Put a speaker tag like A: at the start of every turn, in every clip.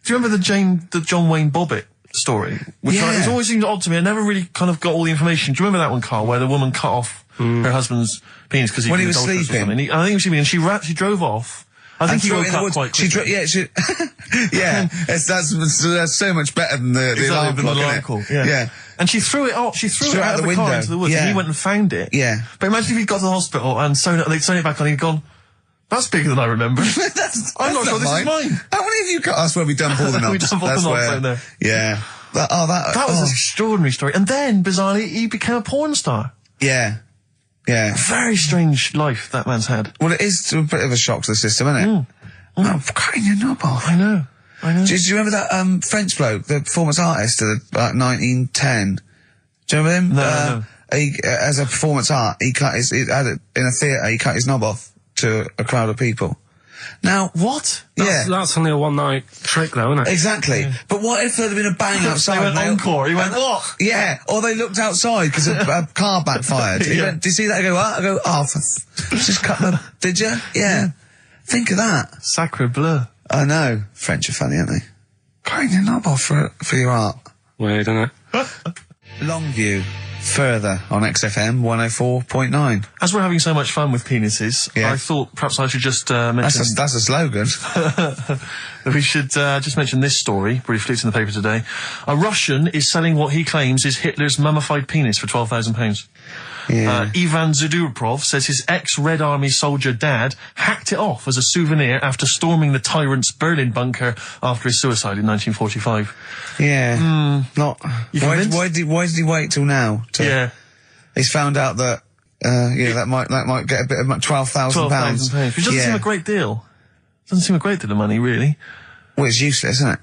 A: Do you remember the John Wayne Bobbitt story? Which it always seemed odd to me. I never really kind of got all the information. Do you remember that one, Carl, where the woman cut off her husband's penis because he
B: was sleeping?
A: I think he was sleeping, and she drove off. I think he woke up quite quickly.
B: That's so much better than the alarm clock.
A: Yeah. And she threw it off. She threw it out of the car into the woods, and he went and found it.
B: Yeah.
A: But imagine if he'd got to the hospital and they'd sewn it back on, and he'd gone, that's bigger than I remember. I'm not sure this is mine.
B: How many of you got us where we dump all the knobs?
A: We dump all the knobs in there.
B: Yeah. That
A: was an extraordinary story. And then, bizarrely, he became a porn star.
B: Yeah. Yeah.
A: Very strange life that man's had.
B: Well, it is a bit of a shock to the system, isn't it? Oh, cutting your knob off.
A: I know.
B: Do you remember that French bloke, the performance artist of about 1910? Do you remember him?
A: No.
B: He, as a performance art, in a theatre, he cut his knob off to a crowd of people. Now,
A: what?
C: That's only a one-night trick, though, isn't it?
B: Exactly. Yeah. But what if there had been a bang outside?
A: They went encore. He went, what?
B: Yeah. Or they looked outside because a car backfired. He went, did you see that? I go, what? I go, just cut the... Did you? Yeah. Think of that.
A: Sacre bleu.
B: I know. French are funny, aren't they? Cutting your knob off for your art.
C: Weird, isn't it?
B: Longview. Further on XFM 104.9.
A: As we're having so much fun with penises, I thought perhaps I should just mention...
B: That's a slogan.
A: We should just mention this story, briefly. It's in the paper today. A Russian is selling what he claims is Hitler's mummified penis for £12,000.
B: Yeah.
A: Ivan Zadurprov says his ex-Red Army soldier dad hacked it off as a souvenir after storming the tyrant's Berlin bunker after his suicide in 1945.
B: Yeah. Why did he wait till now? He's found out that that might get a bit of £12,000.
A: Which doesn't seem a great deal. Doesn't seem a great deal of money, really.
B: Well, it's useless, isn't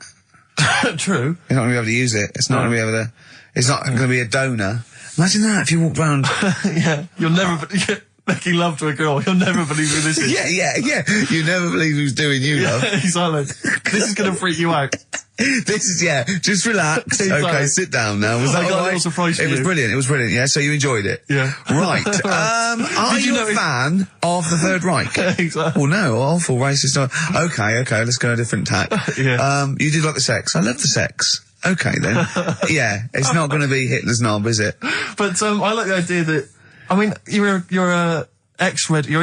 B: it?
A: True.
B: You're not going to be able to use it. It's not going to be able to. It's not going to be a donor. Imagine that if you walked round.
A: You'll never making love to a girl. You'll never believe who this is.
B: Yeah. You never believe who's doing you, love.
A: Exactly. This is going to freak you out.
B: This is, just relax.
A: Exactly.
B: Okay, sit down now. Was that
A: I got a little surprise for you.
B: It was brilliant, yeah? So you enjoyed it?
A: Yeah.
B: Right. Are you a fan of the Third Reich?
A: Exactly.
B: Well, no, awful racist. Okay, let's go a different tack. You did like the sex. I love the sex. Okay, then. It's not going to be Hitler's knob, is it?
A: But, I like the idea that, I mean, you're you're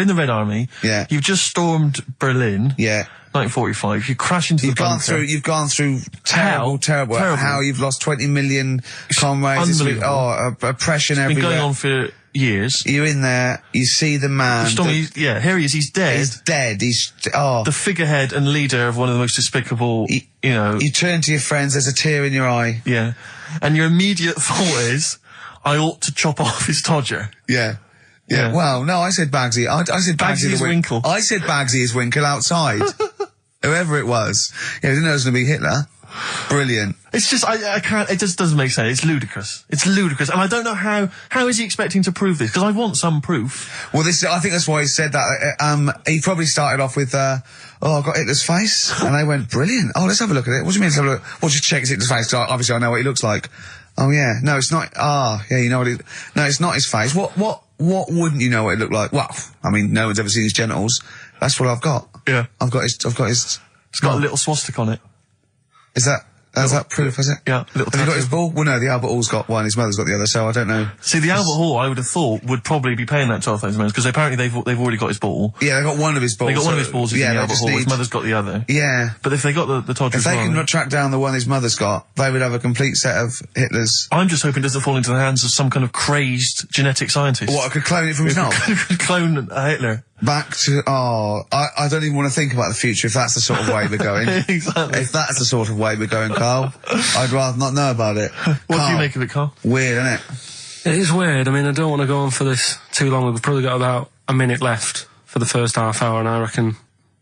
A: in the Red Army.
B: Yeah.
A: You've just stormed Berlin.
B: Yeah.
A: 1945. You crash into the bunker.
B: You've gone through terrible. How you've lost 20 million comrades.
A: Unbelievable.
B: Oppression everywhere.
A: It's been going on for years.
B: You're in there, you see the man.
A: Here he is, he's dead.
B: He's dead,
A: the figurehead and leader of one of the most despicable,
B: You turn to your friends, there's a tear in your eye.
A: Yeah. And your immediate thought is, I ought to chop off his todger.
B: Yeah. Well, no, I said Bagsy. I said
A: Bagsy is Winkle.
B: I said Bagsy is Winkle outside. Whoever it was. I didn't know it was going to be Hitler. Brilliant.
A: It's just, I can't, it just doesn't make sense. It's ludicrous. And I don't know how is he expecting to prove this? Because I want some proof.
B: Well, I think that's why he said that. He probably started off with, I've got Hitler's face. And they went, brilliant. Oh, let's have a look at it. What do you mean let's have a look? Well, just check Hitler's face. So obviously I know what he looks like. Oh, yeah. No, it's not. You know what no, it's not his face. What wouldn't you know what it looked like? Well, I mean, no one's ever seen his genitals. That's what I've got.
A: Yeah.
B: I've got his.
A: It's got a little swastika on it.
B: Is that proof, is it?
A: Yeah, little
B: Have you got his ball? Well, no, the Albert Hall's got one, his mother's got the other, so I don't know.
A: See, the Albert Hall, I would have thought, would probably be paying that £12,000, because apparently they've already got his ball.
B: Yeah, they got one of his balls.
A: They got one of his balls in the Albert Hall, his mother's got the other.
B: Yeah.
A: But if they got the Todger as well...
B: If they can track down the one his mother's got, they would have a complete set of Hitler's...
A: I'm just hoping it doesn't fall into the hands of some kind of crazed genetic scientist.
B: What, I could clone it from his knob?
A: Could clone Hitler.
B: Back to, I don't even want to think about the future if that's the sort of way we're going.
A: Exactly.
B: If that's the sort of way we're going, Carl, I'd rather not know about it.
A: What do you make of it, Carl?
B: Weird, isn't it?
C: It is weird. I mean, I don't want to go on for this too long. We've probably got about a minute left for the first half hour, and I reckon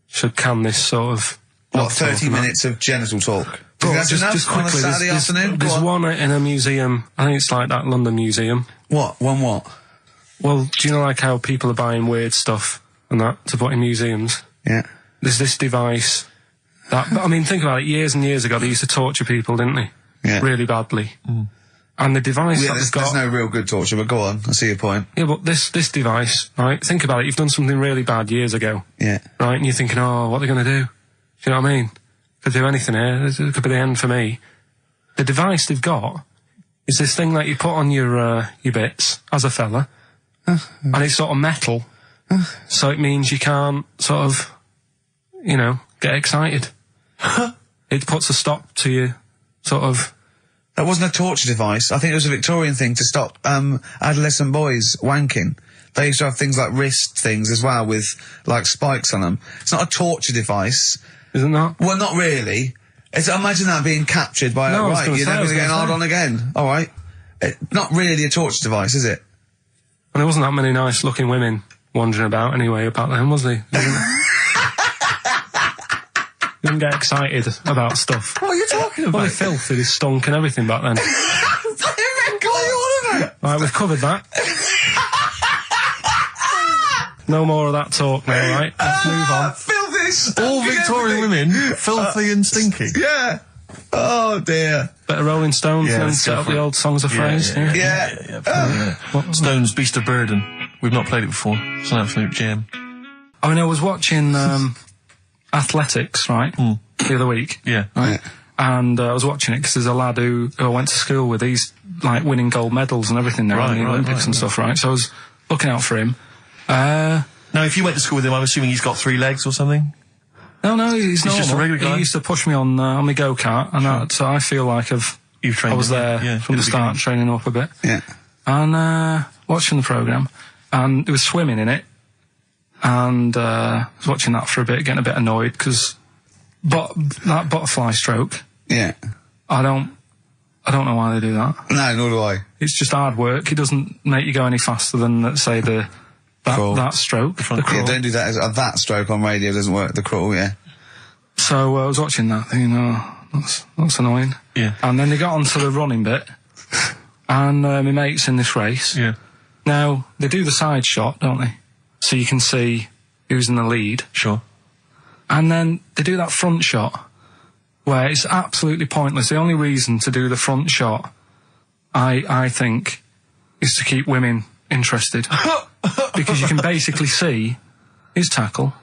C: should can this sort of...
B: What, 30 minutes of genital talk? Just quickly, on a Saturday afternoon?
C: There's one in a museum. I think it's like that London museum.
B: What? One what?
C: Well, do you know like how people are buying weird stuff and that to put in museums?
B: Yeah.
C: There's this device that, I mean, think about it, years and years ago they used to torture people, didn't they?
B: Yeah.
C: Really badly. Mm. And the device that they've got...
B: There's no real good torture, but go on, I see your point.
C: Yeah, but this device, right, think about it, you've done something really bad years ago.
B: Yeah.
C: Right, and you're thinking, what are they going to do? Do you know what I mean? could do anything here. It could be the end for me. The device they've got is this thing that you put on your bits as a fella, and it's sort of metal, so it means you can't sort of, you know, get excited. It puts a stop to you, sort of.
B: That wasn't a torture device. I think it was a Victorian thing to stop adolescent boys wanking. They used to have things like wrist things as well with, like, spikes on them. It's not a torture device.
C: Is it not?
B: Well, not really. Imagine that being captured by,
C: No,
B: right, you're never going to get hard on again. All right. Not really a torture device, is it?
C: And there wasn't that many nice-looking women wandering about anyway about them, was there? You didn't get excited about stuff.
B: What are you talking about?
C: Well, they filthy, they stunk and everything back then.
B: What are you on about?
C: Right, we've covered that. No more of that talk now, right? Let's move on.
B: Filthy,
A: All Victorian women, filthy and stinky.
B: Yeah. Oh, dear.
C: Better Rolling Stones
A: Yeah,
C: than
A: let's
C: get
A: go
C: up
A: for
C: the
A: it.
C: old songs of phrase.
B: Yeah.
A: Stones, Beast of Burden. We've not played it before. It's an absolute gem.
C: I mean, I was watching athletics, right, the other week.
A: Yeah.
C: Right? And I was watching it because there's a lad who I went to school with. He's, like, winning gold medals and everything now in the Olympics and stuff, right? So I was looking out for him.
A: Now, if you went to school with him, I'm assuming he's got 3 legs or something?
C: No, he's normal.
A: just a regular guy?
C: He used to push me on my go-kart, and so I feel like
A: You've trained
C: I was
A: him,
C: there
A: yeah,
C: from
A: in
C: the start, training up a bit.
B: Yeah.
C: And watching the programme, and there was swimming in it, and I was watching that for a bit, getting a bit annoyed, because that butterfly stroke,
B: Yeah.
C: I don't know why they do that.
B: No, nor do I.
C: It's just hard work. It doesn't make you go any faster than, let's say, that stroke. The
B: Yeah,
C: crawl.
B: don't do that. That stroke on radio doesn't work. The crawl, yeah.
C: So I was watching that, thinking, that's annoying.
A: Yeah.
C: And then they got onto the running bit, and my mate's in this race.
A: Yeah.
C: Now, they do the side shot, don't they? So you can see who's in the lead.
A: Sure.
C: And then they do that front shot, where it's absolutely pointless. The only reason to do the front shot, I think, is to keep women interested. Because you can basically see his tackle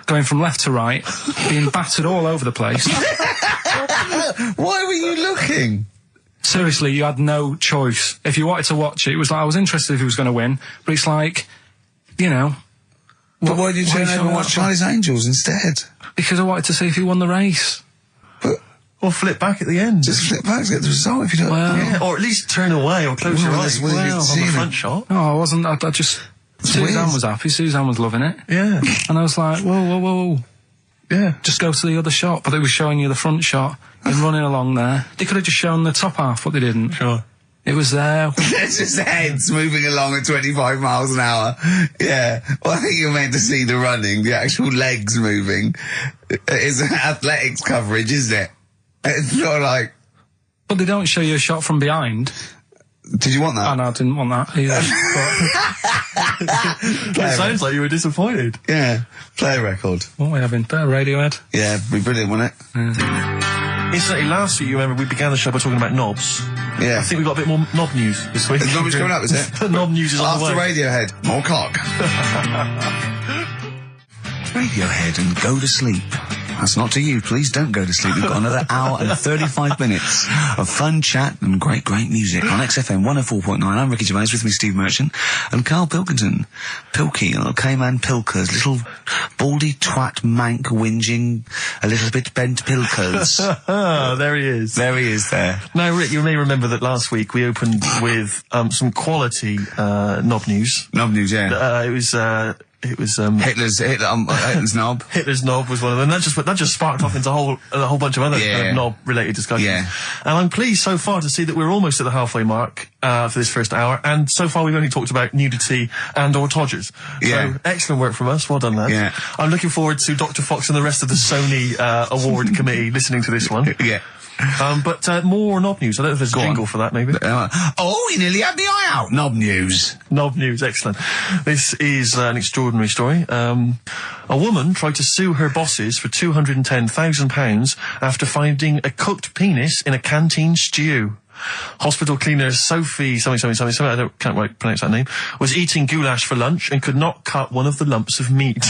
C: going from left to right, being battered all over the place.
B: Why were you looking?
C: Seriously, you had no choice. If you wanted to watch it, it was like, I was interested if he was going to win, but it's like, you know...
B: But why did you turn over and watch Charlie's Angels instead?
C: Because I wanted to see if he won the race.
B: But
A: Or flip back at the end.
B: just flip back to get the result if you don't...
C: Well-
A: Yeah, or at least turn away or close your
B: Well,
A: eyes
B: that's weird
A: on
B: seeing
A: the
B: it.
A: front shot.
C: No, I wasn't. I just... Suzanne
B: weird.
C: was happy. Suzanne was loving it.
A: Yeah.
C: And I was like, whoa.
A: Yeah.
C: Just go to the other shot. But they were showing you the front shot and running along there. They could have just shown the top half, but they didn't.
A: Sure.
C: It was there.
B: It's just heads moving along at 25 miles an hour. Yeah. Well, I think you're meant to see the running, the actual legs moving. It's athletics coverage, isn't it? It's not like...
C: But they don't show you a shot from behind.
B: Did you want that?
C: And I didn't want that either.
A: It sounds like you were disappointed.
B: Yeah. Play a record.
C: What are we having? Better Radiohead?
B: Yeah, it'd be brilliant, wouldn't it?
A: Incidentally, last week, you remember, we began the show by talking about knobs.
B: Yeah.
A: I think we've got a bit more knob news this week.
B: Is knobs coming up, is it?
A: Knob news is on the
B: After
A: way.
B: Radiohead, more cock. Radiohead and go to sleep. That's not to you. Please don't go to sleep. We've got another hour and 35 minutes of fun chat and great music on XFM 104.9. I'm Ricky Gervais, with me Steve Merchant and Karl Pilkington. Pilky, little K-man Pilkers, little baldy twat mank whinging, a little bit bent Pilkers.
A: There he is.
B: There he is there.
A: Now, Rick, you may remember that last week we opened with some quality knob news.
B: Knob news, yeah.
A: It was
B: Hitler's knob.
A: Hitler's knob was one of them. That just sparked off into a whole bunch of other kind of knob-related discussions.
B: Yeah.
A: And I'm pleased so far to see that we're almost at the halfway mark for this first hour, and so far we've only talked about nudity and/or todgers.
B: Yeah.
A: So excellent work from us. Well done, lads.
B: Yeah.
A: I'm looking forward to Dr. Fox and the rest of the Sony award committee listening to this one.
B: Yeah.
A: But more knob news. I don't know if there's a jingle for that, maybe.
B: Oh, you nearly had the eye out. Knob news.
A: Knob news, excellent. This is an extraordinary story. A woman tried to sue her bosses for £210,000 after finding a cooked penis in a canteen stew. Hospital cleaner Sophie something, I can't quite pronounce that name, was eating goulash for lunch and could not cut one of the lumps of meat.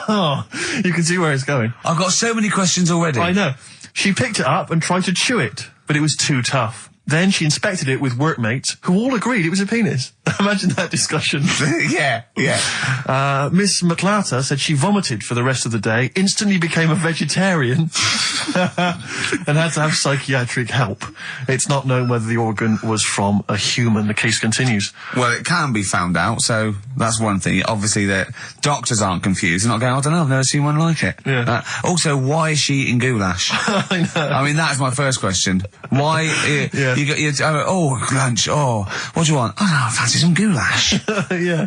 A: Oh, you can see where it's going.
B: I've got so many questions already.
A: I know. She picked it up and tried to chew it, but it was too tough. Then she inspected it with workmates, who all agreed it was a penis. Imagine that discussion.
B: Yeah.
A: Miss McClarta said she vomited for the rest of the day, instantly became a vegetarian, and had to have psychiatric help. It's not known whether the organ was from a human. The case continues.
B: Well, it can be found out, so that's one thing. Obviously, that doctors aren't confused. They're not going, I don't know, I've never seen one like it.
A: Yeah.
B: Also, why is she eating goulash?
A: I know.
B: I mean, that's my first question. Why?
A: Yeah.
B: You got lunch. Oh, what do you want? Oh, no, I fancy some goulash.
A: Yeah.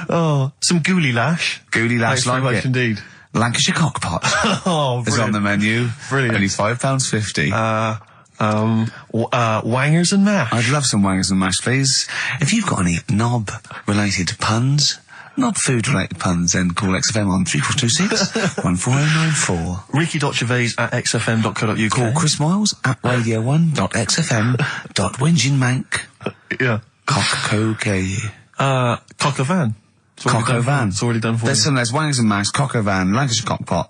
A: Oh, some gooly lash.
B: Gooly lash,
A: Thanks very
B: like
A: much
B: it.
A: indeed.
B: Lancashire cockpot
A: Oh,
B: is on the
A: brilliant.
B: menu.
A: Brilliant.
B: Only £5.50.
A: Wangers and mash.
B: I'd love some wangers and mash, please. If you've got any knob-related puns, knob-food-related puns, then call XFM on 3426 14094.
A: Ricky.Gervais at xfm.co.uk.
B: Call Chris Miles at radio1.xfm.winginmank.
A: Yeah.
B: Cock-co-gay.
A: Cock a van.
B: Cock-o-van.
A: It's already done for
B: There's
A: you.
B: wangers and mash, cock-o-van, Lancashire cockpot.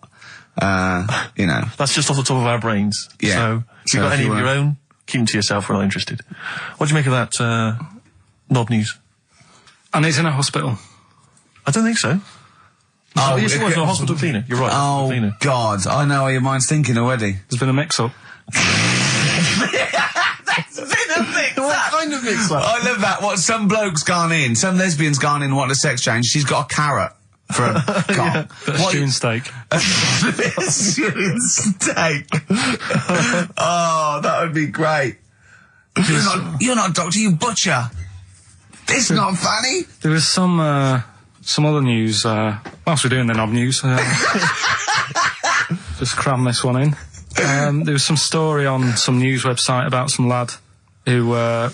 B: You know.
A: That's just off the top of our brains.
B: Yeah.
A: So, if you've got any of your own, keep them to yourself. We're not interested. What do you make of that, knob news?
C: And he's in a hospital.
A: I don't think so.
B: Oh,
A: yes, it was a hospital cleaner. You're right. hospital
B: Oh,
A: cleaner.
B: God. I know how your mind's thinking already.
C: There's been a mix-up.
A: What kind of mix-up?
B: I love that. What, some bloke's gone in, some lesbian's gone in, wanted a sex change. She's got a carrot for a cock.
C: Bit of stewing steak.
B: Stewing steak. Oh, that would be great. You're not a doctor, you butcher. It's not funny.
C: There was some other news, whilst we're doing the knob news, just cram this one in. There was some story on some news website about some lad who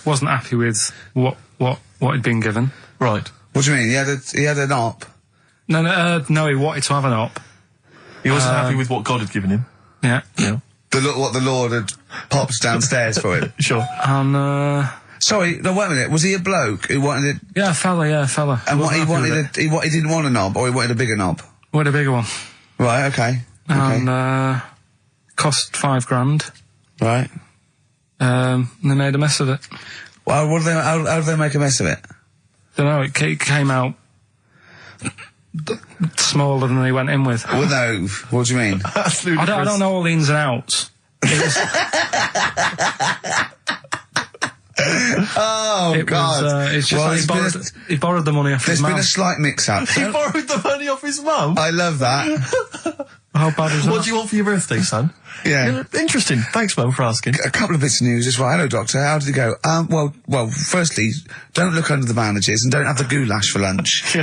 C: wasn't happy with what he'd been given.
A: Right.
B: What do you mean? He had an op?
C: No, he wanted to have an op.
A: He wasn't happy with what God had given him.
C: Yeah.
A: Yeah.
B: What the Lord had popped downstairs for him.
A: Sure.
C: And,
B: Sorry, no, wait a minute. Was he a bloke who wanted it?
C: yeah, fella.
B: And what he
C: Wasn't happy
B: wanted,
C: with it.
B: he didn't want a knob, or he wanted a bigger knob?
C: Wanted a bigger one.
B: Right, okay.
C: And, cost £5,000.
B: Right.
C: And they made a mess of it.
B: Well, how did they make a mess of it?
C: Don't know, it came out smaller than they went in with.
B: Well, no, what do you mean?
A: That's
C: I don't know all the ins and outs.
B: Oh, God.
C: It's just
B: Well,
C: like he borrowed the money off his
B: There's
C: mum.
B: been a slight mix-up.
A: He borrowed the money off his mum.
B: I love that.
C: How bad is that?
A: What do you want for your birthday, son?
B: Yeah.
A: Interesting. Thanks, Mum, for asking.
B: A couple of bits of news as well. Hello, Doctor. How did it go? Well, firstly, don't look under the bandages and don't have the goulash for lunch.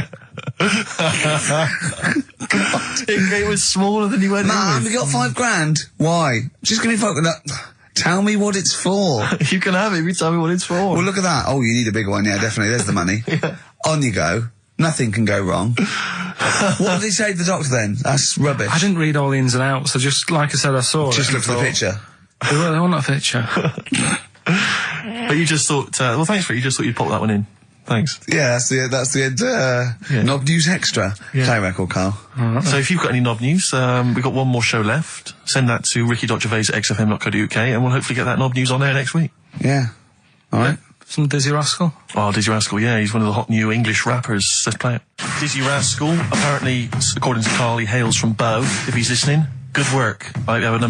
A: It was smaller than you went
B: Mum,
A: in
B: we got $5,000. Why? Just give me tell me what it's for.
A: with. You can have it if you tell me what it's for.
B: Well, look at that. Oh, you need a bigger one. Yeah, definitely. There's the money. On you go. Nothing can go wrong. What did he say to the doctor then? That's rubbish.
C: I didn't read all the ins and outs. I just, like I said, I saw
B: Just
C: it.
B: look for the picture.
C: They weren't a picture.
A: But you just thought, well, thanks for it. You just thought you'd pop that one in. Thanks.
B: Yeah, that's the end. Knob News Extra.
A: Yeah.
B: Play record, Carl.
A: So if you've got any knob news, we've got one more show left. Send that to ricky.gervais at xfm.co.uk and we'll hopefully get that knob news on there next week.
B: Yeah. All right.
C: Some Dizzy Rascal.
A: Oh, Dizzy Rascal, yeah, he's one of the hot new English rappers. Let's play it. Dizzy Rascal, apparently, according to Carl, he hails from Bow, if he's listening. Good work. You have a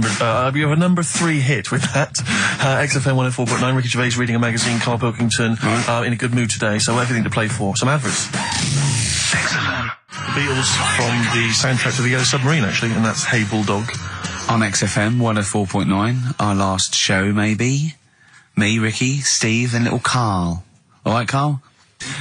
A: number 3 hit with that. XFM 104.9, Ricky Gervais reading a magazine, Karl Pilkington, in a good mood today, so everything to play for. Some adverts.
B: Excellent.
A: The Beatles from the soundtrack to The Yellow Submarine, actually, and that's Hey Bulldog.
B: On XFM 104.9, our last show, maybe. Me, Ricky, Steve, and little Carl. All right, Carl?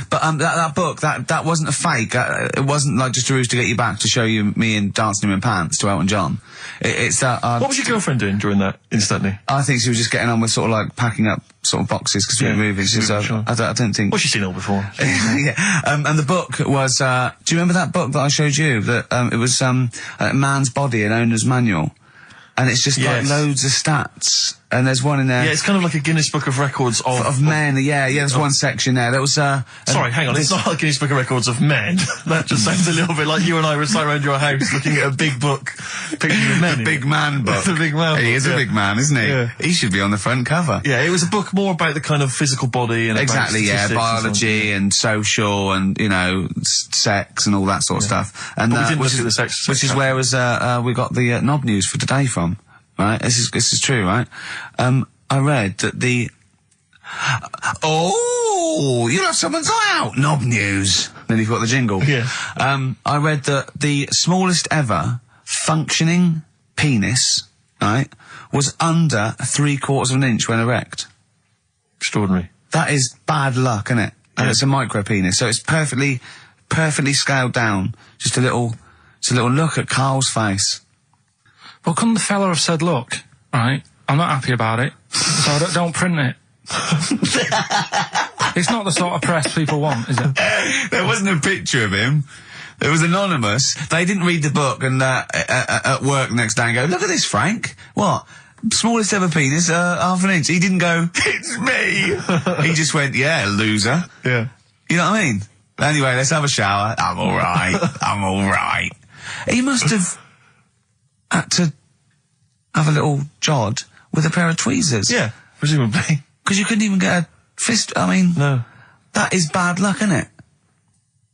B: But that book, that wasn't a fake. It wasn't like just a ruse to get you back to show you me and dancing in my pants to Elton John. It's that.
A: What was your girlfriend doing during that, instantly?
B: I think she was just getting on with sort of like packing up sort of boxes because we were moving. So
A: sure.
B: I don't think.
A: Well, she's seen it all before.
B: Yeah. And the book was. Do you remember that book that I showed you? That it was A Man's Body, an Owner's Manual. And it's just like loads of stats and there's one in there.
A: Yeah, it's kind of like a Guinness Book of Records
B: of men. Yeah, there's one section there. There was
A: sorry, hang on. It's not a Guinness Book of Records of men. That just sounds a little bit like you and I were sat around your house looking at a big book, picking of men.
B: The big man book.
A: The big man.
B: He is a big man, isn't he?
A: Yeah.
B: He should be on the front cover.
A: Yeah, it was a book more about the kind of physical body and
B: exactly,
A: about
B: biology and social and sex and all that sort of stuff. And
A: but we didn't look at the sex,
B: which is where we got the knob news for today from. Right, this is true, right? I read that you'll have someone's eye out. Knob news. Then you've got the jingle.
A: Yeah.
B: I read that the smallest ever functioning penis, right, was under 3/4 of an inch when erect.
A: Extraordinary.
B: That is bad luck, isn't it? And
A: Yeah.
B: it's a micro penis, so it's perfectly scaled down. Just a little look at Carl's face.
C: Well, couldn't the fella have said, look, right, I'm not happy about it, so don't print it. It's not the sort of press people want, is it?
B: There wasn't a picture of him. It was anonymous. They didn't read the book and at work the next day and go, look at this, Frank. What? Smallest ever penis, half an inch. He didn't go, it's me. He just went, yeah, loser.
A: Yeah.
B: You know what I mean? Anyway, let's have a shower. I'm alright. He must have had to have a little jod with a pair of tweezers.
A: Yeah, presumably.
B: Because you couldn't even get a fist. I mean,
A: No.
B: that is bad luck, isn't it?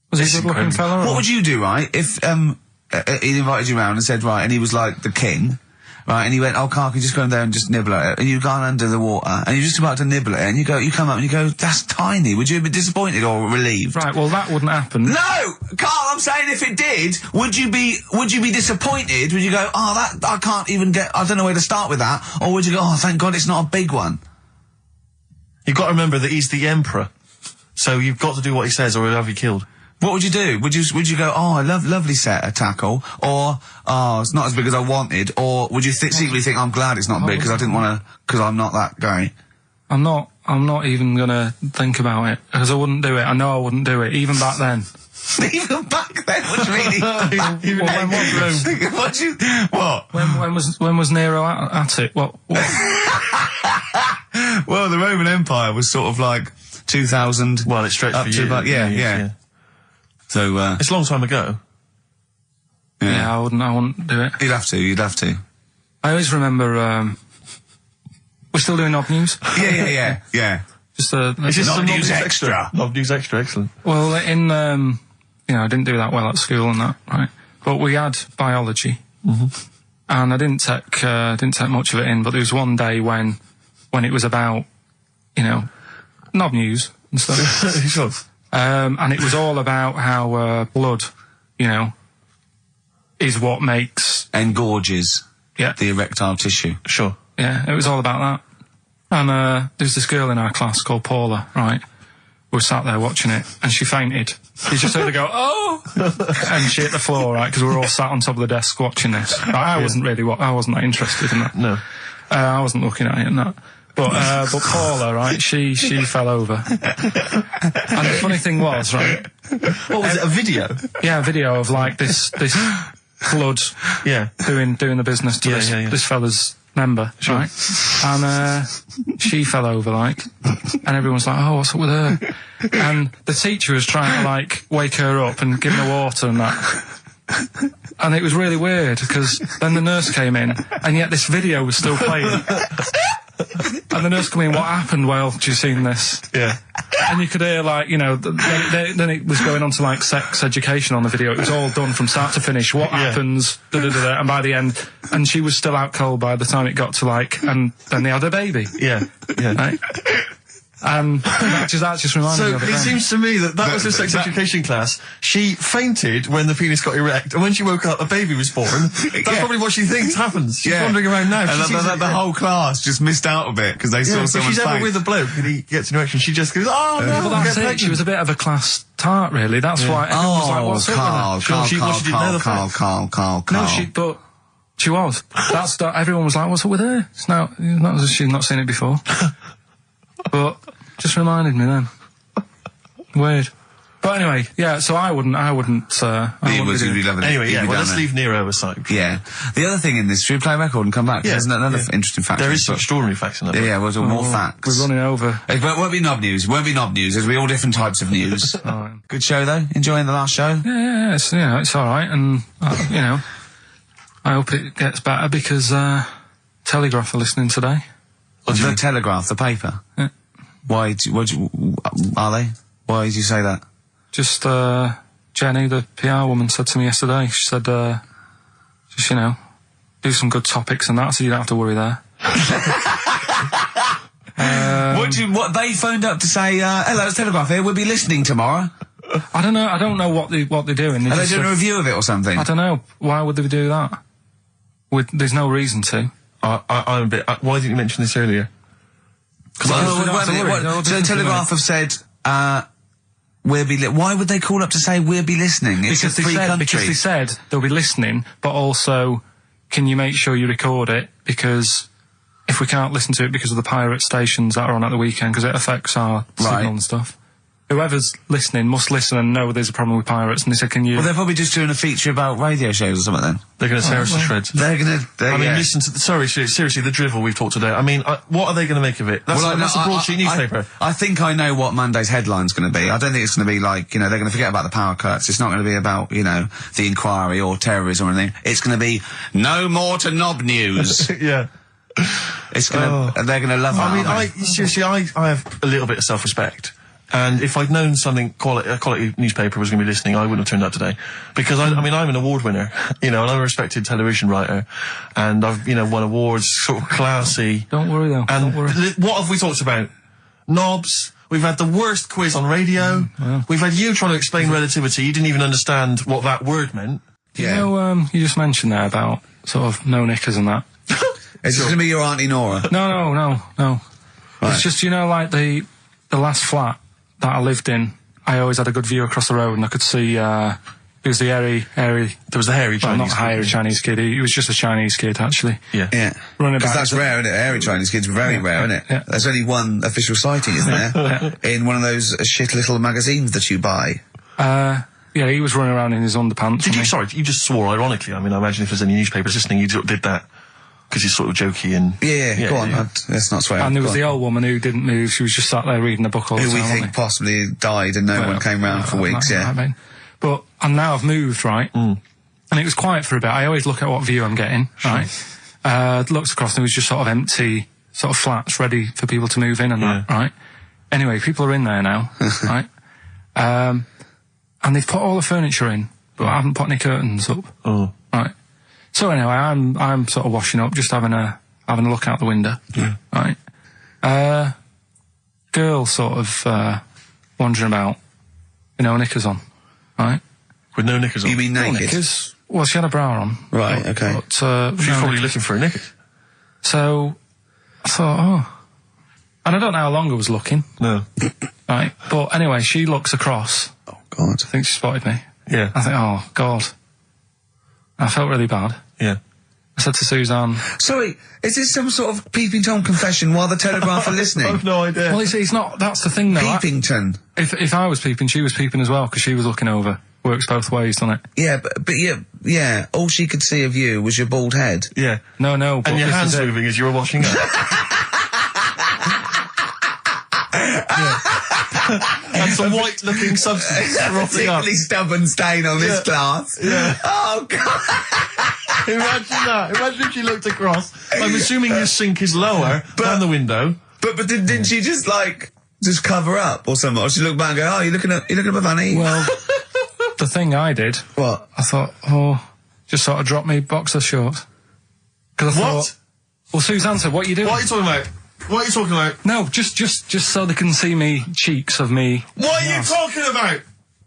C: Was he a good-looking fella?
B: What would you do, right, if he invited you round and said, right, and he was like the king, right, and he went, oh, Carl, can you just go in there and just nibble at it? And you've gone under the water, and you're just about to nibble at it, and you come up and you go, that's tiny. Would you be disappointed or relieved?
C: Right, well, that wouldn't happen.
B: No! Carl, I'm saying if it did, would you be disappointed? Would you go, oh, that, I can't even get, I don't know where to start with that? Or would you go, oh, thank God it's not a big one?
A: You've got to remember that he's the emperor. So you've got to do what he says or he'll have you killed.
B: What would you do? Would you go, oh, I lovely set of tackle, or, oh, it's not as big as I wanted, or would you secretly think, I'm glad it's not big because I didn't want to, because I'm not that guy?
C: I'm not even gonna think about it, because I wouldn't do it. I know I wouldn't do it, even back then.
B: Even back then? What do you mean?
A: Even
C: Well, when was Nero at it? What?
B: Well, the Roman Empire was sort of like 2000.
A: Well, it stretched
B: up
A: for
B: to
A: years.
B: about, yeah. So,
A: It's a long time ago.
C: Yeah, I wouldn't do it.
B: You'd have to.
C: I always remember, we're still doing knob news?
B: Yeah.
C: Just
A: It's just
B: Knob
A: some
B: news extra.
A: Knob news extra, excellent.
C: well, I didn't do that well at school and that, right? But we had biology. Mm-hmm. And I didn't take much of it in, but there was one day when it was about, knob news and stuff.
A: Sure.
C: And it was all about how, blood, is what makes...
B: Engorges.
C: Yeah.
B: The erectile tissue.
A: Sure.
C: Yeah, it was all about that. And there's this girl in our class called Paula, right? We were sat there watching it, and she fainted. You just heard her go, oh! And she hit the floor, right? Because we were all sat on top of the desk watching this. Right, I wasn't that interested in that.
A: No.
C: I wasn't looking at it and that. But Paula, right? She fell over. And the funny thing was, right?
A: What was it? A video?
C: Yeah, a video of like this blood.
A: Yeah.
C: Doing the business to this fella's member, right? And she fell over, like, and everyone's like, oh, what's up with her? And the teacher was trying to, like, wake her up and give her water and that. And it was really weird, because then the nurse came in, and yet this video was still playing. And the nurse came in, what happened? Well, do you seen this?
A: Yeah.
C: And you could hear, like, then it was going on to, like, sex education on the video. It was all done from start to finish. What happens? Da-da-da-da. And by the end, and she was still out cold by the time it got to, like, and then they had a baby.
A: Yeah.
C: Right? And that just reminded me of it.
A: So it seems to me that was her sex education class. She fainted when the penis got erect, and when she woke up, a baby was born. That's probably what she thinks happens. She's wandering around now.
B: And the whole class just missed out a bit because they saw someone's face.
A: If she's ever with a bloke and he gets an erection, she just goes, oh, no,
C: Well, that's it. She was a bit of a class tart, really. That's why everyone was like, what's up with her?
B: Carl.
C: No, but she was. Everyone was like, what's up with her? It's not as if she's not seen it before. But just reminded me then. Weird. But anyway, yeah, so I wouldn't
B: He was going to be loving it.
A: Anyway,
B: He'd
A: yeah,
B: be
A: well,
B: down
A: let's
B: there.
A: leave Nero aside.
B: Yeah. The other thing in this, should we play a record and come back?
A: Yeah,
B: There's another
A: yeah.
B: interesting fact.
A: There is some extraordinary facts in that.
B: Yeah, well, more facts.
C: We're running over.
B: It won't be knob news. Won't be knob news. There'll be all different types of news.
C: Alright.
B: Good show, though? Enjoying the last show?
C: Yeah, it's alright, and, I hope it gets better because, Telegraph are listening today.
B: The Telegraph, the paper?
C: Yeah.
B: Why are they? Why did you say that?
C: Just, Jenny, the PR woman, said to me yesterday, she said, just, do some good topics and that, so you don't have to worry there.
B: What they phoned up to say, hello, it's Telegraph here, we'll be listening tomorrow.
C: I don't know what they're doing.
B: Are they doing a review of it or something?
C: I don't know. Why would they do that? There's no reason to.
A: I'm a bit... why didn't you mention this earlier?
B: So the Telegraph have said, why would they call up to say we'll be listening? It's a free country.
C: Because they said they'll be listening, but also, can you make sure you record it? Because if we can't listen to it because of the pirate stations that are on at the weekend, because it affects our signal and stuff. Whoever's listening must listen and know there's a problem with pirates, and they said, can you...
B: Well, they're probably just doing a feature about radio shows or something then.
A: They're going to tear us to shreds. Listen to... seriously, the drivel we've talked today. I mean, what are they going to make of it? That's a broadsheet newspaper.
B: I think I know what Monday's headline's going to be. I don't think it's going to be like, they're going to forget about the power cuts. It's not going to be about, the inquiry or terrorism or anything. It's going to be, no more to knob news.
A: Yeah.
B: It's going to... They're going to love that.
A: I have a little bit of self-respect. And if I'd known a quality newspaper was going to be listening, I wouldn't have turned up today. Because I'm an award winner, and I'm a respected television writer. And I've, won awards, sort of classy.
C: Don't worry though.
A: And
C: don't worry.
A: What have we talked about? Knobs. We've had the worst quiz on radio.
C: Yeah.
A: We've had you trying to explain relativity. You didn't even understand what that word meant.
C: Yeah. You just mentioned there about sort of no knickers and that.
B: Is this going to be your Auntie Nora?
C: No.
B: Right.
C: It's just, like the last flat that I lived in, I always had a good view across the road, and I could see, it was the hairy... There
A: was the hairy Chinese
C: not
A: kid.
C: hairy Chinese kid, he was just a Chinese kid, actually.
A: Yeah.
B: Because that's rare, isn't it? Hairy Chinese kids are very rare, isn't it?
C: Yeah.
B: There's only one official sighting, isn't there? In one of those shit little magazines that you buy.
C: He was running around in his underpants.
A: You just swore ironically. I mean, I imagine if there's any newspapers listening, you did that. Because he's sort of jokey and...
B: Yeah, go on. Let's not swear.
C: And there was the old woman who didn't move. She was just sat there reading a book all the time.
B: Who we think possibly died and no one came round for weeks,
C: And now I've moved, right? And it was quiet for a bit. I always look at what view I'm getting, right? Looked across and it was just sort of empty, sort of flats ready for people to move in and that, right? Anyway, people are in there now, right? And they've put all the furniture in, but I haven't put any curtains up.
A: Oh.
C: Right. So anyway, I'm sort of washing up, just having a look out the window.
A: Yeah.
C: Right. Girl sort of wandering about, knickers on. Right.
A: With no knickers on.
B: You mean naked?
C: Knickers. Well, she had a bra on.
B: Right. Okay.
C: But,
A: She's probably looking for a knickers.
C: So I thought, and I don't know how long I was looking.
A: No.
C: Right. But anyway, she looks across.
B: Oh God.
C: I think she spotted me.
A: Yeah.
C: I think, oh God. I felt really bad.
A: Yeah.
C: I said to Suzanne...
B: Sorry, is this some sort of peeping Tom confession while the Telegraph are listening?
A: I've no idea.
C: Well, it's not... That's the thing, though.
B: Peepington.
C: If I was peeping, she was peeping as well, because she was looking over. Works both ways, doesn't it?
B: Yeah, but yeah, all she could see of you was your bald head.
A: Yeah.
C: No, but
A: and your hands moving as you were washing up. And some white-looking substance
B: A
A: rotting up.
B: particularly stubborn stain on this glass.
A: Yeah.
B: Oh God.
A: Imagine that. Imagine if she looked across. I'm assuming your sink is lower than the window.
B: But didn't she just cover up or something? Or she looked back and go, oh, you looking at my fanny?
C: Well, the thing I did...
B: What?
C: I thought, just sort of drop me boxer shorts. Because I thought... Well, Suzanne said, what are you doing?
A: What are you talking about? What are you talking about?
C: No, just so they can see me cheeks of me.
A: What are you talking about?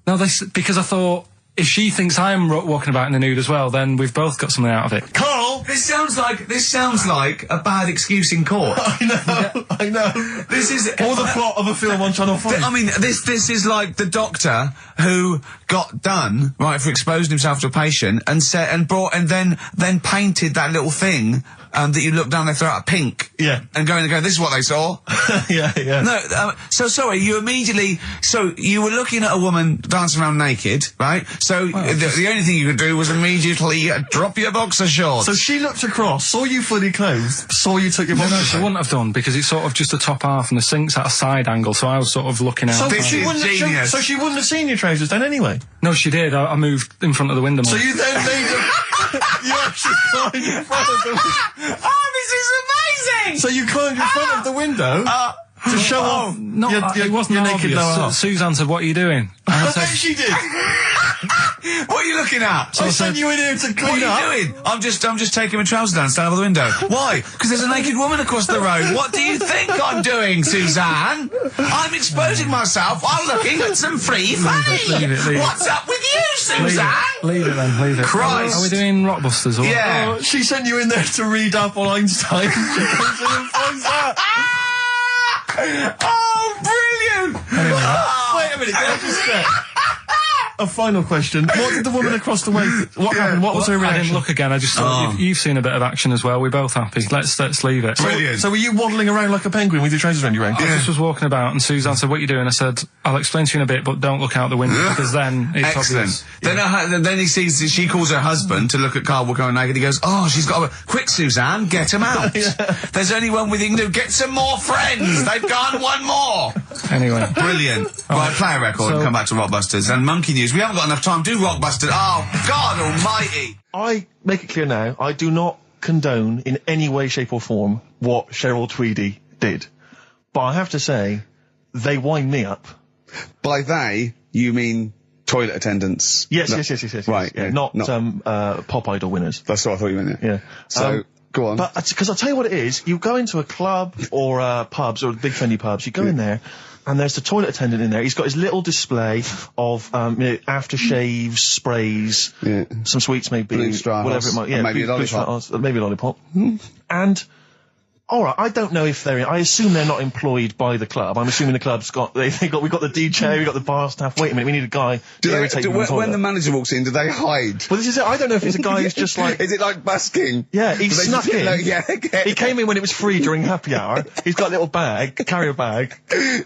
C: No, because I thought, if she thinks I'm walking about in the nude as well, then we've both got something out of it.
A: Carl!
B: This sounds like a bad excuse in court.
A: I know.
B: This is
A: or the plot of a film on Channel 5.
B: I mean, this is like the doctor who got done for exposing himself to a patient and then painted that little thing that you look down their throat at pink.
A: Yeah.
B: And go in and go, this is what they saw.
A: yeah.
B: No, so sorry, you immediately, so you were looking at a woman dancing around naked, right? So the only thing you could do was immediately drop your boxer shorts.
A: So she looked across, saw you fully clothed, saw you took your boxer
C: No, she wouldn't have done, because it's sort of just the top half and the sink's at a side angle, so I was sort of looking out.
B: This is genius.
A: So she wouldn't have seen your trousers then anyway?
C: No, she did. I moved in front of the window.
A: So you then made you actually climbed in front of the window.
B: Oh, this is amazing!
A: So you climbed in front of the window to show off
C: No,
A: your
C: it wasn't
A: naked
C: obvious.
A: lower half.
C: Suzanne said, "What are you doing?" And I
A: I bet
C: said,
A: she did.
B: What are you looking at?
A: I sent you in here to clean
B: What
A: up.
B: are you doing? I'm just taking my trousers down, stand by the window. Why? Because there's a naked woman across the road. What do you think I'm doing, Suzanne? I'm exposing myself while looking at some free fame.
C: leave it.
B: What's up with you, Suzanne?
C: Leave it then, leave it.
B: Christ.
C: Are we doing Rockbusters or
B: Yeah.
A: Oh, she sent you in there to read up on Einstein. She comes in and finds that.
B: Oh, brilliant!
A: Wait a minute, can I just say? A final question. What did the woman across the way... What happened? What was her
C: I
A: reaction?
C: didn't look again. I just thought you've seen a bit of action as well. We're both happy. Let's leave it.
B: Brilliant.
A: So were you waddling around like a penguin with your trousers around your ankles?
C: I just was walking about, and Suzanne said, "What are you doing?" I said, "I'll explain to you in a bit, but don't look out the window because then it's
B: Excellent.
C: obvious."
B: Then he sees, she calls her husband to look at Carl walking around naked. He goes, "Oh, she's got a... Quick, Suzanne, get him out. There's only one we can do. Get some more friends. They've gone one more."
C: Anyway,
B: Brilliant. Right, play a record and come back to Rockbusters. And Monkey News. We haven't got enough time. Do Rockbusters. Oh, God almighty.
A: I make it clear now, I do not condone in any way, shape or form what Cheryl Tweedy did. But I have to say, they wind me up.
B: By they, you mean toilet attendants?
A: Yes,
B: No.
A: yes.
B: Right,
A: Yeah,
B: yeah,
A: not
B: not-
A: Pop Idol winners.
B: That's what I thought you meant.
A: Yeah.
B: So, go on.
A: But, because I'll tell you what it is, you go into a club or pubs or big trendy pubs, you go in there, and there's the toilet attendant in there. He's got his little display of aftershaves, sprays, some sweets maybe,
B: Blue Stratos,
A: whatever it might. Yeah,
B: and maybe a
A: Blue
B: lollipop.
A: Stratos, maybe a lollipop. And all right, I don't know if they're. I assume they're not employed by the club. I'm assuming the club's got. We've got the DJ, we've got the bar staff. Wait a minute, we need a guy to irritate them in the toilet.
B: When the manager walks in, do they hide?
A: Well, this is it. I don't know if it's a guy who's just like.
B: Is it like busking?
A: Yeah, he
B: Do they
A: snuck
B: just-
A: in.
B: like, yeah, okay.
A: He came in when it was free during happy hour. He's got a little bag, carrier bag.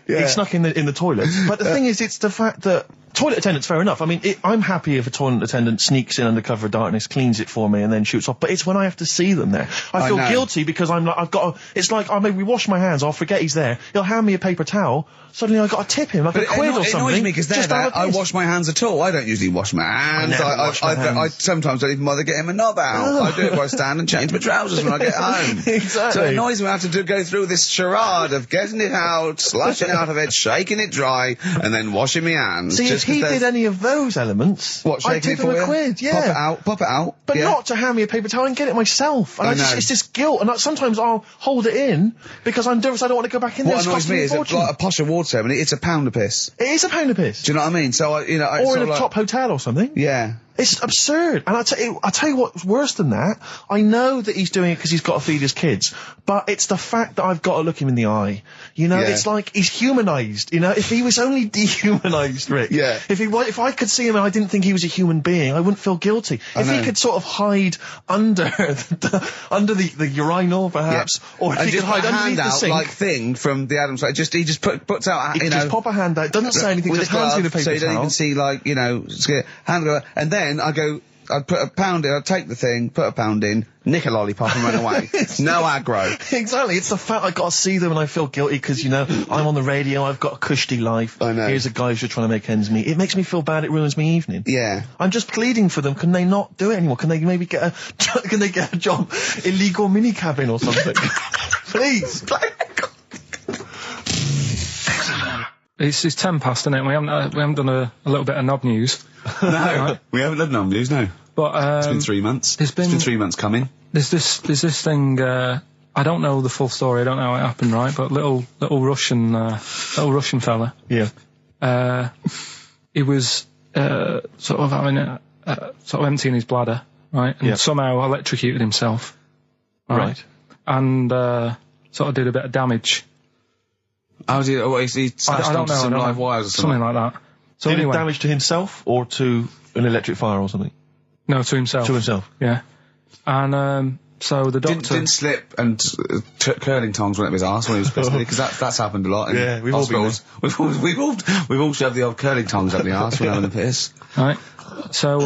B: Yeah.
A: He snuck in the toilet. But the thing is, it's the fact that toilet attendants, fair enough. I mean, I'm happy if a toilet attendant sneaks in under cover of darkness, cleans it for me, and then shoots off. But it's when I have to see them there. I feel
B: know.
A: guilty because I'm like, I've got. It's like I maybe wash my hands. I'll forget he's there. He'll hand me a paper towel. Suddenly I've got to tip him like a quid or
B: It
A: something.
B: annoys me because
A: just have a
B: I
A: piss.
B: wash my hands at all. I don't usually wash my hands.
A: never wash my hands.
B: I sometimes don't even bother getting my knob out. I do it by stand and change my trousers when I get home.
A: Exactly.
B: So it annoys me I have to go through this charade of getting it out, slushing out of it, shaking it dry, and then washing my hands.
A: See, if
B: just
A: he
B: 'cause
A: did
B: there's-
A: any of those elements,
B: What,
A: I'd
B: shaking it
A: tip him
B: for
A: a
B: you?
A: quid. Yeah.
B: Pop it out.
A: But
B: yeah.
A: not to hand me a paper towel and get it myself. And
B: I know.
A: it's just guilt. And sometimes I'll hold it in because I'm nervous. I don't want to go back in there.
B: What
A: It's
B: annoys
A: costing
B: me
A: a
B: is
A: fortune.
B: like a posh award ceremony, it's a pound of piss.
A: It is a pound of piss.
B: Do you know what I mean? So,
A: or in a top hotel or something.
B: Yeah.
A: It's absurd. And I tell you what's worse than that. I know that he's doing it because he's got to feed his kids, but it's the fact that I've got to look him in the eye. You know,
B: Yeah.
A: it's like he's humanised. You know, if he was only dehumanised, Rick.
B: Yeah.
A: If I could see him and I didn't think he was a human being, I wouldn't feel guilty. If he
B: know.
A: could sort of hide under the urinal, perhaps, or if
B: And
A: he could
B: just put
A: hide
B: a hand
A: underneath the
B: out,
A: sink.
B: like thing from the Adams. Like, he just puts out,
A: He
B: you
A: can
B: know.
A: just pop a hand out. Doesn't say anything.
B: with
A: Just
B: a
A: hands
B: glove,
A: me the paper
B: so you don't
A: towel.
B: even see, like, you know, hand go, and then I'd put a pound in, I'd take the thing, put a pound in, nick a lollipop and run away. No aggro.
A: Exactly. It's the fact I got to see them and I feel guilty because, you know, I'm on the radio, I've got a cushy life.
B: I know.
A: Here's a guy who's just trying to make ends meet. It makes me feel bad. It ruins my evening.
B: Yeah.
A: I'm just pleading for them. Can they not do it anymore? Can they maybe get a job, illegal mini cabin or something? Please.
C: it's 10 past, isn't it? We haven't done a little bit of knob news.
B: No, we haven't done no news, no.
C: But
B: It's been 3 months.
C: It's been
B: 3 months coming.
C: There's this thing. I don't know the full story. I don't know how it happened, right? But little Russian fella.
A: Yeah.
C: He was sort of having sort of emptying his bladder, right? And
A: Yeah.
C: somehow electrocuted himself.
A: Right.
C: And sort of did a bit of damage.
B: How did he slashed
C: I don't
B: onto
C: know.
B: some
C: I don't
B: live
C: know.
B: wires or something?
C: Something like that. So
A: Did
C: anyway,
A: it damage to himself or to an electric fire or something?
C: no, to himself.
A: To himself.
C: Yeah. And So the doctor
B: didn't slip and curling tongs went up his arse when he was pissing, because that's happened a lot.
A: Yeah, we've all been
B: hospitals. We've all shoved the old curling tongs up the arse when having a piss.
C: right. So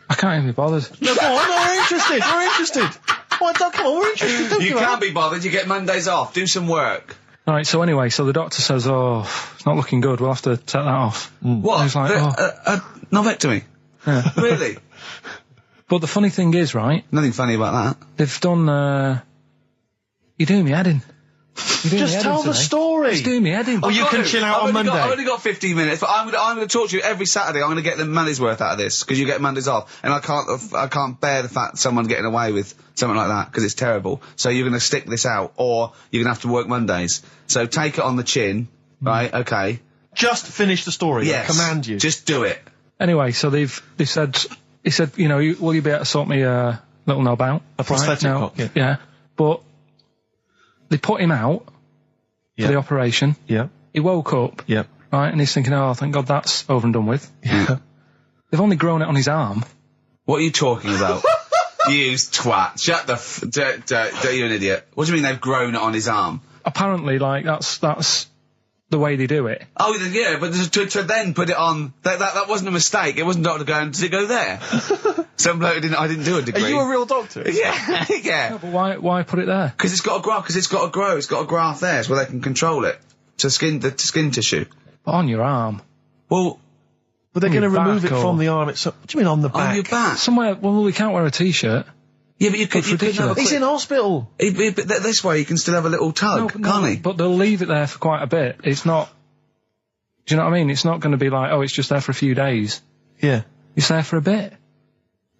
C: I can't even be bothered.
A: No, go on, no, we're interested. We're interested. Why, come on, we're interested. Don't
B: You
A: give up.
B: can't be bothered. You get Mondays off. Do some work.
C: Right. So anyway, so the doctor says, "Oh, it's not looking good. We'll have to take that off."
B: What?
C: I was like,
B: Novectomy?
C: Yeah.
B: Really?
C: But the funny thing is, right?
B: Nothing funny about that.
C: They've done. You're doing me head in.
A: Just tell the story.
C: It's doing me head in.
A: Oh, you can chill out on Monday.
B: I've only got 15 minutes, but I'm going to talk to you every Saturday. I'm going to get the money's worth out of this, because you get Mondays off, and I can't bear the fact someone getting away with something like that, because it's terrible. So you're going to stick this out, or you're going to have to work Mondays. So take it on the chin, right? Okay.
A: Just finish the story.
B: Yes.
A: I command you.
B: Just do it.
C: Anyway, so they said, he said, you know, will you be able to sort me a little knob out?
A: A prosthetic
C: Right?
A: cock,
C: Yeah. But they put him out for the operation.
A: Yeah.
C: He woke up.
A: Yeah.
C: Right, and he's thinking, oh, thank God that's over and done with.
A: Yeah.
C: They've only grown it on his arm.
B: What are you talking about? You twat. Shut the you're an idiot. What do you mean they've grown it on his arm?
C: Apparently, like, that's the way they do it.
B: Oh, yeah, but to then put it on, that wasn't a mistake. It wasn't doctor going, did it go there? Some bloke I didn't do a degree.
A: Are you a real doctor?
B: Yeah, yeah.
C: No, but why put it there?
B: Because it's got to grow, it's got a graft there, so where they can control it. To skin tissue.
C: But on your arm.
B: Well,
A: But they're going to
C: your
A: remove it
C: back
A: from the arm itself. What do you mean on the back?
B: on your back.
C: Somewhere, well, we can't wear a t-shirt.
B: Yeah, but you could have a
C: ridiculous.
A: He's
B: quick,
A: in hospital.
B: but this way you can still have a little tug, can't he?
C: But they'll leave it there for quite a bit. It's not, do you know what I mean? It's not going to be like, oh, it's just there for a few days.
A: Yeah.
C: It's there for a bit.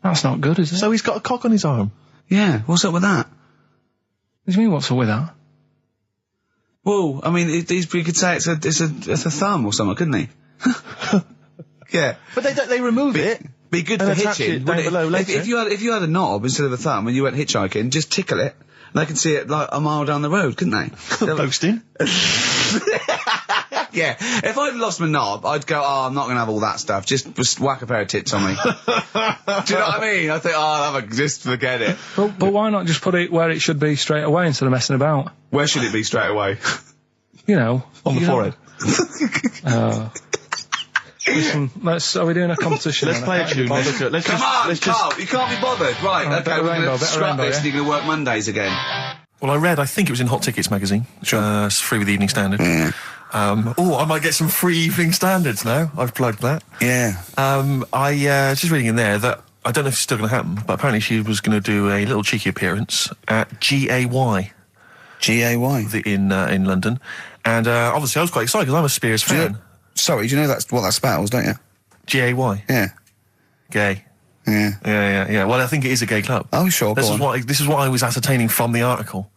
C: That's not good, is it?
A: So he's got a cock on his arm.
B: Yeah, what's up with that?
C: What do you mean, what's up with that?
B: Well, I mean, you could say it's a thumb or something, couldn't he? Yeah.
A: But they remove it.
B: Be good
A: And
B: for
A: attach
B: hitching.
A: it down
B: wouldn't
A: below
B: If
A: later.
B: you had a knob instead of a thumb and you went hitchhiking, just tickle it, and they can see it like a mile down the road, couldn't they?
A: Boasting.
B: Yeah. If I'd lost my knob, I'd go, oh, I'm not going to have all that stuff. Just whack a pair of tits on me. Do you know what I mean? I think, oh, just forget it.
C: But why not just put it where it should be straight away instead of messing about?
B: Where should it be straight away?
C: You know.
A: On the
C: you know.
A: forehead.
C: Listen, are we doing a competition?
A: Let's
C: then?
A: play
C: I
A: a
C: can't be
A: tune.
C: bothered.
A: Let's
B: Come on,
A: just
B: Carl, you can't be bothered. Right,
C: Alright,
B: okay,
C: bit of
B: we're
C: rainbow,
B: going to
C: bit of
B: scrap
C: rainbow,
B: this
C: yeah?
B: and you're going to work Mondays again.
A: Well, I think it was in Hot Tickets magazine. Sure. It's free with the Evening Standard. I might get some free Evening Standards now. I've plugged that.
B: Yeah.
A: I just reading in there that I don't know if it's still going to happen, but apparently she was going to do a little cheeky appearance at GAY.
B: GAY?
A: In London. And obviously I was quite excited because I'm a Spears fan.
B: Sorry, do you know that's what that spells, don't you?
A: GAY.
B: Yeah.
A: Gay.
B: Yeah.
A: Yeah. Well, I think it is a gay club.
B: Oh, sure,
A: This
B: go
A: is
B: on.
A: this is what I was ascertaining from the article.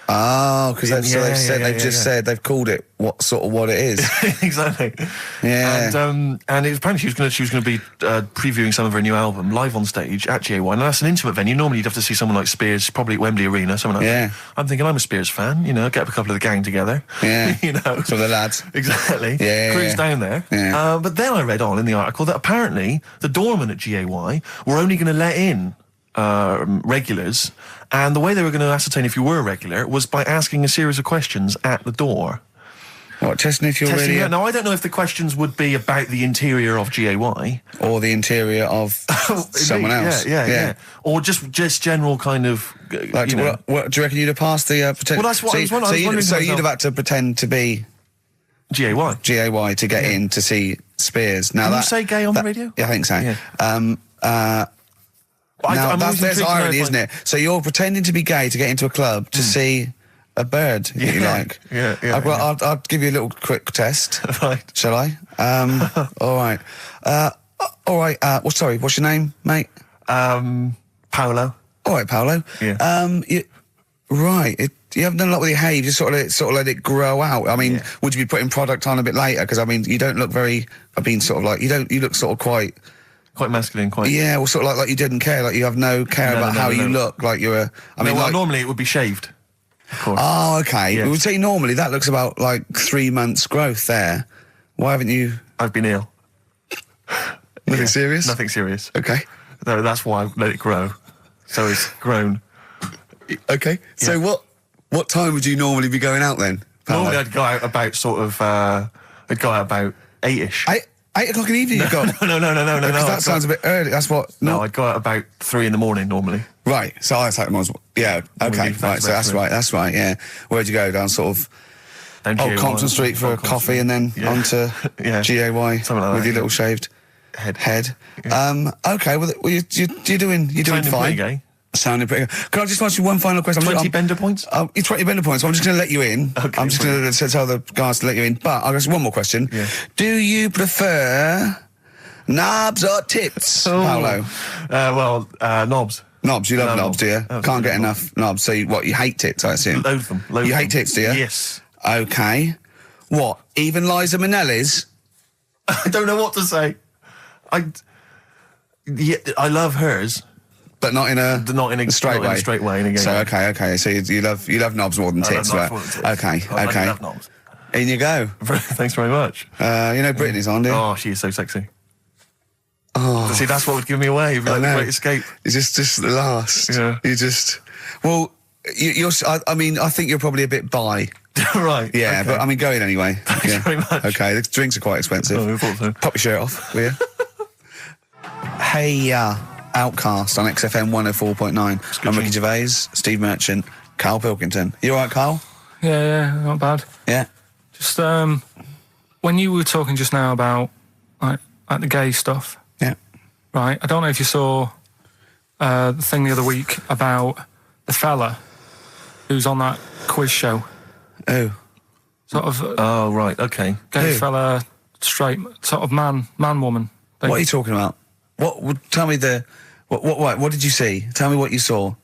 B: Oh, because they've
A: Yeah.
B: they've called it what it is.
A: Exactly.
B: Yeah.
A: And it was apparently she was going to be previewing some of her new album live on stage at GA1. And that's an intimate venue. Normally you'd have to see someone like Spears, probably at Wembley Arena, something like
B: Yeah.
A: that. I'm thinking I'm a Spears fan, you know, get up a couple of the gang together.
B: Yeah.
A: You know.
B: So the lads.
A: Exactly.
B: Yeah.
A: Cruise down there.
B: Yeah.
A: But then I read on in the article that apparently the doorman at GAY were only going to let in regulars, and the way they were going to ascertain if you were a regular was by asking a series of questions at the door.
B: What, testing if you're
A: Testing
B: really...
A: it out. Now, I don't know if the questions would be about the interior of GAY.
B: Or the interior of someone else.
A: Yeah. Or just general kind of...
B: Like,
A: you know.
B: what do you reckon you'd have passed the pretend?
A: Well, that's what I was wondering
B: So
A: myself.
B: you'd have had to pretend to be
A: GAY.
B: GAY to get in to see Spears. Now
A: Can you say gay on the radio?
B: Yeah, I think so.
A: Yeah.
B: Now,
A: I'm always
B: there's
A: intrigued to know
B: irony,
A: if
B: isn't it? So you're pretending to be gay to get into a club to see a bird that you
A: Yeah.
B: like.
A: Yeah.
B: I'll give you a little quick test.
A: Right.
B: Shall I? All right. All right. Sorry, what's your name, mate?
A: Paolo.
B: All right, Paolo.
A: Yeah.
B: You haven't done a lot with your hair. You just sort of let it grow out. I mean, would you be putting product on a bit later? Because I mean, you don't look very. Sort of like you look sort of quite
A: masculine, quite...
B: Yeah, well, sort of like you didn't care. Like you have no care about how you look. Like you're a.
A: Normally it would be shaved. Of course.
B: Oh, okay.
A: Yeah.
B: We would say normally that looks about like 3 months growth there. Why haven't you?
A: I've been ill.
B: Nothing serious?
A: Nothing serious.
B: Okay.
A: No, that's why I let it grow. So it's grown.
B: Okay. So what time would you normally be going out then? Paolo?
A: Normally I'd go out about sort of, I'd go out about 8-ish.
B: 8 o'clock in the evening. You got
A: No.
B: because that sounds a bit early. That's what.
A: No, I'd go out about 3 in the morning normally.
B: Right. So I take them as yeah. Okay. Right. So that's right. That's right. Yeah. Where'd you go? Down sort of
A: Down
B: Old
A: GAY,
B: Compton Street for a coffee and then onto
A: Yeah.
B: GAY
A: Something like
B: with
A: that,
B: your little shaved head. Okay. Well, you're doing
A: Sounding
B: fine.
A: pretty gay.
B: Sounding pretty. Can I just ask you one final question?
A: 20 bender points?
B: You're 20 bender points. So I'm just going to let you in.
A: Okay,
B: I'm just going to tell the guys to let you in. But I'll ask one more question.
A: Yeah.
B: Do you prefer knobs or tits, Paolo?
A: Knobs.
B: Knobs. You love
A: Love
B: knobs, do you?
A: knobs.
B: Can't get enough knobs. So you hate tits, I assume?
A: Loathe them.
B: You hate tits, do you?
A: Yes.
B: Okay. What? Even Liza Minnelli's?
A: I don't know what to say. I love hers.
B: But not in a
A: straight way. Straight way. In a gay
B: So
A: way.
B: okay. So you love knobs more than tits,
A: I love
B: right?
A: knobs more than tits.
B: Okay.
A: I love knobs.
B: In you go.
A: Thanks very much.
B: You know Britney's on, do you?
A: Oh, she is so sexy.
B: Oh.
A: See, that's what would give me away. It'd be like
B: I
A: the
B: know.
A: great escape.
B: It's just the last.
A: Yeah.
B: You just. Well, you're. I mean, I think you're probably a bit bi.
A: Right.
B: Yeah,
A: okay.
B: but I mean, go in anyway.
A: Thanks very much.
B: Okay, the drinks are quite expensive.
A: Oh, I thought so.
B: Pop your shirt off, will you? Hey, Outcast on XFM 104.9. I'm Ricky Gervais, Steve Merchant, Karl Pilkington. You all right, Karl?
C: Yeah, not bad.
B: Yeah.
C: Just when you were talking just now about like the gay stuff,
B: Yeah.
C: right? I don't know if you saw the thing the other week about the fella who's on that quiz show.
B: Oh.
C: Sort of
A: Oh, right. Okay.
C: gay
B: Who?
C: fella, straight, sort of man, woman. thing.
B: What are you talking about? Tell me what did you see? Tell me what you saw.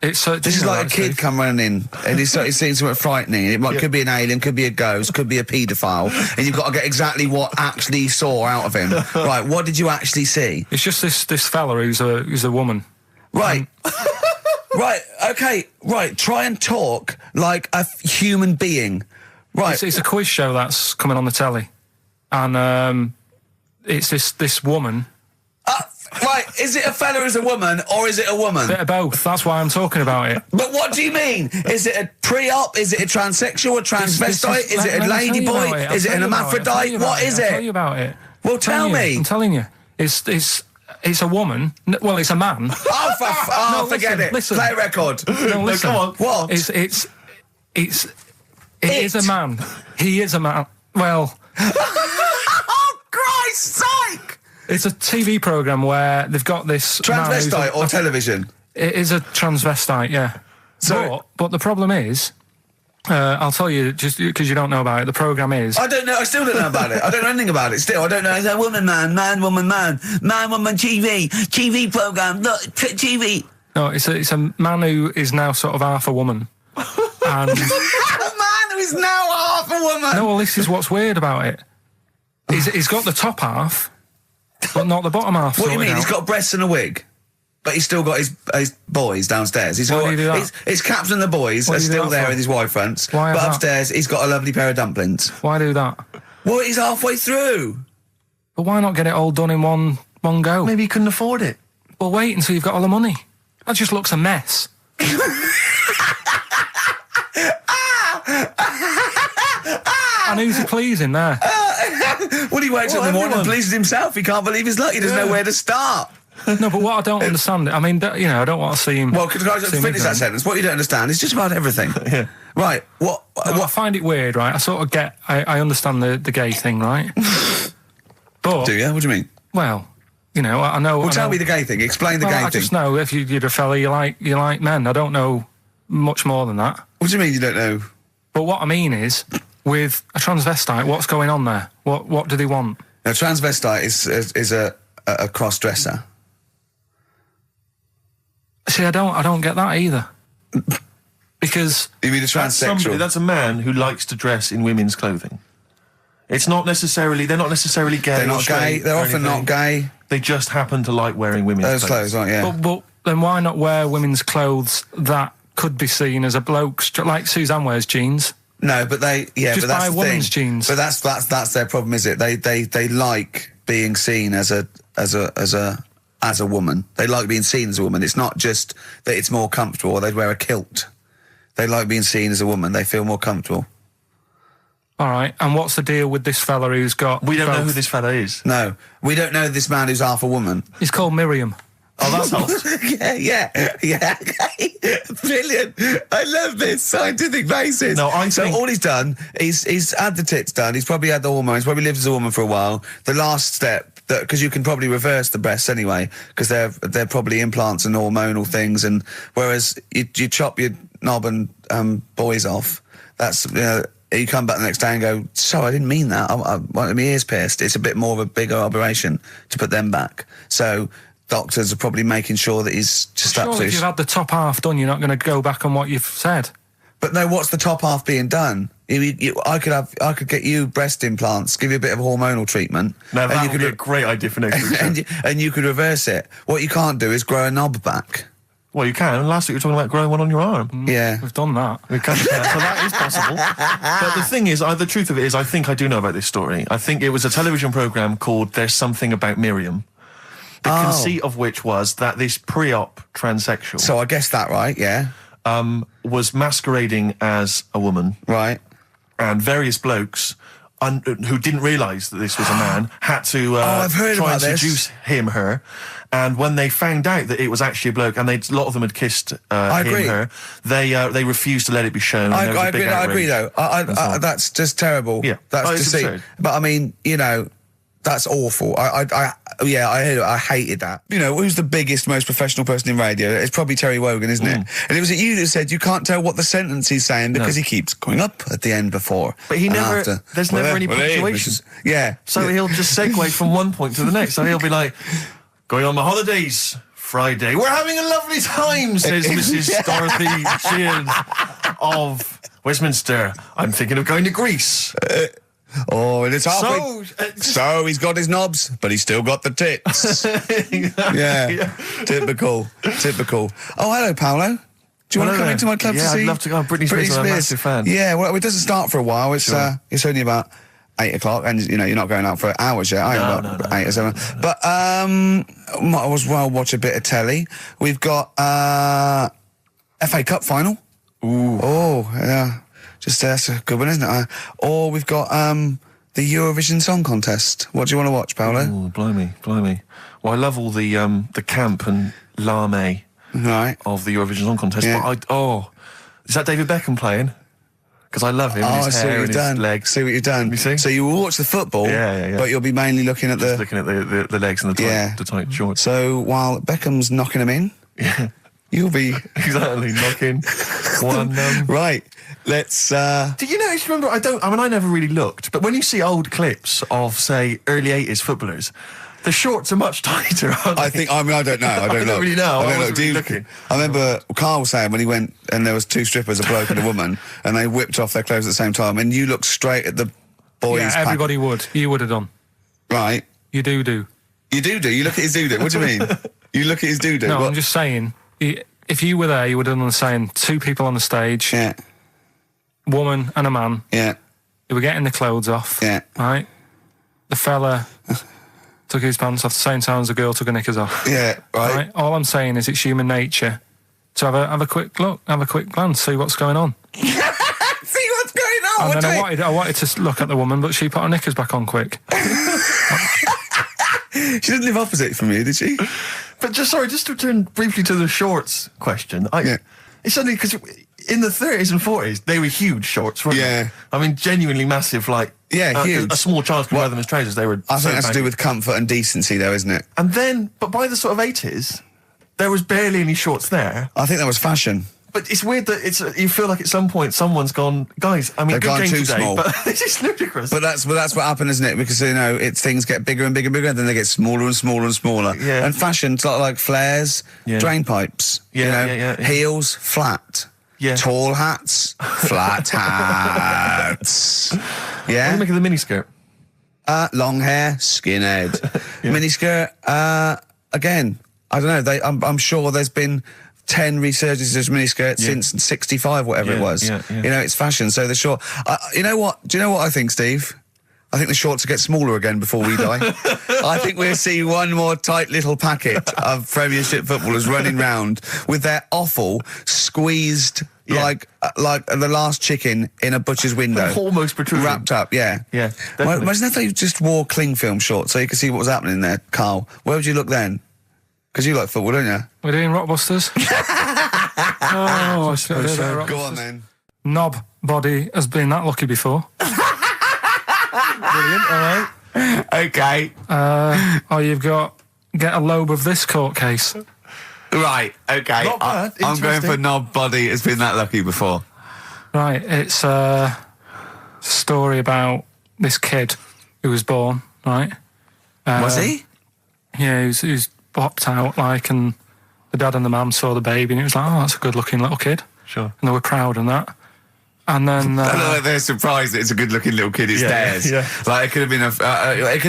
C: It's
B: This is like a kid come running in and he's seeing something frightening. It could be an alien, could be a ghost, could be a paedophile, and you've got to get exactly what actually you saw out of him. Right, what did you actually see?
C: It's just this fella who's a woman.
B: Right. Right, okay, right, try and talk like a human being. Right.
C: It's a quiz show that's coming on the telly, and it's this woman.
B: Right, is it a fella who's a woman, or is it a woman?
C: Bit of both. That's why I'm talking about it.
B: But what do you mean? Is it a pre-op? Is it a transsexual? A transvestite? Is it a ladyboy? Is it an hermaphrodite? What is
C: I'll tell
B: it?
C: you about it.
B: Well, tell me.
C: I'm telling you. It's a woman. Well, it's a man.
B: Oh, forget it.
C: Listen.
B: Play a record.
C: No, listen.
B: Come on. What?
C: It is a man. He is a man. Well,
B: Oh, Christ's sake!
C: it's a TV program where they've got this man who's
B: Transvestite or television?
C: It is a transvestite, yeah.
B: So-
C: but the problem is, I'll tell you just because you don't know about it. The program is
B: I don't know. I still don't know about it. I don't know anything about it. Still, I don't know. It's a woman, man, woman, man, woman, TV program. Look, TV.
C: no, it's a man who is now sort of half a woman. And
B: A man who is now half a woman.
C: no, well, this is what's weird about it. He's got the top half, but not the bottom half.
B: What do you
C: sorted
B: mean?
C: out.
B: He's got breasts and a wig, but he's still got his boys downstairs. He's
C: Why
B: got
C: do you do that?
B: his caps and the boys
C: What
B: are
C: do you do
B: still
C: that
B: there
C: for?
B: with his Y fronts.
C: Why
B: But
C: have that?
B: upstairs, he's got a lovely pair of dumplings.
C: Why do that?
B: Well, he's halfway through.
C: But why not get it all done in one go?
A: Maybe he couldn't afford it.
C: Well, wait until you've got all the money. That just looks a mess. And who's he pleasing there?
B: When he wakes up in the morning and
A: everyone.
B: pleases himself, he can't believe his luck. He doesn't know where to start.
C: No, but what I don't understand, I mean, I don't want to see him.
B: Well, can I just
C: see him
B: finish that
C: ignorant.
B: sentence? What you don't understand is just about everything.
A: Yeah.
B: Right.
C: No, I find it weird, right? I sort of get, I understand the gay thing, right? But,
B: Do you? What do you mean?
C: well, I know.
B: Well,
C: I
B: tell
C: know,
B: me the gay thing. Explain the
C: well,
B: gay
C: I
B: thing.
C: just know if you're a fella, you like men. I don't know much more than that.
B: What do you mean you don't know?
C: But what I mean is, with a transvestite, what's going on there? What do they want?
B: A transvestite is a cross-dresser.
C: See, I don't get that either. Because
B: You mean a transsexual?
A: That's a man who likes to dress in women's clothing. It's not necessarily, they're not necessarily gay.
B: They're
A: or
B: not gay.
A: straight
B: They're
A: or
B: often
A: anything.
B: not gay.
A: They just happen to like wearing women's
B: Those clothes, aren't you?
C: but then why not wear women's clothes that could be seen as a bloke's, like Suzanne wears jeans?
B: No, but
C: Just
B: but that's
C: buy
B: the
C: women's
B: thing.
C: jeans.
B: But that's their problem, is it? They like being seen as a as a woman. They like being seen as a woman. It's not just that it's more comfortable or they'd wear a kilt. They like being seen as a woman. They feel more comfortable.
C: All right, and what's the deal with this fella who's got...
A: We don't know
C: both?
A: who this fella is.
B: No, we don't know this man who's half a woman.
C: He's called Miriam.
A: Oh, that's helps.
B: yeah. Brilliant. I love this scientific basis.
A: No, I
B: so
A: think-
B: all he's done, he's had the tits done, he's probably had the hormones, probably lived as a woman for a while. The last step, because you can probably reverse the breasts anyway, because they're probably implants and hormonal things, and whereas you chop your knob and boys off, that's, you come back the next day and go, sorry, I didn't mean that. I wanted my ears pierced. It's a bit more of a bigger operation to put them back. So doctors are probably making sure that he's just
C: Surely
B: absolutely...
C: if you've had the top half done, you're not going to go back on what you've said.
B: But no, what's the top half being done? I could get you breast implants, give you a bit of hormonal treatment.
A: Now, that
B: you
A: would be a great idea for next week.
B: and you could reverse it. What you can't do is grow a knob back.
A: Well, you can. Last week you were talking about growing one on your arm.
B: Yeah.
C: We've done that.
A: We can, so that is possible. But the thing is, the truth of it is, I think I do know about this story. I think it was a television programme called There's Something About Miriam. The conceit of which was that this pre-op transsexual...
B: So I guessed that right, yeah.
A: was masquerading as a woman.
B: Right.
A: And various blokes who didn't realise that this was a man had to
B: I've heard
A: try
B: about
A: and
B: this.
A: seduce her. And when they found out that it was actually a bloke, and a lot of them had kissed
B: agree.
A: her, they refused to let it be shown.
B: I
A: and there was a big
B: agree though.
A: outrage.
B: That's just terrible.
A: Yeah.
B: That's
A: It's
B: deceit.
A: absurd.
B: But I mean, that's awful. I hated that. Who's the biggest, most professional person in radio? It's probably Terry Wogan, isn't it? And it was you that said you can't tell what the sentence he's saying because he keeps going up at the end before.
A: But he
B: and
A: never.
B: after.
A: There's never any punctuation.
B: Yeah.
A: So he'll just segue from one point to the next. So he'll be like, going on my holidays, Friday. We're having a lovely time, says Mrs. Dorothy Sheehan of Westminster. I'm thinking of going to Greece.
B: And it's halfway. So he's got his knobs, but he's still got the tits. Yeah. Typical. Oh, hello, Paolo. Do you want to come into my club to see?
A: Yeah, I'd love to go. Britney Spears, I'm a massive fan.
B: Yeah, well, it doesn't start for a while. It's it's only about 8 o'clock, and you're not going out for hours yet.
A: No.
B: 8 or 7. But might as well watch a bit of telly. We've got FA Cup final.
A: Ooh.
B: Oh, yeah. That's a good one, isn't it? Or we've got the Eurovision Song Contest. What do you want to watch, Paolo?
A: Oh, blimey. Well, I love all the camp and lame of the Eurovision Song Contest.
B: Yeah.
A: But is that David Beckham playing? Because I love him. And his hair and his legs.
B: See what you've done.
A: You see?
B: So you will watch the football,
A: Yeah.
B: but you'll be mainly looking at
A: Just looking at the legs and the tight shorts.
B: So while Beckham's knocking them in, you'll be
A: exactly knocking one.
B: Right. Let's.
A: Do you notice? Remember, I never really looked, but when you see old clips of, say, early '80s footballers, the shorts are much tighter, aren't they?
B: I don't know. I don't
A: don't really know. I wasn't really looking.
B: I remember Carl was saying when he went and there was 2 strippers, a bloke and a woman, and they whipped off their clothes at the same time, and you looked straight at the boys.
C: Yeah, everybody would. You would have done.
B: Right.
C: You do.
B: You do. You look at his doo-doo. What do you mean? You look at his doo-doo.
C: No,
B: What?
C: I'm just saying, if you were there, you would have done the same. 2 people on the stage.
B: Yeah.
C: Woman and a man.
B: Yeah.
C: They were getting the clothes off.
B: Yeah.
C: Right? The fella took his pants off the same time as the girl took her knickers off.
B: Yeah. Right.
C: All I'm saying is it's human nature to have a quick look, have a quick glance, see what's going on.
B: See what's going on.
C: And then I wanted to look at the woman, but she put her knickers back on quick.
B: She didn't live opposite from you, did she?
A: But just to return briefly to the shorts question. It's only because in the 30s and 40s they were huge shorts, weren't they? I mean, genuinely massive.
B: Huge.
A: A small child could wear them as trousers. They were.
B: I think that's to do with comfort and decency, though, isn't it?
A: And then, but by the sort of 80s, there was barely any shorts there.
B: I think that was fashion.
A: But it's weird that you feel like at some point someone's gone, guys. I mean,
B: They've
A: good
B: gone
A: game
B: too
A: today,
B: small.
A: but this is ludicrous.
B: But that's what happened, isn't it? Because things get bigger and bigger and bigger, and then they get smaller and smaller and smaller.
A: Yeah.
B: And fashion's like flares, drain pipes.
A: Yeah.
B: Heels flat.
A: Yeah.
B: Tall hats, flat hats.
A: What do
B: Yeah.
A: you make of the miniskirt?
B: Long hair, skinhead. Miniskirt. Again, I don't know. I'm sure there's been 10 resurgences of miniskirts since 65, whatever it was.
A: Yeah.
B: It's fashion, so they're short. You know what? Do you know what I think, Steve? I think the shorts will get smaller again before we die. I think we'll see one more tight little packet of Premiership footballers running round with their offal squeezed like the last chicken in a butcher's window.
A: Almost protruding.
B: Wrapped up, yeah.
A: Yeah,
B: Well,
A: definitely.
B: imagine if they just wore cling film shorts so you could see what was happening there, Carl. Where would you look then? Because you like football, don't you?
C: We're doing Rockbusters. Oh, I should have did it,
B: Go on
C: Rockbusters.
B: then.
C: Knob body has been that lucky before.
A: Brilliant, all right.
B: Okay.
C: Or you've got get a lobe of this court case.
B: Right, okay.
A: Not bad,
B: I'm going
A: interesting.
B: for knob body. It's been that lucky before.
C: Right, it's a story about this kid who was born, right?
B: Was he?
C: Yeah, he was popped out, like, and the dad and the mum saw the baby, and it was like, oh, that's a good-looking little kid.
A: Sure.
C: And they were proud and that. And then...
B: They're surprised that it's a good-looking little kid. It's theirs.
A: yeah.
B: Like, it could have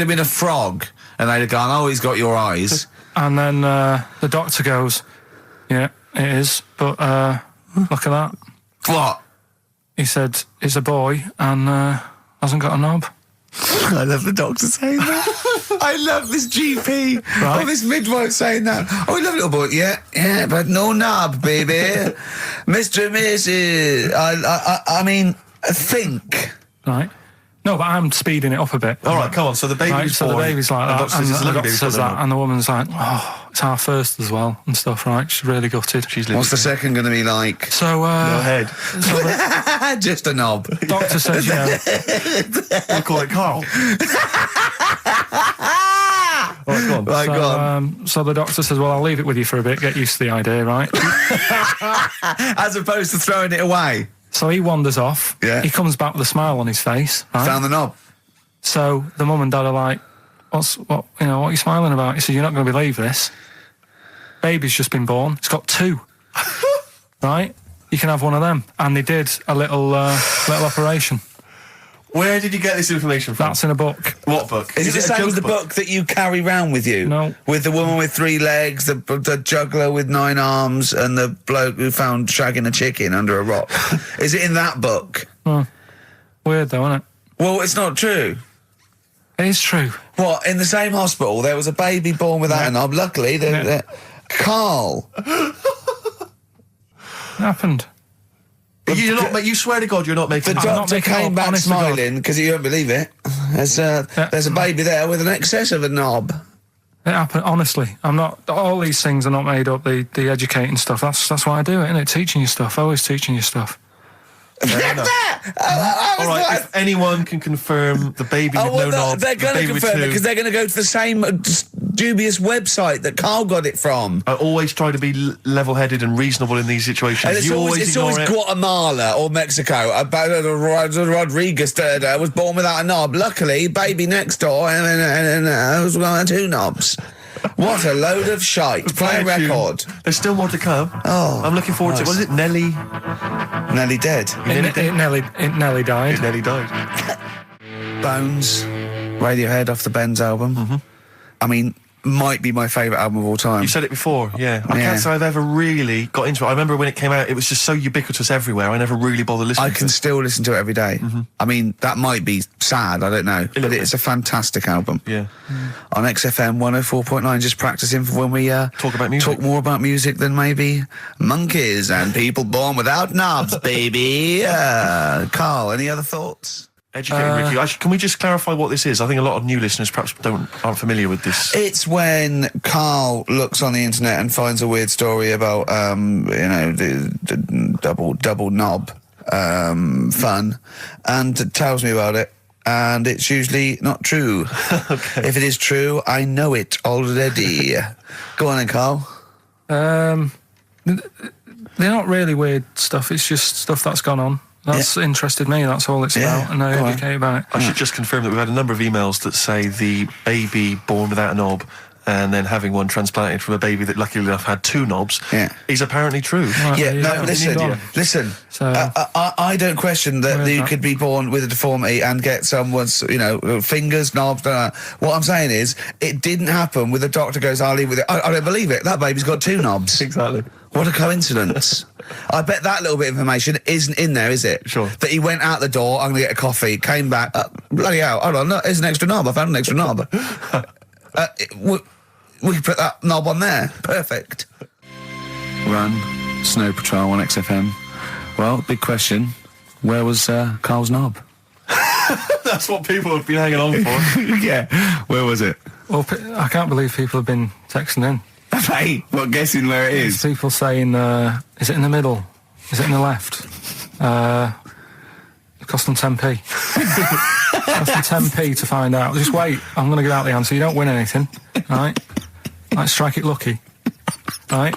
B: been a frog, and they'd have gone, oh, he's got your eyes.
C: And then the doctor goes, yeah, it is, but look at that.
B: What?
C: He said, it's a boy and hasn't got a knob.
B: I love the doctor saying that. I love this GP.
C: Right.
B: Oh, this midwife saying that. Oh, we love little boy. Yeah, but no knob, baby. Mr. and Mrs. I mean, think.
C: Right. No, but I'm speeding it up a bit.
A: All right, come on. So the baby's
C: Right, so the
A: born,
C: baby's like
A: and
C: that,
A: the
C: and
A: doctor
C: the doctor says that,
A: and
C: and the woman's like, oh, it's our first as well, and stuff, right? She's really gutted.
A: she's
B: What's the second going to be like?
C: So,
A: no head.
C: so the
B: Just a knob.
C: doctor says, you know,
A: We'll call it Carl. All right, go on.
B: Right, go on.
C: so the doctor says, well, I'll leave it with you for a bit, get used to the idea, right?
B: As opposed to throwing it away.
C: So he wanders off.
B: Yeah.
C: He comes back with a smile on his face, right?
B: Found the knob.
C: So the mum and dad are like, what are you smiling about? He said, you're not going to believe this. Baby's just been born. It's got two. Right? You can have one of them. And they did a little operation.
A: Where did you get this information from?
C: That's in a book.
A: What book?
B: Is it the
A: a
B: same
A: joke
B: as the book that you carry round with you?
C: No.
B: With the woman with 3 legs, the juggler with 9 arms, and the bloke who found shagging a chicken under a rock. Is it in that book?
C: Weird though, isn't it?
B: Well, it's not true.
C: It is true.
B: What, in the same hospital, there was a baby born without a knob. Luckily, Carl.
C: It happened.
A: You swear to God you're not making
B: The
A: this
C: I'm
A: up.
C: not
B: doctor
C: making it
B: came
C: up,
B: back
C: honest to God.
B: smiling because you don't believe it. There's a baby there with an excess of a knob.
C: It happened, honestly. I'm not, all these things are not made up, the educating stuff. That's why I do it, innit? Teaching you stuff, always teaching you stuff.
A: enough. All right, if anyone can confirm the baby with no knob,
B: they're
A: the
B: going to
A: baby with
B: confirm it
A: two,
B: because they're going to go to the same dubious website that Carl got it from.
A: I always try to be level-headed and reasonable in these situations.
B: And it's
A: You
B: always
A: ignore it.
B: Guatemala or Mexico. Rodriguez was born without a knob. Luckily, baby next door and was got 2 knobs. What a load of shite. Play a
A: Play a tune.
B: record.
A: There's still more to come.
B: Oh,
A: I'm looking forward to it. Was it Nelly?
B: Nearly dead.
C: It nearly died.
A: Nelly died.
B: Bones, Radiohead off the Benz album. I mean, might be my favourite album of all time.
A: You said it before, yeah. I
B: Yeah.
A: can't say I've ever really got into it. I remember when it came out, it was just so ubiquitous everywhere. I never really bothered listening
B: I
A: to
B: can
A: it.
B: still listen to it every day. I mean, that might be sad, I don't know. But
A: bit.
B: it's a fantastic album.
A: Yeah.
B: On XFM 104.9, just practicing for when we
A: Talk about music.
B: talk more about music than maybe monkeys and people born without knobs, baby. Carl, any other thoughts?
A: Educating Ricky. Can we just clarify what this is? I think a lot of new listeners perhaps aren't familiar with this.
B: It's when Carl looks on the internet and finds a weird story about, the double knob fun, and tells me about it. And it's usually not true.
A: Okay.
B: If it is true, I know it already. Go on then, Carl.
C: They're not really weird stuff, it's just stuff that's gone on. That's interested me, that's all it's
B: Yeah,
C: about, and I
B: go on.
C: educate about it.
A: I should just confirm that we've had a number of emails that say the baby born without a knob and then having one transplanted from a baby that luckily enough had 2 knobs is apparently true.
C: Right,
B: Yeah,
C: there you
B: no,
C: go.
B: listen.
C: So-
B: I don't question that
C: Where's
B: you
C: that?
B: could be born with a deformity and get someone's, fingers, knobs. What I'm saying is, it didn't happen with the doctor goes, I'll leave with it. I don't believe it. That baby's got 2 knobs.
A: Exactly.
B: What a coincidence. I bet that little bit of information isn't in there, is it?
A: Sure.
B: That he went out the door, I'm going to get a coffee, came back, bloody hell, hold on, no, there's an extra knob, I found an extra knob. We can put that knob on there. Perfect. Run, Snow Patrol on XFM. Well, big question, where was Karl's knob?
A: That's what people have been hanging on for.
B: Yeah, where was it?
C: Well, I can't believe people have been texting in.
B: Hey, what, guessing where it is?
C: People saying, is it in the middle? Is it in the left? It cost them 10p. It cost them 10p to find out. Just wait, I'm going to give out the answer. You don't win anything, right? Like, strike it lucky. Right?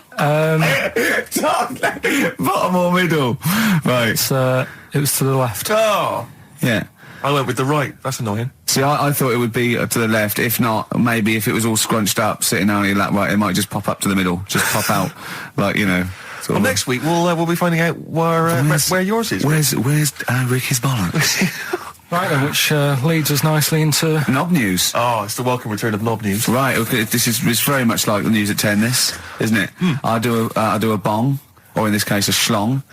B: Bottom or middle? Right.
C: It was to the left.
A: Oh!
B: Yeah.
A: I went with the right. That's annoying.
B: See, I thought it would be to the left. If not, maybe if it was all scrunched up, sitting down on your lap, right, it might just pop up to the middle. Just pop out, like, you know.
A: Well, next week we'll be finding out where yours is.
B: Where's Ricky's bollocks?
C: Right then, which leads us nicely into...
B: Knob news.
A: Oh, it's the welcome return of knob news.
B: Right, okay, it's very much like the news at 10, this, isn't it? I do a bong, or in this case a schlong,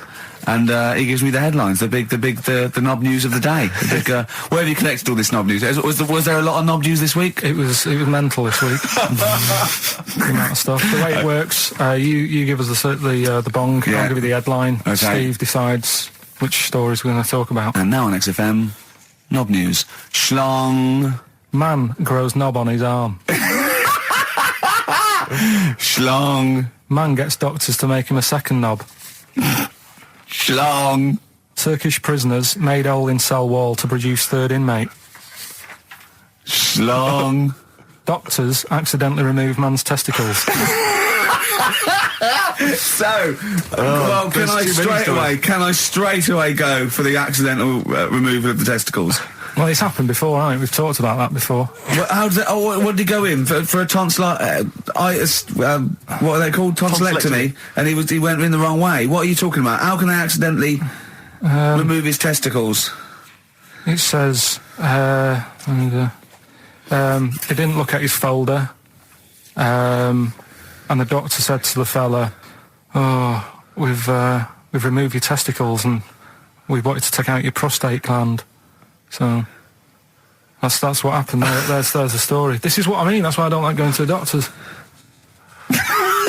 B: and he gives me the headlines, the knob news of the day. The big, where have you collected all this knob news? Was there a lot of knob news this week?
C: It was mental this week. The amount of stuff. The way it works, you give us the bong,
B: Yeah.
C: I'll give you the headline,
B: Okay.
C: Steve decides which stories we're going to talk about.
B: And now on XFM, knob news. Schlong.
C: Man grows knob on his arm.
B: Schlong.
C: Man gets doctors to make him a second knob.
B: Schlong.
C: Turkish prisoners made hole in cell wall to produce third inmate.
B: Schlong.
C: Doctors accidentally remove man's testicles.
B: So, well, can I straight away go for the accidental removal of the testicles?
C: Well, it's happened before, right? We've talked about that before.
B: How did what did he go in for a tonsillitis? What are they called? Tonsillectomy. And he went in the wrong way. What are you talking about? How can they accidentally remove his testicles?
C: It says, he didn't look at his folder, and the doctor said to the fella, "Oh, we've removed your testicles and we wanted to take out your prostate gland." So that's what happened. There's the story. This is what I mean. That's why I don't like going to the doctors.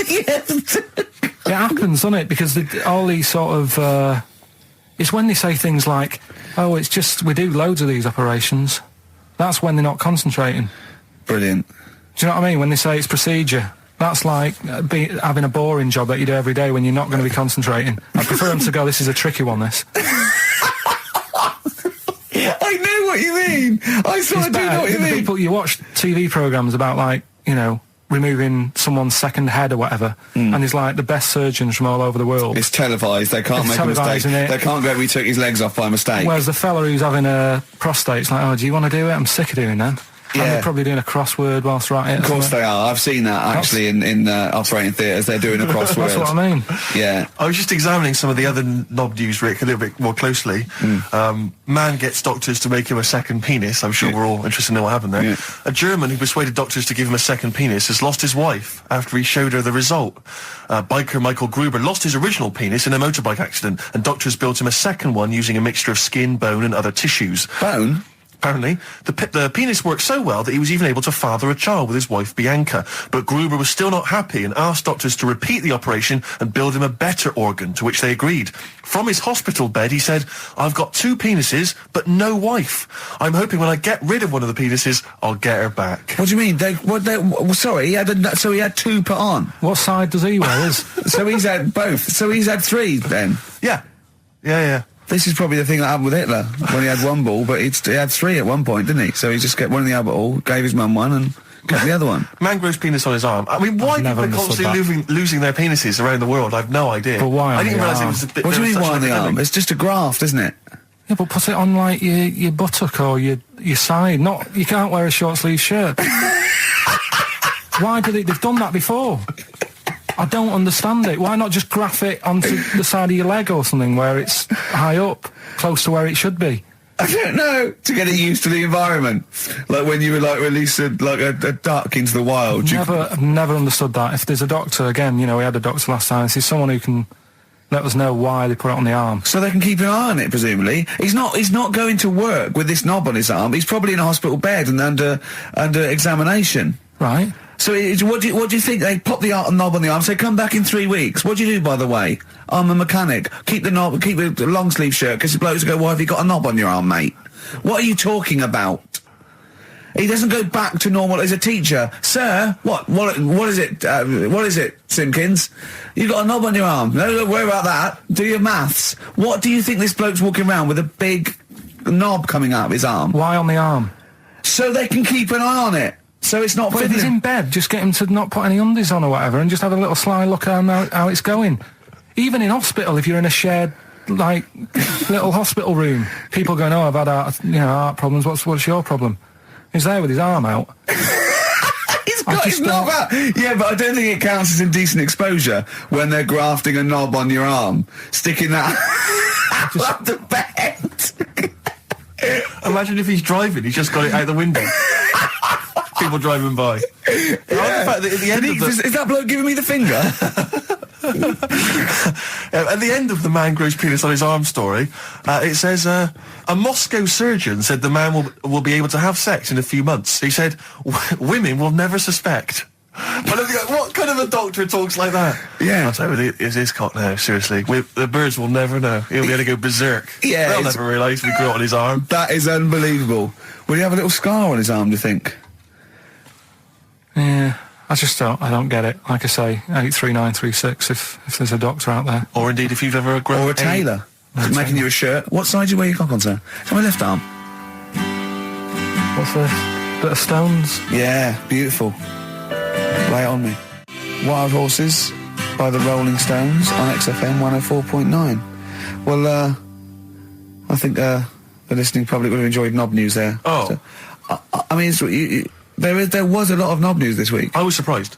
B: Yes.
C: It happens, doesn't it? Because all these sort of it's when they say things like, "Oh, it's just we do loads of these operations." That's when they're not concentrating.
B: Brilliant.
C: Do you know what I mean? When they say it's procedure, that's like having a boring job that you do every day when you're not going to be concentrating. I prefer them to go, "This is a tricky one, this."
B: I know what you mean. I sort of do know what you mean.
C: People, you watch TV programmes about, like, you know, removing someone's second head or whatever, and there's like the best surgeons from all over the world.
B: It's televised. They can't make a mistake. They can't go, "We took his legs off by mistake."
C: Whereas the fella who's having a prostate's like, "Oh, do you want to do it? I'm sick of doing that."
B: Yeah.
C: And they're probably doing a crossword whilst writing it.
B: Of course they are. I've seen that actually in operating theatres. They're doing a crossword.
C: That's what I mean.
B: Yeah.
A: I was just examining some of the other knob news, Rick, a little bit more closely. Man gets doctors to make him a second penis. I'm sure we're all interested to know what happened there.
B: Yeah.
A: A German who persuaded doctors to give him a second penis has lost his wife after he showed her the result. Biker Michael Gruber lost his original penis in a motorbike accident, and doctors built him a second one using a mixture of skin, bone and other tissues.
B: Bone?
A: Apparently, the penis worked so well that he was even able to father a child with his wife Bianca. But Gruber was still not happy and asked doctors to repeat the operation and build him a better organ, to which they agreed. From his hospital bed, he said, "I've got 2 penises, but no wife. I'm hoping when I get rid of one of the penises, I'll get her back."
B: What do you mean? Sorry, he had 2 put on.
C: What side does he wear?
B: So he's had both. So he's had 3 then.
A: Yeah. Yeah.
B: This is probably the thing that happened with Hitler, when he had 1 ball, but he had 3 at one point, didn't he? So he just got one in the other ball, gave his mum one, and got the other one.
A: Man grows penis on his arm. I mean, why people are constantly losing their penises around the world? I've no idea.
C: But why on
A: I didn't
C: the
A: realise it
C: arm?
A: was a bit.
B: What do you mean why on the arm? It's just a graft, isn't it?
C: Yeah, but put it on like your buttock or your side. You can't wear a short sleeve shirt. Why did they've done that before? I don't understand it. Why not just graph it onto the side of your leg or something where it's high up, close to where it should be?
B: I don't know. To get it used to the environment. Like when you would like release a duck into the wild.
C: I've never understood that. If there's a doctor, again, we had a doctor last time, there's someone who can let us know why they put it on the arm.
B: So they can keep an eye on it, presumably. He's not going to work with this knob on his arm. He's probably in a hospital bed and under examination.
C: Right.
B: So what do you think? They pop the knob on the arm, say, come back in 3 weeks. What do you do, by the way? I'm a mechanic. Keep the long sleeve shirt, because the blokes go, why have you got a knob on your arm, mate? What are you talking about? He doesn't go back to normal as a teacher. Sir, what is it, Simpkins? You got a knob on your arm. No, don't worry about that. Do your maths. What do you think this bloke's walking around with a big knob coming out of his arm?
C: Why on the arm?
B: So they can keep an eye on it. So it's not...
C: But if he's in bed, just get him to not put any undies on or whatever, and just have a little sly look at how it's going. Even in hospital, if you're in a shared, little hospital room, people going, oh, I've had heart problems, what's your problem? He's there with his arm out.
B: He's got his knob out! Yeah, but I don't think it counts as indecent exposure when they're grafting a knob on your arm, sticking that up the bed.
A: Imagine if he's driving, he's just got it out the window. People driving by.
B: Yeah.
A: In fact, at the end
B: is that bloke giving me the finger?
A: At the end of the man grows penis on his arm story, it says, a Moscow surgeon said the man will be able to have sex in a few months. He said, women will never suspect. But what kind of a doctor talks like that?
B: Yeah.
A: I'll tell you, it's his cock now, seriously. The birds will never know. He'll be able to go berserk.
B: Yeah.
A: They'll never realise we grew it on his arm.
B: That is unbelievable. Will he have a little scar on his arm, do you think?
C: Yeah, I don't get it. Like I say, 83936 if there's a doctor out there.
A: Or indeed if you've ever grown...
B: Or a tailor. Making you a shirt. What side do you wear your cock on, sir? It's on my left arm.
C: What's this? Bit of stones?
B: Yeah, beautiful. Lay it on me. Wild Horses by the Rolling Stones on XFM 104.9. Well, I think the listening public would have enjoyed knob news there.
A: Oh.
B: So, I mean, there was a lot of knob news this week.
A: I was surprised.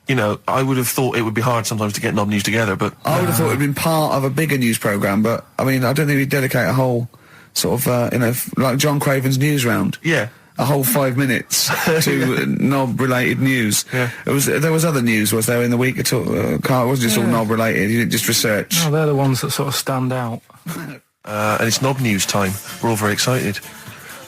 A: I would have thought it would be hard sometimes to get knob news together, but...
B: I would have thought it would have been part of a bigger news programme, but, I mean, I don't think we'd dedicate a whole sort of, like John Craven's news round.
A: Yeah.
B: A whole 5 minutes to knob-related news.
A: Yeah.
B: There was other news, was there, in the week at all? Carl, it wasn't just all knob-related, you didn't just research.
C: No, they're the ones that sort of stand out.
A: And it's knob news time. We're all very excited.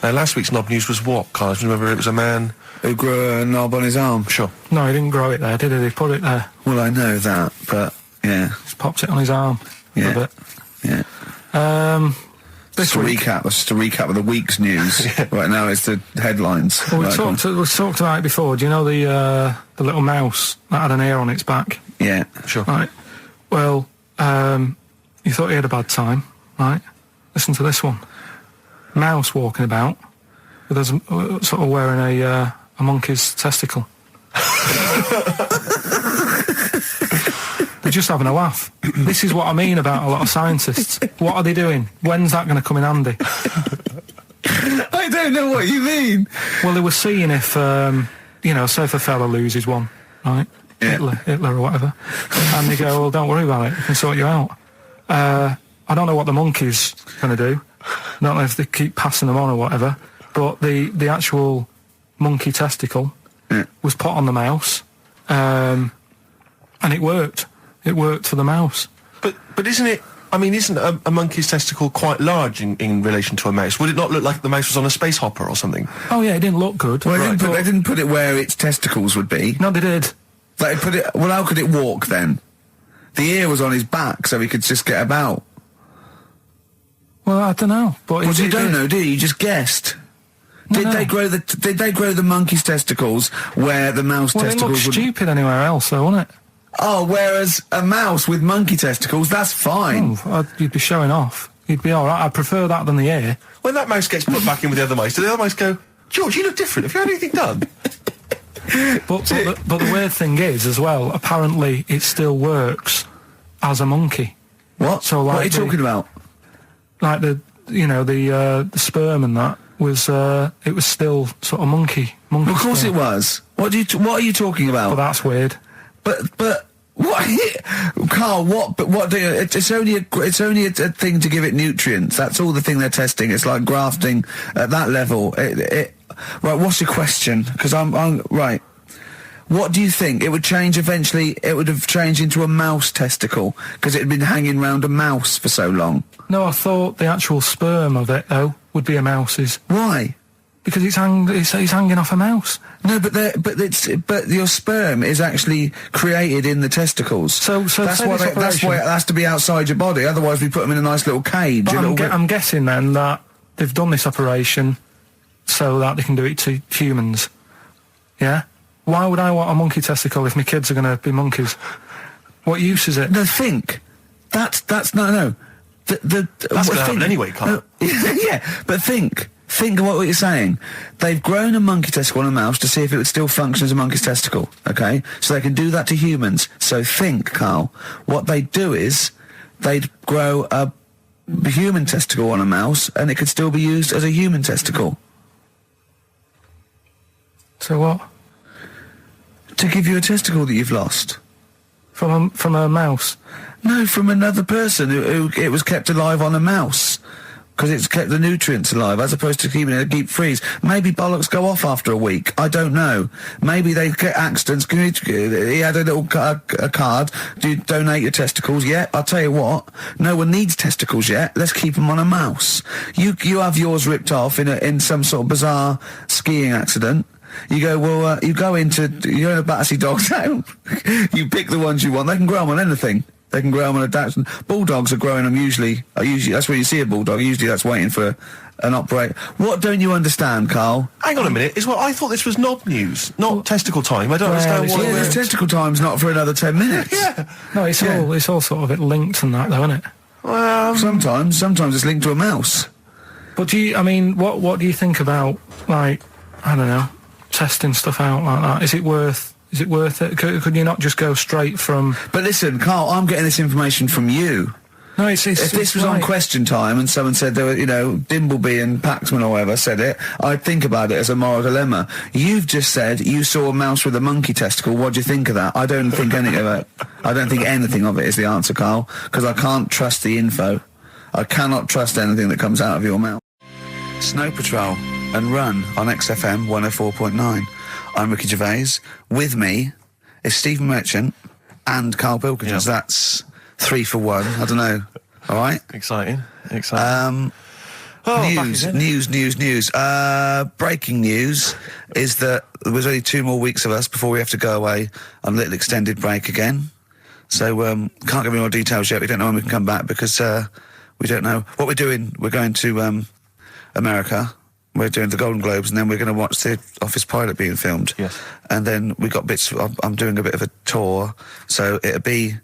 A: Now, last week's knob news was what, Carl? Do you remember it was a man...
B: who grew a knob on his arm?
A: Sure.
C: No, he didn't grow it there, did he? He put it there.
B: Well, I know that, but, yeah.
C: Just popped it on his arm.
B: Yeah.
C: A bit.
B: Yeah.
C: This week...
B: That's just a recap of the week's news. Yeah. Right now it's the headlines.
C: Well, we talked about it before. Do you know the little mouse that had an ear on its back?
B: Yeah.
A: Sure.
C: Right. Well, you thought he had a bad time, right? Listen to this one. Mouse walking about with us sort of wearing a monkey's testicle. They're just having a laugh. This is what I mean about a lot of scientists. What are they doing? When's that going to come in handy?
B: I don't know what you mean.
C: Well, they were seeing if, say if a fella loses one, right?
B: Yeah.
C: Hitler or whatever. And they go, well, don't worry about it. We can sort you out. I don't know what the monkey's going to do. I don't know if they keep passing them on or whatever. But the actual monkey testicle was put on the mouse. And it worked. It worked for the mouse.
A: But isn't it... I mean, isn't a monkey's testicle quite large in relation to a mouse? Would it not look like the mouse was on a space hopper or something?
C: Oh, yeah, it didn't look good.
B: Well, they didn't put it where its testicles would be.
C: No, they did.
B: Like, well, how could it walk, then? The ear was on his back, so he could just get about.
C: Well, I don't know. But
B: well, you don't know, do you? You just guessed. Did they grow the monkey's testicles where the mouse testicles would...
C: Well, it looked stupid anywhere else, though, wouldn't it?
B: Oh, whereas a mouse with monkey testicles, that's fine.
C: Oh, you'd be showing off. You'd be all right. I'd prefer that than the ear.
A: When that mouse gets put back in with the other mice, do the other mice go, George, you look different. Have you had anything done?
C: But the weird thing is, as well, apparently it still works as a monkey.
B: What?
C: So, like,
B: what are you talking about?
C: Like the sperm and that was it was still sort of monkey.
B: Of course
C: sperm.
B: it was. What are you talking about?
C: But that's weird.
B: But What, Carl? What? But what? It's only a thing to give it nutrients. That's all the thing they're testing. It's like grafting at that level. Right. What's your question? Because I'm right. What do you think? It would change eventually. It would have changed into a mouse testicle because it had been hanging round a mouse for so long.
C: No, I thought the actual sperm of it though would be a mouse's.
B: Why?
C: Because it's hanging off a mouse.
B: No, but your sperm is actually created in the testicles.
C: So
B: that's why it has to be outside your body. Otherwise, we put them in a nice little cage.
C: But I'm guessing then that they've done this operation so that they can do it to humans. Yeah. Why would I want a monkey testicle if my kids are going to be monkeys? What use is it?
B: No, think. That's no.
A: That's going to happen anyway, Carl.
B: Yeah, but think. Think of what you're saying. They've grown a monkey testicle on a mouse to see if it would still function as a monkey's testicle, okay? So they can do that to humans. So think, Carl. What they'd do is they'd grow a human testicle on a mouse and it could still be used as a human testicle.
C: So what?
B: To give you a testicle that you've lost.
C: From a mouse?
B: No, from another person who it was kept alive on a mouse. Because it's kept the nutrients alive, as opposed to keeping it in a deep freeze. Maybe bollocks go off after a week. I don't know. Maybe they get accidents. He had a little a card. Do you donate your testicles? Yeah, I'll tell you what. No one needs testicles yet. Let's keep them on a mouse. You have yours ripped off in some sort of bizarre skiing accident. You go, well, you go in a Battersea dog town. You pick the ones you want. They can grow them on anything. They can grow them on a Dachshund. Bulldogs are growing them usually, that's where you see a bulldog. Usually that's waiting for an operate. What don't you understand, Carl?
A: Hang on a minute. I thought this was knob news, not testicle time. I don't understand why.
B: Yeah, testicle time's not for another 10 minutes.
A: Yeah.
C: No, it's all sort of linked and that though, isn't it?
B: Well, sometimes it's linked to a mouse.
C: But what do you think about, like, I don't know, testing stuff out like that? Is it worth it? Could you not just go straight from...
B: But listen, Carl, I'm getting this information from you.
C: No,
B: if this was on Question Time and someone said there were, Dimbleby and Paxman or whoever said it, I'd think about it as a moral dilemma. You've just said you saw a mouse with a monkey testicle. What do you think of that? I don't think anything of it. I don't think anything of it is the answer, Carl, because I can't trust the info. I cannot trust anything that comes out of your mouth. Snow Patrol and Run on XFM 104.9. I'm Ricky Gervais. With me is Stephen Merchant and Karl Pilkington.
A: Yeah.
B: That's 3 for 1. I don't know. All right?
A: Exciting.
B: News. Breaking news is that there's only 2 more weeks of us before we have to go away on a little extended break again. So, can't give any more details yet. We don't know when we can come back because, we don't know what we're doing. We're going to, America. We're doing the Golden Globes, and then we're going to watch the Office pilot being filmed.
A: Yes.
B: And then we got bits. I'm doing a bit of a tour, so it'll be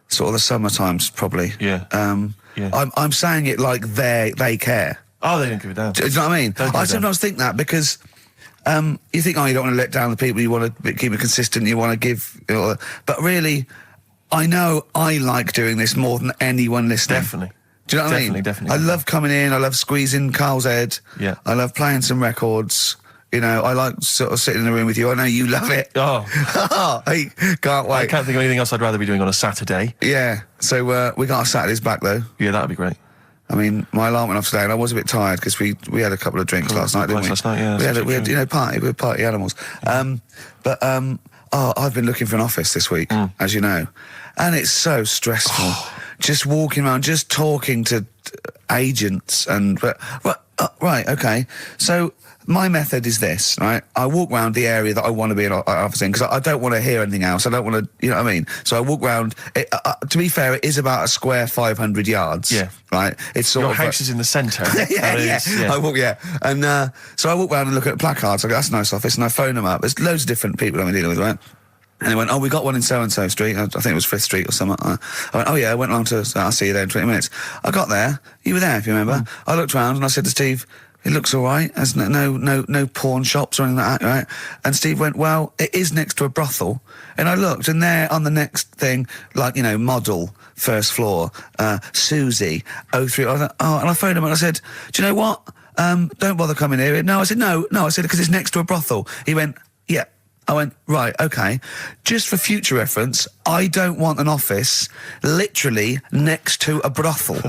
B: sort of the summer times probably.
A: Yeah. Yeah.
B: I'm saying it like they care.
A: Oh, they don't give a damn.
B: Do you know what I mean? I sometimes think that because you think, you don't want to let down the people. You want to keep it consistent. You want to give. But really, I know I like doing this more than anyone listening.
A: Definitely.
B: Do you know what I mean?
A: Definitely.
B: I love coming in. I love squeezing Carl's head.
A: Yeah.
B: I love playing some records. I like sort of sitting in the room with you. I know you love it.
A: Oh.
B: I can't wait.
A: I can't think of anything else I'd rather be doing on a Saturday.
B: Yeah. So we got our Saturdays back though.
A: Yeah, that'd be great.
B: I mean, my alarm went off today, and I was a bit tired because we had a couple of drinks last night, didn't we?
A: Last night, yeah.
B: We had party. We were party animals. I've been looking for an office this week, as you know, and it's so stressful. Just walking around, just talking to agents right, okay. So my method is this, right? I walk around the area that I want to be an office in because I don't want to hear anything else. I don't want to, you know what I mean? So I walk around. To be fair, it is about a square 500 yards.
A: Yeah.
B: Right? It's sort
A: Your
B: of...
A: house is in the centre.
B: yeah.
A: I
B: walk, and so I walk around and look at placards. I go, that's a nice office, and I phone them up. There's loads of different people I'm dealing with, right? And they went, we got one in so-and-so street. I think it was 5th Street or something. I went, I went along to, I'll see you there in 20 minutes. I got there. You were there, if you remember. I looked around and I said to Steve, it looks all right. There's no pawn shops or anything like that, right? And Steve went, well, it is next to a brothel. And I looked, and there on the next thing, like, model, 1st floor, Susie, 03. I thought, and I phoned him and I said, do you know what? Don't bother coming here. No, I said, no. I said, because it's next to a brothel. He went, yeah. I went, right, okay. Just for future reference, I don't want an office literally next to a brothel,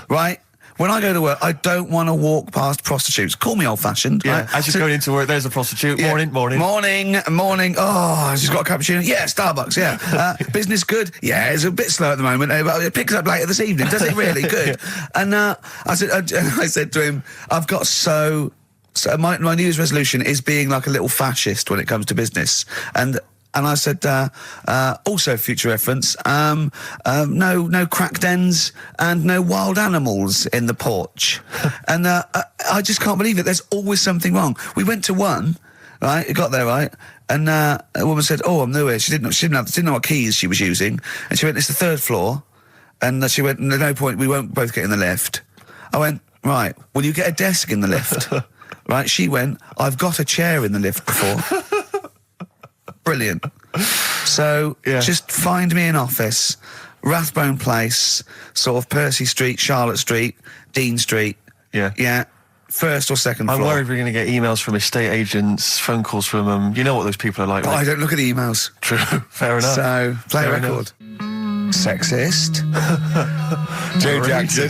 B: right? When I go to work, I don't want to walk past prostitutes. Call me old-fashioned.
A: Yeah,
B: right?
A: as you're going into work, there's a prostitute.
B: Yeah.
A: Morning.
B: Morning. Oh, she's got a cappuccino. Yeah, Starbucks, yeah. Business good? Yeah, it's a bit slow at the moment, but it picks up later this evening. Does it really? Good. And I said to him, I've got so my New Year's resolution is being like a little fascist when it comes to business. And I said, also future reference, no crack dens and no wild animals in the porch. And I just can't believe it. There's always something wrong. We went to one, right? It got there, right? And a woman said, "Oh, I'm new here." She didn't know what keys she was using. And she went, "It's the 3rd floor." And she went, "No point, we won't both get in the lift." I went, "Right, will you get a desk in the lift?" Right? She went, "I've got a chair in the lift before." Brilliant. So, just find me an office, Rathbone Place, sort of Percy Street, Charlotte Street, Dean Street.
A: Yeah.
B: Yeah. 1st or 2nd floor.
A: I'm worried we're going to get emails from estate agents, phone calls from them. You know what those people are like.
B: I don't look at the emails.
A: True. Fair enough.
B: So, play a record. Sexist. Joe Jackson,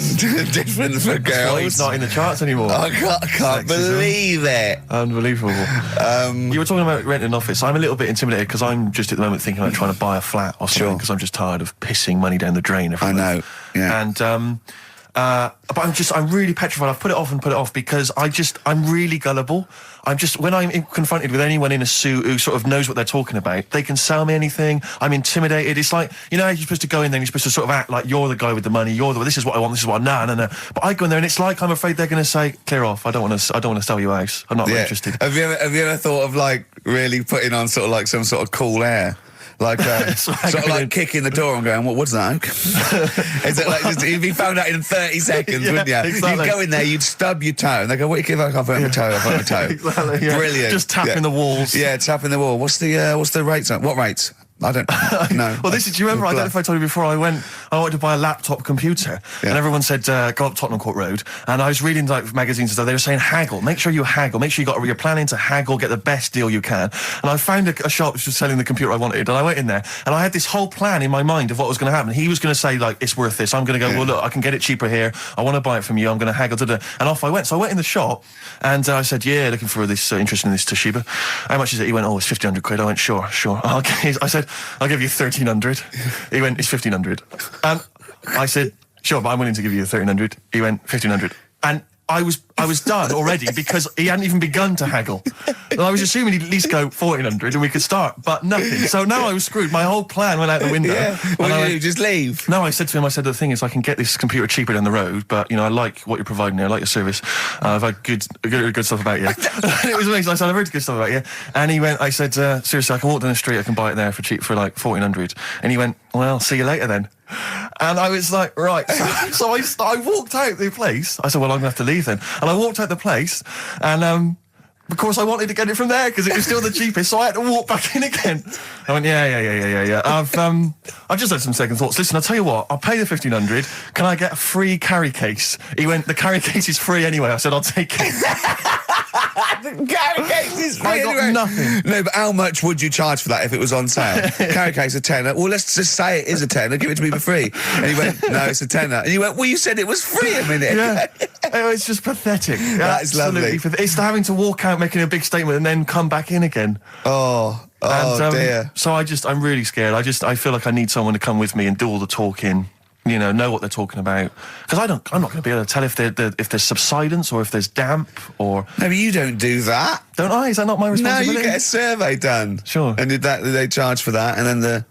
B: different for girls.
A: Well, he's not in the charts anymore.
B: I can't believe it.
A: Unbelievable. You were talking about renting an office. I'm a little bit intimidated because I'm just at the moment thinking about trying to buy a flat or something because I'm just tired of pissing money down the drain everywhere.
B: I know, yeah.
A: And, but I'm really petrified. I've put it off because I'm really gullible. When I'm confronted with anyone in a suit who sort of knows what they're talking about, they can sell me anything. I'm intimidated. It's like, you know, you're supposed to go in there and you're supposed to sort of act like you're the guy with the money. This is what I want. This is what no. But I go in there and it's like I'm afraid they're going to say, "Clear off. I don't want to sell you a house. I'm not really interested."
B: Have you ever thought of like really putting on sort of like some sort of cool air? Like, sort of like kicking the door and going, "What's that, Oak?" Is it like, you'd be found out in 30 seconds, wouldn't you?
A: Exactly.
B: You'd go in there, you'd stub your toe, and they go, "What do you give? I've hurt my toe, I've hurt my toe."
A: Exactly, yeah.
B: Brilliant.
A: Just tapping the walls.
B: Yeah, tapping the wall. What's the rates on? What rates? I don't know.
A: Well, do you remember, I don't know if I told you before, I wanted to buy a laptop computer, and everyone said, go up Tottenham Court Road, and I was reading like magazines and stuff, they were saying haggle, make sure you haggle, make sure you're planning to haggle, get the best deal you can. And I found a shop which was selling the computer I wanted, and I went in there, and I had this whole plan in my mind of what was going to happen. He was going to say, like, "It's worth this." I'm going to go, "Well, look, I can get it cheaper here, I want to buy it from you, I'm going to haggle, and off I went. So I went in the shop, and I said, "Yeah, looking for this, interested in this Toshiba. How much is it?" He went, "Oh, it's 1,500 quid. I went, sure. I said, "I'll give you 1,300. He went, "It's 1,500. And I said, "Sure, but I'm willing to give you 1,300. He went, 1,500. And I was done already because he hadn't even begun to haggle. And I was assuming he'd at least go 1,400 and we could start, but nothing. So now I was screwed. My whole plan went out the window.
B: Yeah. What did you do? Just leave?
A: No, I said to him, the thing is, I can get this computer cheaper down the road, but, you know, I like what you're providing here. I like your service. I've had good stuff about you. And it was amazing. I said, "I've heard good stuff about you." And he went, I said, "Seriously, I can walk down the street, I can buy it there for cheap, for like 1,400. And he went, "Well, see you later then." And I was like, right. So I walked out the place. I said, "Well, I'm going to have to leave then." And I walked out the place, and of course I wanted to get it from there because it was still the cheapest, so I had to walk back in again. I went, yeah. I've just had some second thoughts. Listen, I'll tell you what, I'll pay the 1,500. Can I get a free carry case? He went, "The carry case is free anyway." I said, "I'll take it."
B: The carry case is free
A: I got
B: anyway.
A: nothing.
B: No, but how much would you charge for that if it was on sale? Carry case a tenner. Well, let's just say it is a tenner. Give it to me for free. And he went, "No, it's a tenner." And you went, "Well, you said it was free a minute."
A: Yeah. It's just pathetic.
B: That is lovely.
A: It's having to walk out making a big statement and then come back in again.
B: Oh dear.
A: So I'm really scared. I feel like I need someone to come with me and do all the talking. You know what they're talking about. Because I'm not going to be able to tell if there's subsidence or if there's damp or...
B: No, but you don't do that.
A: Don't I? Is that not my
B: No,
A: responsibility?
B: you get a survey done.
A: Sure.
B: And they charge for that, and then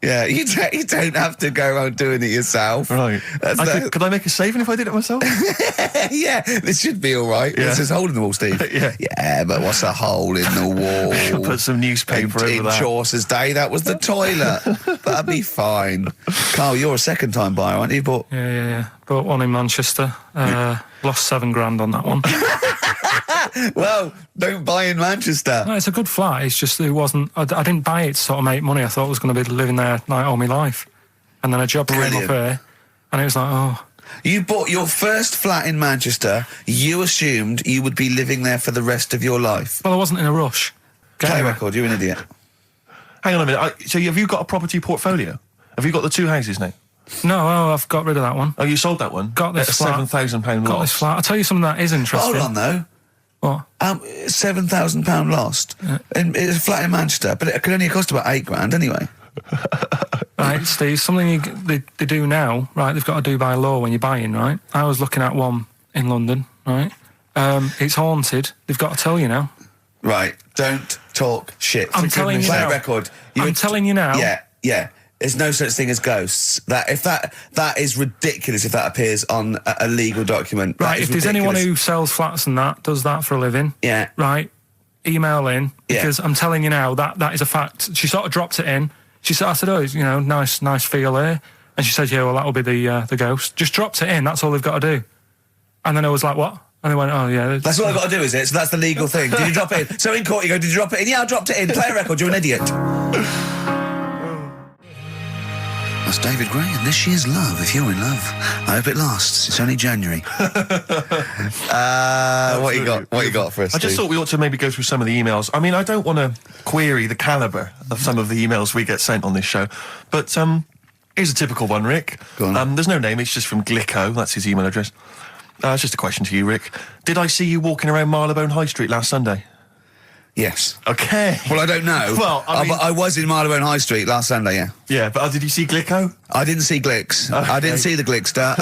B: you don't have to go around doing it yourself.
A: Right. Could I make a saving if I did it myself?
B: Yeah, this should be all right.
A: Yeah.
B: There's a hole in the wall, Steve.
A: Yeah,
B: but what's a hole in the wall?
A: Put some newspaper over that.
B: In Chaucer's day, that was the toilet. That'd be fine. Carl, you're a second-time buyer, aren't you? But
C: Yeah. Bought one in Manchester. Lost $7,000 on that one.
B: well, don't buy in Manchester.
C: No, it's a good flat. It's just it wasn't. I didn't buy it to sort of make money. I thought I was going to be living there like all my life, and then a job came up here, and it was like, oh.
B: You bought your first flat in Manchester. You assumed you would be living there for the rest of your life.
C: Well, I wasn't in a rush.
B: Play record. You're an idiot.
A: Hang on a minute. So have you got a property portfolio? Have you got the 2 houses now?
C: No, I've got rid of that one.
A: Oh, you sold that one?
C: Got this
A: at
C: flat.
A: £7,000
C: Got
A: loss.
C: this flat. I'll tell you something that is interesting.
B: Hold on, though.
C: What?
B: £7,000 lost. And it's a flat in Manchester, but it could only cost about £8,000 anyway.
C: Right, Steve, something they do now, right, they've got to do by law when you're buying, right? I was looking at one in London, right? It's haunted. They've got to tell you now.
B: Right, don't talk shit.
C: I'm telling you
B: Play
C: now.
B: a record.
C: I'm telling you now.
B: Yeah. There's no such thing as ghosts. That is ridiculous if that appears on a legal document.
C: Right, if there's anyone who sells flats and does that for a living,
B: yeah,
C: right, email in, because
B: Yeah.
C: I'm telling you now, that is a fact. She sort of dropped it in. She said, I said, oh, you know, nice feel here. And she said, yeah, well, that'll be the ghost. Just dropped it in, that's all they've got to do. And then I was like, what? And they went, oh, yeah.
B: That's all I've got to do, is it? So that's the legal thing. Did you drop it in? So in court you go, did you drop it in? Yeah, I dropped it in. Play a record, you're an idiot. That's David Gray, and this year's Love, if you're in love. I hope it lasts. It's only January. What you got for us,
A: I just
B: Steve?
A: thought we ought to maybe go through some of the emails. I mean, I don't want to query the calibre of some of the emails we get sent on this show, but here's a typical one, Rick.
B: Go on.
A: There's no name, it's just from Glicko, that's his email address. It's just a question to you, Rick. Did I see you walking around Marylebone High Street last Sunday?
B: Yes.
A: Okay.
B: Well, I don't know.
A: Well, I mean-
B: I was in Marylebone High Street last Sunday, yeah.
A: Yeah, but did you see Glicko?
B: I didn't see Glicks.
A: Okay.
B: I didn't see the Glickster.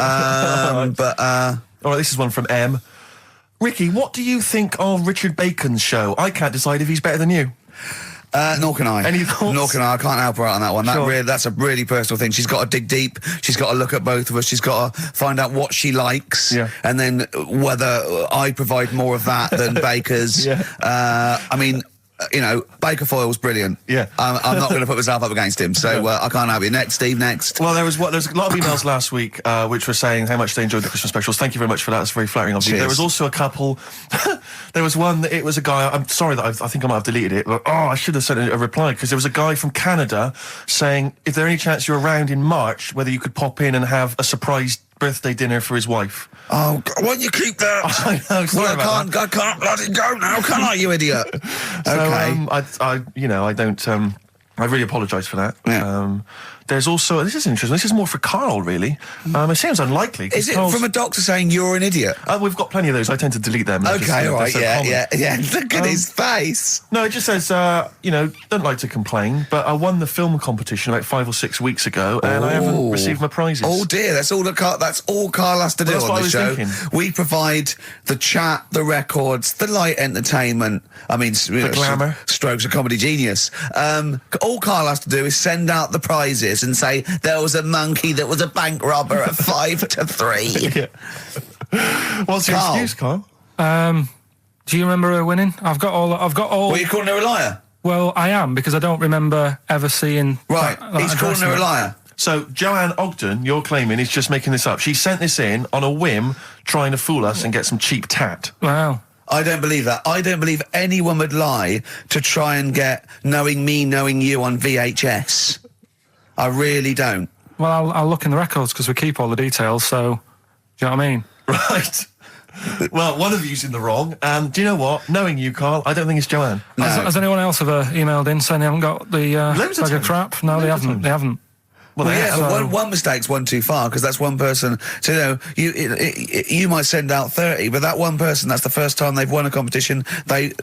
B: But
A: All right, this is one from M. Ricky, what do you think of Richard Bacon's show? I can't decide if he's better than you.
B: nor can I.
A: Any thoughts?
B: Nor can I can't help her out on that one.
A: Sure.
B: That's a really personal thing. She's got to dig deep. She's got to look at both of us. She's got to find out what she likes.
A: Yeah.
B: And then whether I provide more of that than Baker's.
A: Yeah.
B: I mean, you know, Baker Foyle's brilliant.
A: Yeah.
B: I'm not going to put myself up against him, so I can't help you. Next, Steve, next.
A: Well, there's a lot of emails last week which were saying how much they enjoyed the Christmas specials. Thank you very much for that. It's very flattering of you.
B: Cheers.
A: There was also a couple. There was one that it was a guy. I'm sorry that I think I might have deleted it. But, I should have sent a reply, because there was a guy from Canada saying if there any chance you're around in March, whether you could pop in and have a surprise birthday dinner for his wife.
B: Oh, won't you keep that?
A: I know. Sorry
B: Well,
A: about that.
B: I can't let it go now, can I, you idiot?
A: So,
B: Okay.
A: I don't. I really apologise for that.
B: Yeah.
A: There's also, this is interesting. This is more for Carl, really. It seems unlikely. 'cause
B: Is it
A: Carl's-
B: from a doctor saying you're an idiot?
A: We've got plenty of those. I tend to delete them. They're just,
B: Okay,
A: they're
B: all right,
A: so
B: yeah,
A: common.
B: yeah. Look at his face.
A: No, it just says, don't like to complain, but I won the film competition about 5 or 6 weeks ago, and I haven't
B: Oh.
A: received my prizes.
B: Oh dear, that's all Carl has to do
A: Well, that's
B: on
A: what I
B: the
A: was
B: show.
A: thinking.
B: We provide the chat, the records, the light entertainment. I mean, the
A: glamour.
B: Strokes of comedy genius. All Carl has to do is send out the prizes and say there was a monkey that was a bank robber at 5 to 3.
A: Yeah. What's your
B: Carl.
A: excuse, Carl?
C: Do you remember her winning? I've got all.
B: What, are you calling her a liar?
C: Well, I am, because I don't remember ever seeing.
B: Right,
C: that
B: he's calling her a
C: address.
B: liar.
A: So, Joanne Ogden, you're claiming, is just making this up. She sent this in on a whim, trying to fool us and get some cheap tat.
C: Wow.
B: I don't believe that. I don't believe anyone would lie to try and get Knowing Me, Knowing You on VHS. I really don't.
C: Well, I'll look in the records, because we keep all the details, so... Do you know what I mean?
A: Right. Well, one of you's in the wrong, and do you know what? Knowing you, Carl, I don't think it's Joanne.
B: No.
C: Has anyone else ever emailed in saying they haven't got the
A: Loads of
C: bag of
A: times.
C: crap? No, they
A: Loads of
C: haven't.
A: times.
C: They haven't.
A: Well,
B: Well,
A: they
B: yeah,
A: have.
B: but one mistake's one too far, because that's one person. So, you know, you might send out 30, but that one person, that's the first time they've won a competition. They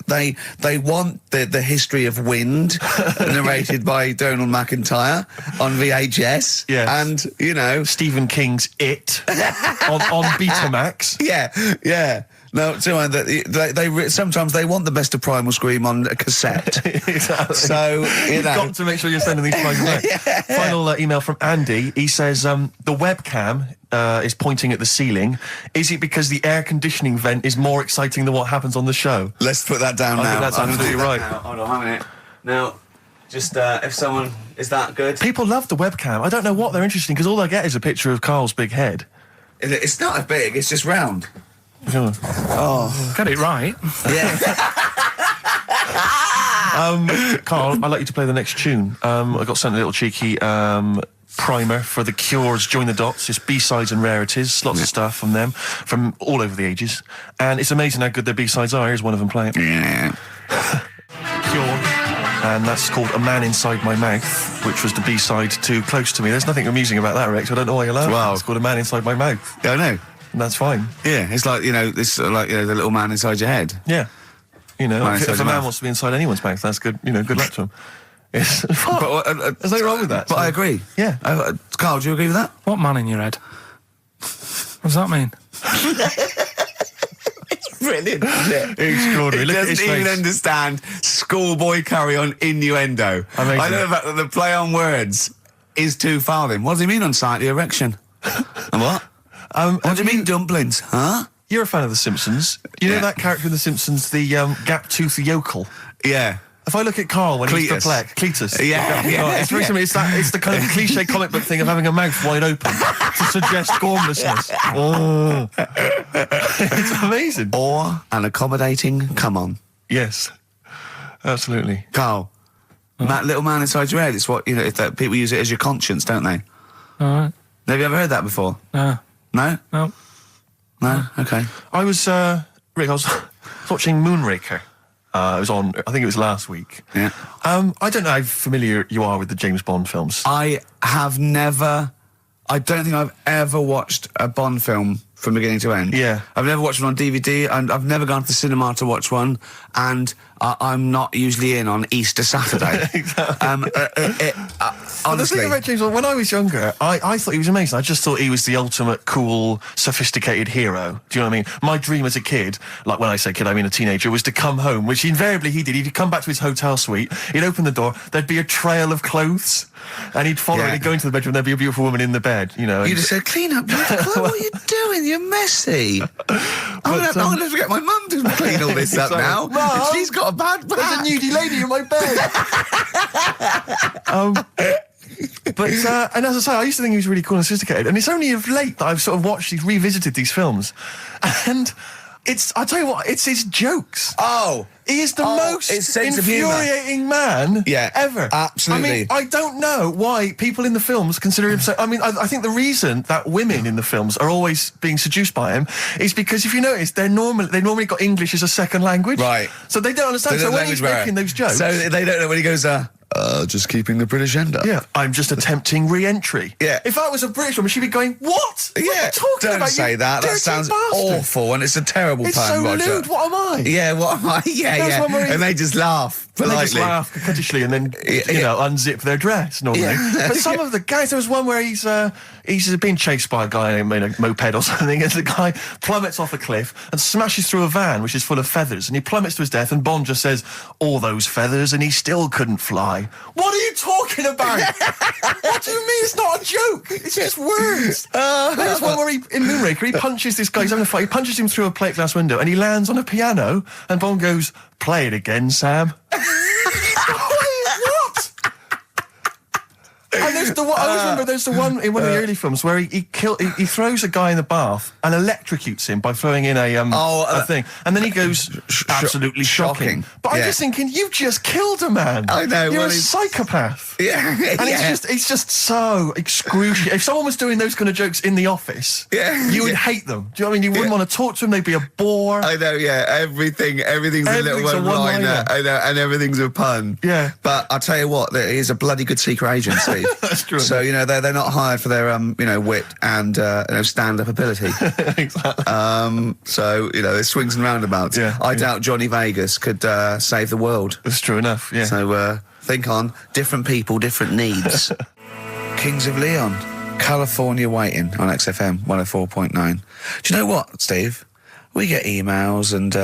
B: want the history of Wind narrated by Donald McIntyre on VHS.
A: Yes.
B: And, you know,
A: Stephen King's It on Betamax.
B: yeah. No, they sometimes they want the best of Primal Scream on a cassette.
A: Exactly.
B: So, you
A: You've
B: know.
A: got to make sure you're sending these prizes out. Final email from Andy. He says, the webcam is pointing at the ceiling. Is it because the air conditioning vent is more exciting than what happens on the show?
B: Let's put that down
A: I
B: now.
A: think that's
B: I'm gonna
A: absolutely
B: do that
A: right.
B: now. Hold on a minute. Now, just if someone... Is that good?
A: People love the webcam. I don't know what they're interested in, because all I get is a picture of Carl's big head.
B: It's not as big, it's just round.
C: Get it right.
B: Yeah.
A: Carl, I'd like you to play the next tune. I got sent a little cheeky primer for The Cure's Join the Dots. It's B-sides and rarities, lots of stuff from them, from all over the ages. And it's amazing how good their B-sides are. Here's one of them playing.
B: Yeah.
A: Cure. and that's called A Man Inside My Mouth, which was the B-side to Close to Me. There's nothing amusing about that, Rex. I don't know why you're laughing.
B: Wow.
A: It's called A Man Inside My Mouth.
B: Yeah, I know.
A: And that's fine.
B: Yeah, it's like, this, the little man inside your head.
A: Yeah. If a man
B: mouth.
A: wants to be inside anyone's mouth, that's good. Good luck to him. Yes.
B: But,
A: There's nothing wrong with that.
B: But I agree.
A: Yeah.
B: Carl, do you agree with that?
C: What man in your head? What does that mean?
B: It's brilliant, isn't it?
A: Extraordinary. Look at his
B: doesn't even
A: face.
B: understand schoolboy carry-on innuendo.
A: Amazing.
B: I know the fact that the play on words is too far then. What does he mean on slightly erection? And what? What do you mean dumplings? Huh?
A: You're a fan of The Simpsons. You know that character in The Simpsons, the gap-toothed yokel?
B: Yeah.
A: If I look at Carl when he's
B: Cletus.
A: perplexed, Cletus.
B: Yeah,
A: It's very similar. It's the kind of cliche comic book thing of having a mouth wide open to suggest gormlessness. Oh. It's amazing.
B: Or an accommodating come on.
A: Yes, absolutely.
B: Carl, that little man inside your head, it's what, people use it as your conscience, don't they?
C: All right.
B: Have you ever heard that before?
C: No.
B: No?
C: No.
B: No? Okay.
A: I was, Rick, I was watching Moonraker. It was on, I think it was last week.
B: Yeah.
A: I don't know how familiar you are with the James Bond films.
B: I don't think I've ever watched a Bond film from beginning to end.
A: Yeah.
B: I've never watched one on DVD, and I've never gone to the cinema to watch one, and I'm not usually in on Easter Saturday.
A: Exactly. The
B: Honestly.
A: thing about James Bond, when I was younger, I thought he was amazing. I just thought he was the ultimate cool, sophisticated hero. Do you know what I mean? My dream as a kid, like when I say kid, I mean a teenager, was to come home, which invariably he did. He'd come back to his hotel suite, he'd open the door, there'd be a trail of clothes, and he'd follow
B: Yeah.
A: and he'd go into the bedroom, there'd be a beautiful woman in the bed,
B: You
A: and-
B: just said, clean up, what are you doing? You're messy. I'm going to have to get my mum to clean all this up
A: Exactly.
B: now.
A: Mum,
B: She's got a bad back.
A: There's a nudie lady in my bed. But and as I say, I used to think he was really cool and sophisticated, and it's only of late that I've sort of revisited these films, and I tell you what, it's his jokes.
B: Oh.
A: He is the most
B: it's sense of humour.
A: infuriating man ever.
B: Absolutely.
A: I mean, I don't know why people in the films consider him so... I mean, I think the reason that women in the films are always being seduced by him is because, if you notice, they normally got English as a second language.
B: Right.
A: So they don't understand. So when he's making those jokes...
B: So they don't know when he goes, just keeping the British end up.
A: Yeah, I'm just attempting re-entry.
B: Yeah.
A: If I was a British woman, she'd be going, what? What are you talking
B: don't
A: about?
B: say
A: you
B: that. That
A: dirty
B: sounds
A: bastard?
B: awful, and it's a terrible
A: It's
B: pun,
A: so
B: Roger.
A: lewd. What am I?
B: Yeah, what am I?
A: There's one where he-
B: And they just laugh
A: And
B: politely.
A: they just laugh coquettishly and then, unzip their dress normally.
B: Yeah.
A: But some of the guys, there was one where he's being chased by a guy in a moped or something, and the guy plummets off a cliff and smashes through a van which is full of feathers, and he plummets to his death, and Bond just says, all those feathers, and he still couldn't fly. What are you talking about? What do you mean it's not a joke? It's just words. There's one where in Moonraker, he punches this guy, he's having a fight, he punches him through a plate glass window, and he lands on a piano, and Bond goes, play it again, Sam. What? And there's the one, I always remember there's the one in one of the early films where he throws a guy in the bath and electrocutes him by throwing in a thing, and then he goes absolutely shocking. But I'm just thinking, you just killed a man.
B: I know.
A: You're
B: well,
A: a psychopath.
B: Yeah.
A: And it's just so excruciating. If someone was doing those kind of jokes in the office, you would hate them. Do you know what I mean? You wouldn't want to talk to them. They'd be a bore.
B: I know, yeah. Everything's a little one-liner. I know, and everything's a pun.
A: Yeah.
B: But I'll tell you what, there is a bloody good secret agent, Steve.
A: That's true.
B: So, they're not hired for their, wit and, stand-up ability.
A: Exactly.
B: So, there's swings and roundabouts.
A: Yeah,
B: I doubt Johnny Vegas could save the world.
A: That's true enough, yeah.
B: So, think on different people, different needs. Kings of Leon, California Waiting on XFM 104.9. Do you know what, Steve? We get emails and,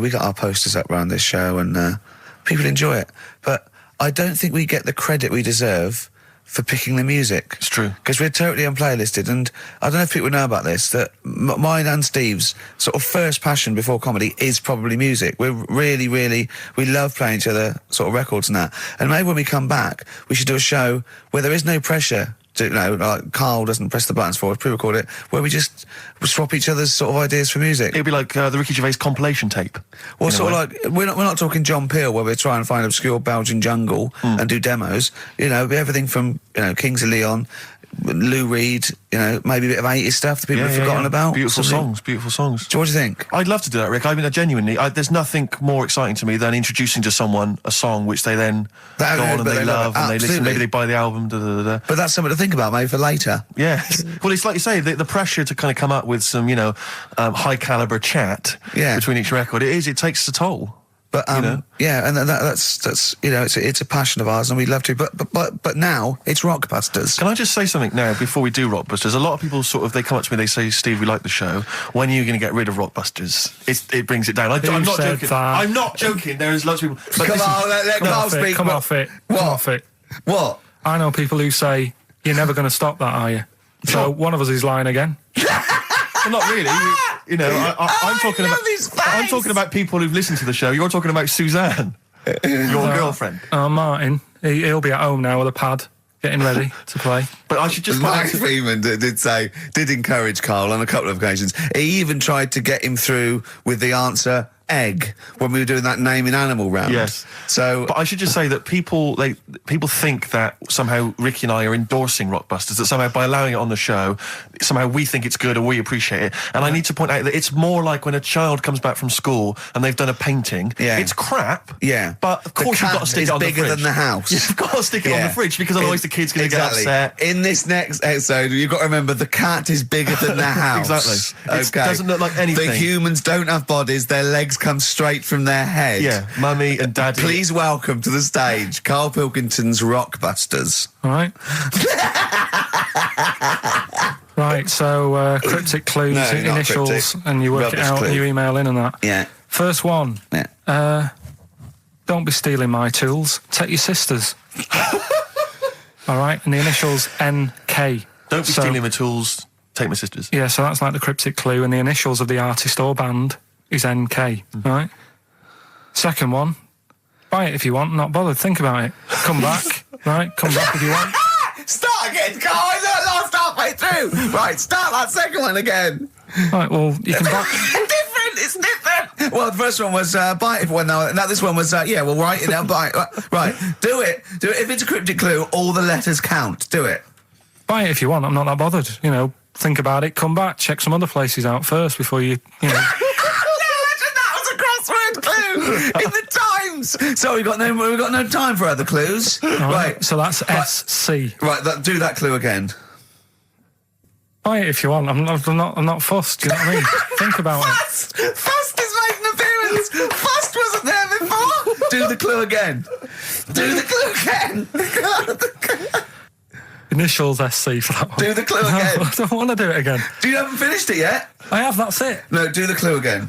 B: we got our posters up around this show and people enjoy it. But I don't think we get the credit we deserve for picking the music.
A: It's true.
B: Because we're totally unplaylisted, and I don't know if people know about this, that mine and Steve's sort of first passion before comedy is probably music. We're really, we love playing each other sort of records and that. And maybe when we come back, we should do a show where there is no pressure to, like Carl doesn't press the buttons for us, pre-record it, where we just swap each other's sort of ideas for music.
A: It'd be like the Ricky Gervais compilation tape.
B: Well, sort of like, we're not talking John Peel, where we're trying to find obscure Belgian jungle and do demos. It'd be everything from, Kings of Leon, Lou Reed, you know, maybe a bit of 80s stuff that people have forgotten about.
A: Beautiful songs.
B: So what do you think?
A: I'd love to do that, Rick. I mean, genuinely, there's nothing more exciting to me than introducing to someone a song which they then go on and they love and they listen. Maybe they buy the album.
B: But that's something to think about, maybe for later.
A: Yeah. Well, it's like you say, the pressure to kind of come up with some, high caliber chat between each record. It takes a toll.
B: But yeah, and that's it's a passion of ours, and we'd love to. But now it's Rockbusters.
A: Can I just say something now before we do Rockbusters? A lot of people they come up to me, they say, "Steve, we like the show. When are you going to get rid of Rockbusters?" It brings it down. I'm not joking. I'm not joking. There is lots of people. But
B: Come on, let Carl speak.
C: Come off it.
B: What?
C: Come off it.
B: What?
C: I know people who say you're never going to stop that, are you? So one of us is lying again.
A: Well, not really. I'm talking about people who've listened to the show. You're talking about Suzanne, your girlfriend.
C: Martin, he'll be at home now with a pad, getting ready to play.
A: But I should just...
B: Mike Freeman did encourage Carl on a couple of occasions. He even tried to get him through with the answer egg when we were doing that naming animal round.
A: Yes.
B: So,
A: but I should just say that people think that somehow Ricky and I are endorsing Rockbusters, that somehow by allowing it on the show, somehow we think it's good or we appreciate it. And I need to point out that it's more like when a child comes back from school and they've done a painting. Yeah. It's crap.
B: Yeah.
A: But of course you've got to stick it on the fridge.
B: Bigger than the house.
A: You've got to stick it on the fridge because otherwise the kid's going to get upset.
B: In this next episode, you've got to remember the cat is bigger than the house.
A: Exactly. It doesn't look like anything.
B: The humans don't have bodies. Their legs come straight from their head.
A: Yeah, Mummy and Daddy.
B: Please welcome to the stage Karl Pilkington's Rockbusters.
C: All right. Right, so cryptic clues, initials, cryptic. And you work it out and you email in and that.
B: Yeah.
C: First one.
B: Yeah.
C: Don't be stealing my tools. Take your sister's. All right, and the initials NK.
A: Don't be stealing my tools. Take my sister's.
C: Yeah, so that's like the cryptic clue, and the initials of the artist or band is NK. Right. Second one. Buy it if you want. Not bothered. Think about it. Come back. Right. Come back if you want.
B: Start again, Carl. I lost halfway through. Right. Start that second one again.
C: Right. Well, you can buy.
B: It's different. Well, the first one was buy it if you want. Now this one was we'll write it down. Buy it. Right. Do it. If it's a cryptic clue, all the letters count. Do it.
C: Buy it if you want. I'm not that bothered. Think about it. Come back. Check some other places out first before you. In the Times. So we've got no time for other clues. Right. So that's SC.
B: Right. Do that clue again.
C: Buy it if you want. I'm not fussed. Do you know what I mean? Think about it.
B: Fussed is making an appearance. Fussed wasn't there before. Do the clue again. Do the clue again.
C: Initials SC for that one.
B: Do the clue again.
C: I don't want to do it again.
B: You haven't finished it yet?
C: I have. That's it.
B: No. Do the clue again.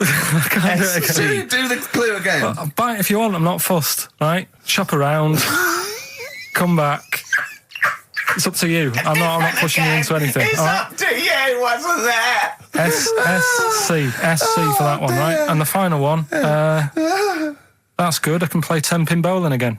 C: I can't do it again.
B: Do the clue again.
C: Well, buy it if you want. I'm not fussed. Right? Shop around. Come back. It's up to you. I'm not pushing you into anything.
B: It's up to you. Wasn't there?
C: SC for that one, right? And the final one. That's good. I can play 10-pin bowling again.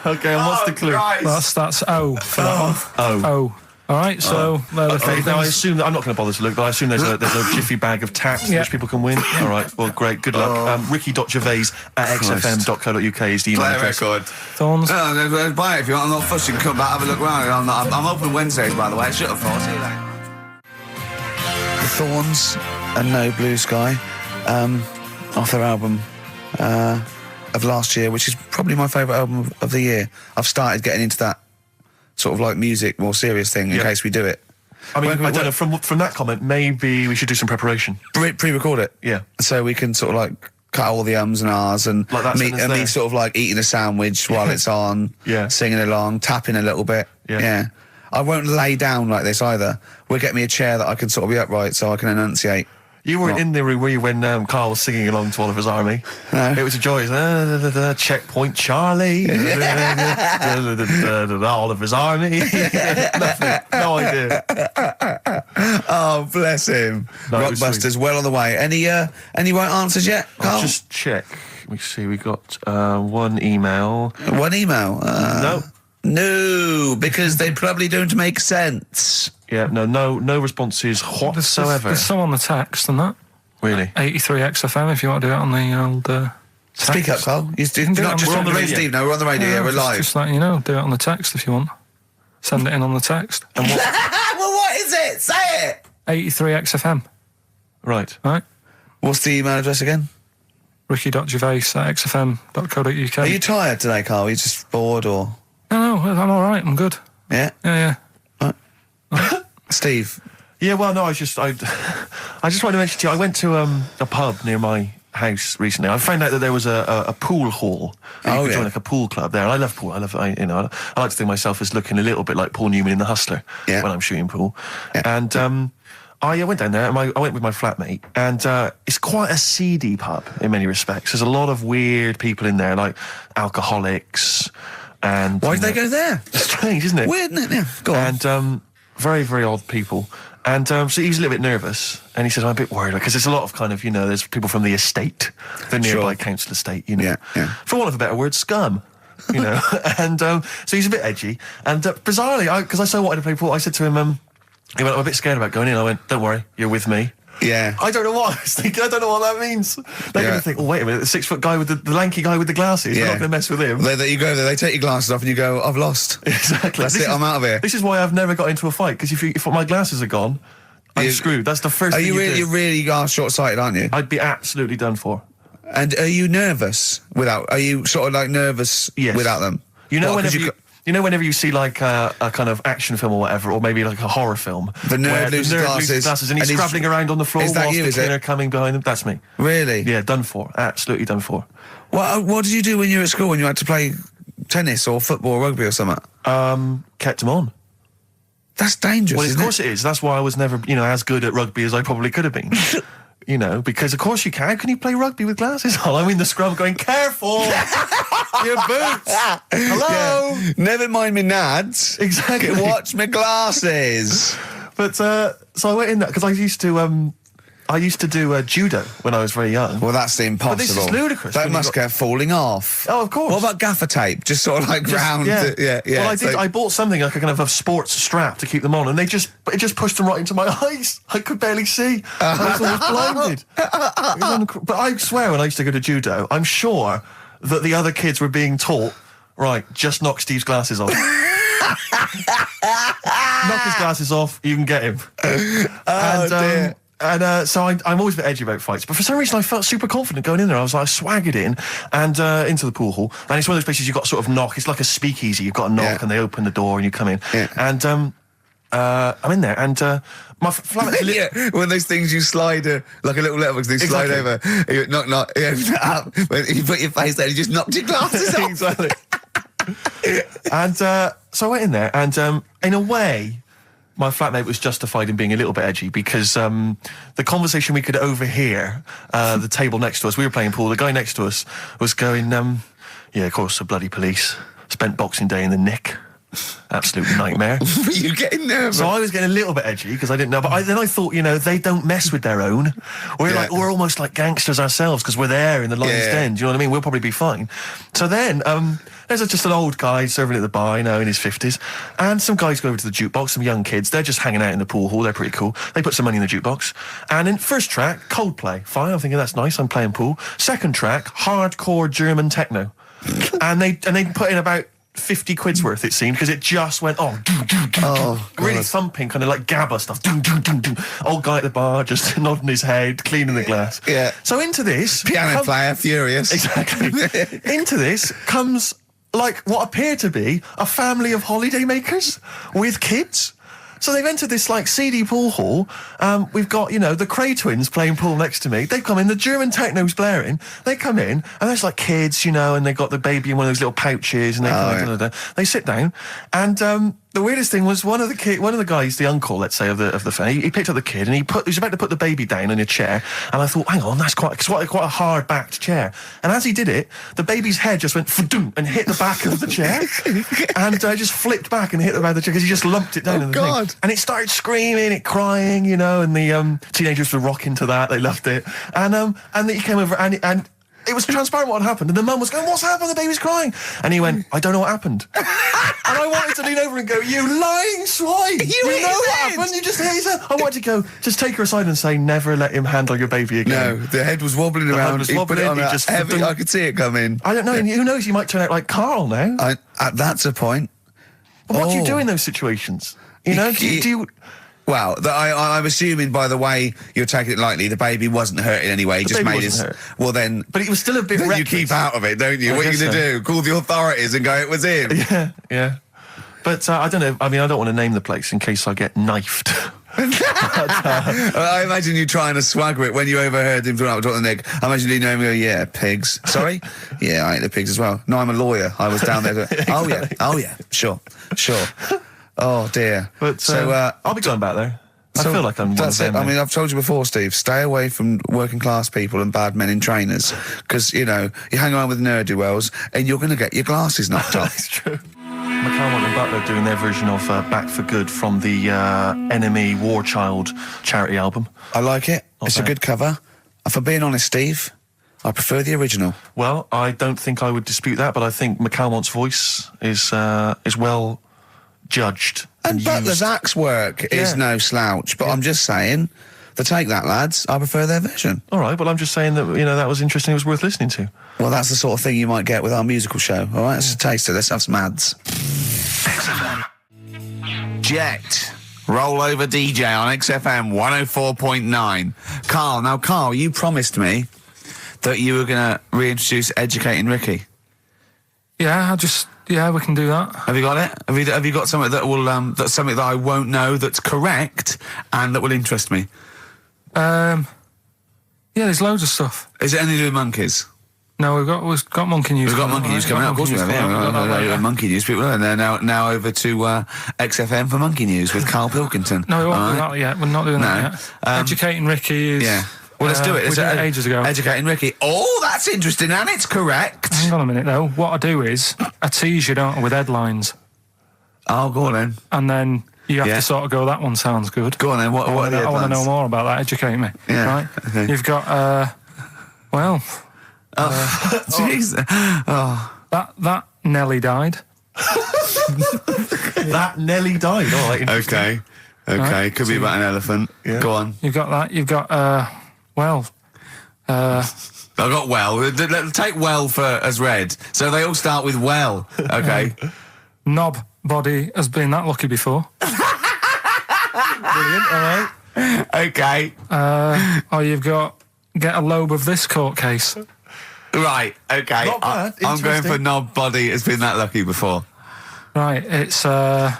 A: Okay, and what's the clue?
C: Christ. That's O for that one. O. All right, so they're the three
A: now I
C: things.
A: assume that I'm not going to bother to look, but I assume there's a jiffy bag of taps which people can win. All right, well, great, good luck. Ricky.gervais at xfm.co.uk is the email address.
B: Record.
C: Thorns.
B: No, buy it if you want. I'm not fussing. Come back, have a look round. I'm open Wednesdays, by the way. Shut up, for. See you later. The Thorns and No Blue Sky, off their album of last year, which is probably my favourite album of the year. I've started getting into that sort of like music, more serious thing in case we do it.
A: I mean, I don't know, from that comment, maybe we should do some preparation.
B: Pre-record it.
A: Yeah.
B: So we can sort of like cut all the ums and ahs and
A: like
B: me sort of like eating a sandwich while it's on, singing along, tapping a little bit. Yeah. I won't lay down like this either. We'll get me a chair that I can sort of be upright so I can enunciate.
A: You weren't in there, were you, when Carl was singing along to Oliver's Army? No. It was a joy. Checkpoint Charlie. Oliver's Army. Nothing. No idea.
B: Oh, bless him. No, Rockbusters, well on the way. Any right answers yet, Carl?
A: I'll just check. Let me see. We got one email.
B: One email?
A: No.
B: No, because they probably don't make sense.
A: Yeah, no responses whatsoever.
C: There's some on the text and that.
A: Really?
C: 83 XFM if you want to do it on the old
B: Speak up, Carl. You're
C: do it
B: not
C: on
B: just
C: the
B: on the
C: radio.
B: radio. Steve, no, we're on the radio. Yeah, we're live.
C: Just letting you know, do it on the text if you want. Send it in on the text.
A: And what?
B: Well, what is it? Say it!
C: 83XFM.
A: Right.
C: Right?
B: What's the email address again?
C: ricky.gervais@xfm.co.uk.
B: Are you tired today, Carl? Are you just bored or...?
C: No, I'm all right. I'm good.
B: Yeah?
C: Yeah.
B: Steve?
A: Yeah, well, no, I just wanted to mention to you, I went to a pub near my house recently. I found out that there was a pool hall. You could join like a pool club there. And I love pool. I like to think of myself as looking a little bit like Paul Newman in The Hustler when I'm shooting pool. Yeah. And I went down there and I went with my flatmate, and it's quite a seedy pub in many respects. There's a lot of weird people in there, like alcoholics. And
B: why did they go there?
A: Strange, isn't it?
B: Weird, isn't it? Yeah, go on.
A: And very, very odd people. And so he was a little bit nervous, and he says, I'm a bit worried, because there's a lot of kind of, there's people from the estate, the nearby council estate,
B: Yeah.
A: For want of a better word, scum, And so he's a bit edgy. And bizarrely, because I so wanted to play pool, I said to him, he went, I'm a bit scared about going in. I went, don't worry, you're with me.
B: Yeah.
A: I don't know what I was thinking. I don't know what that means. They're going to think, oh, wait a minute, the 6 foot guy with the lanky guy with the glasses. We're not going to mess with him.
B: You go there, they take your glasses off and you go, I've lost.
A: Exactly.
B: That's it, I'm out of here.
A: This is why I've never got into a fight, because if my glasses are gone, I'm screwed. That's the first thing you do.
B: You really are short-sighted, aren't you?
A: I'd be absolutely done for.
B: And are you nervous are you sort of like nervous without them?
A: Whenever you see like a kind of action film or whatever, or maybe like a horror film,
B: the nerd loses glasses
A: and he's scrabbling around on the floor whilst the cleaner coming behind him. That's me.
B: Really?
A: Yeah, done for. Absolutely done for.
B: What did you do when you were at school, when you had to play tennis or football or rugby or something?
A: Kept him on.
B: That's dangerous,
A: Well, of course it is. That's why I was never, as good at rugby as I probably could have been. Because of course you can. How can you play rugby with glasses on? I'm in the scrum going, careful! Your boots! Hello!
B: Yeah. Never mind me nads.
A: Exactly.
B: Watch my glasses.
A: But, so I went in that, because I used to do judo when I was very young.
B: Well, that's impossible.
A: But this is ludicrous.
B: That must get falling off.
A: Oh, of course.
B: What about gaffer tape? Just sort of like round. Yeah.
A: Well, I bought something like a kind of a sports strap to keep them on, and it just pushed them right into my eyes. I could barely see. I was almost blinded. But I swear, when I used to go to judo, I'm sure that the other kids were being taught, right, just knock Steve's glasses off. Knock his glasses off, you can get him.
B: Dear.
A: And so I'm always a bit edgy about fights, but for some reason I felt super confident going in there. I was like, I swaggered in and into the pool hall, and it's one of those places you've got to sort of knock. It's like a speakeasy. You've got to knock, and they open the door, and you come in. Yeah. And I'm in there, and my flatmate.
B: One of those things you slide, like a little letterbox, they slide over. You knock. You open it up. You put your face there, and you just knocked your glasses off.
A: Exactly. And so I went in there, and in a way, my flatmate was justified in being a little bit edgy, because the conversation we could overhear, the table next to us, we were playing pool, the guy next to us was going, yeah, of course, the bloody police. Spent Boxing Day in the Nick. Absolute nightmare.
B: Were you getting nervous?
A: So I was getting a little bit edgy, because I didn't know, but then I thought, they don't mess with their own. We're almost like gangsters ourselves, because we're there in the lion's den, do you know what I mean? We'll probably be fine. So then, there's just an old guy serving at the bar, in his 50s, and some guys go over to the jukebox, some young kids, they're just hanging out in the pool hall, they're pretty cool. They put some money in the jukebox, and in first track, Coldplay, fine, I'm thinking that's nice, I'm playing pool. Second track, hardcore German techno. and they put in about 50 quid's worth, it seemed, because it just went on. Really thumping, kind of like gabba stuff. Old guy at the bar just nodding his head, cleaning the glass.
B: Yeah.
A: So into this...
B: Piano player, furious.
A: Exactly. Into this comes, like, what appeared to be a family of holidaymakers with kids. So they've entered this, like, seedy pool hall. We've got, the Cray twins playing pool next to me. They've come in, the German techno's blaring. They come in, and there's, like, kids, and they've got the baby in one of those little pouches, and they sit down. And the weirdest thing was one of the guys, the uncle, let's say, of the family, he picked up the kid, and he was about to put the baby down in a chair, and I thought, hang on, that's quite a hard-backed chair. And as he did it, the baby's head just went fa-doom and hit the back of the chair, and just flipped back and hit the back of the chair, because he just lumped it down in the thing. And it started screaming, it crying, and the teenagers were rocking to that. They loved it. And he came over, and it was transparent what had happened, and the mum was going, "What's happened? The baby's crying." And he went, "I don't know what happened." And I wanted to lean over and go, "You lying swine! You know what happened? You just hit his head." I wanted to go, just take her aside and say, "Never let him handle your baby again."
B: No, the head was wobbling around.
A: Head was wobbling,
B: he put it on
A: he
B: a
A: just
B: heavy.
A: flipped-
B: I could see it coming.
A: I don't know. And who knows? He might turn out like Karl now.
B: That's a point.
A: But what do you do in those situations? You know, do you
B: Well, I'm assuming by the way you're taking it lightly, the baby wasn't hurt in any way.
A: The
B: Just
A: baby
B: made his.
A: wasn't hurt.
B: Well, then.
A: But it was still a bit
B: Then you
A: reckless.
B: keep out of it, don't you?
A: I
B: What are you
A: guess
B: going to
A: so.
B: do? Call the authorities and go, "It was him."
A: Yeah. But I don't know. I mean, I don't want to name the place in case I get knifed.
B: I imagine you trying to swagger it when you overheard him talking about the neck. I imagine you know him go, "Yeah, pigs." Sorry? Yeah, I ate the pigs as well. No, I'm a lawyer. I was down there.
A: Exactly.
B: Oh yeah. Sure. Oh dear.
A: But I'll be going back there. I feel like I'm one of
B: That's it.
A: them.
B: I mean, I've told you before, Steve, stay away from working class people and bad men in trainers. Because, you know, you hang around with ne'er-do-wells and you're going to get your glasses knocked off.
A: It's true. McCalmont and Butler doing their version of Back for Good from the Enemy War Child charity album.
B: I like it. It's a
A: bad.
B: good cover. For being honest, Steve, I prefer the original.
A: Well, I don't think I would dispute that, but I think McCalmont's voice is well judged.
B: And Butler's
A: used.
B: axe work is
A: Yeah.
B: no slouch, but I'm just saying, the Take That lads, I prefer their version.
A: All right, but I'm just saying that, you know, that was interesting. It was worth listening to.
B: Well, that's the sort of thing you might get with our musical show. All right, that's a taster. Let's have some ads. Jet. Roll over DJ on XFM 104.9. Carl, you promised me that you were going to reintroduce Educating Ricky.
C: Yeah, we can do that.
B: Have you got it? Have you got something that will that's something that I won't know that's correct and that will interest me?
C: Yeah, there's loads of stuff.
B: Is it anything to do with monkeys?
C: No, we've got monkey news.
B: We've got monkey news coming out. Of course we have. Yeah, monkey news. People, and they're now over to XFM for monkey news with Karl Pilkington.
C: No, we won't
B: All
C: do
B: right?
C: that yet. We're not doing that yet. Educating Ricky is...
B: Yeah. Well, let's do it.
C: We did it ages ago.
B: Educating Ricky. Oh, that's interesting, and it's correct.
C: Hang on a minute, though. What I do is, I tease you, don't I, with headlines.
B: Oh, go on then.
C: And then you have
B: Yeah.
C: to sort of go, that one sounds good.
B: Go on then. What are the
C: I want to know
B: headlines?
C: more about that. Educate me.
B: Yeah,
C: Right?
B: okay.
C: You've got,
B: Jeez. Oh.
C: that Nelly died.
A: That Nelly died. All right. interesting.
B: Okay.
C: Right.
B: Could be about an elephant.
A: Yeah.
B: Go on.
C: You've got that. You've got,
B: I got well. Take well for as read. So they all start with well. Okay.
C: knob body has been that lucky before.
A: Brilliant. All right.
B: Okay.
C: Or you've got get a lobe of this court case.
B: Right. Okay.
A: Not bad.
B: I'm going for
A: Interesting.
B: knob body has been that lucky before.
C: Right, it's a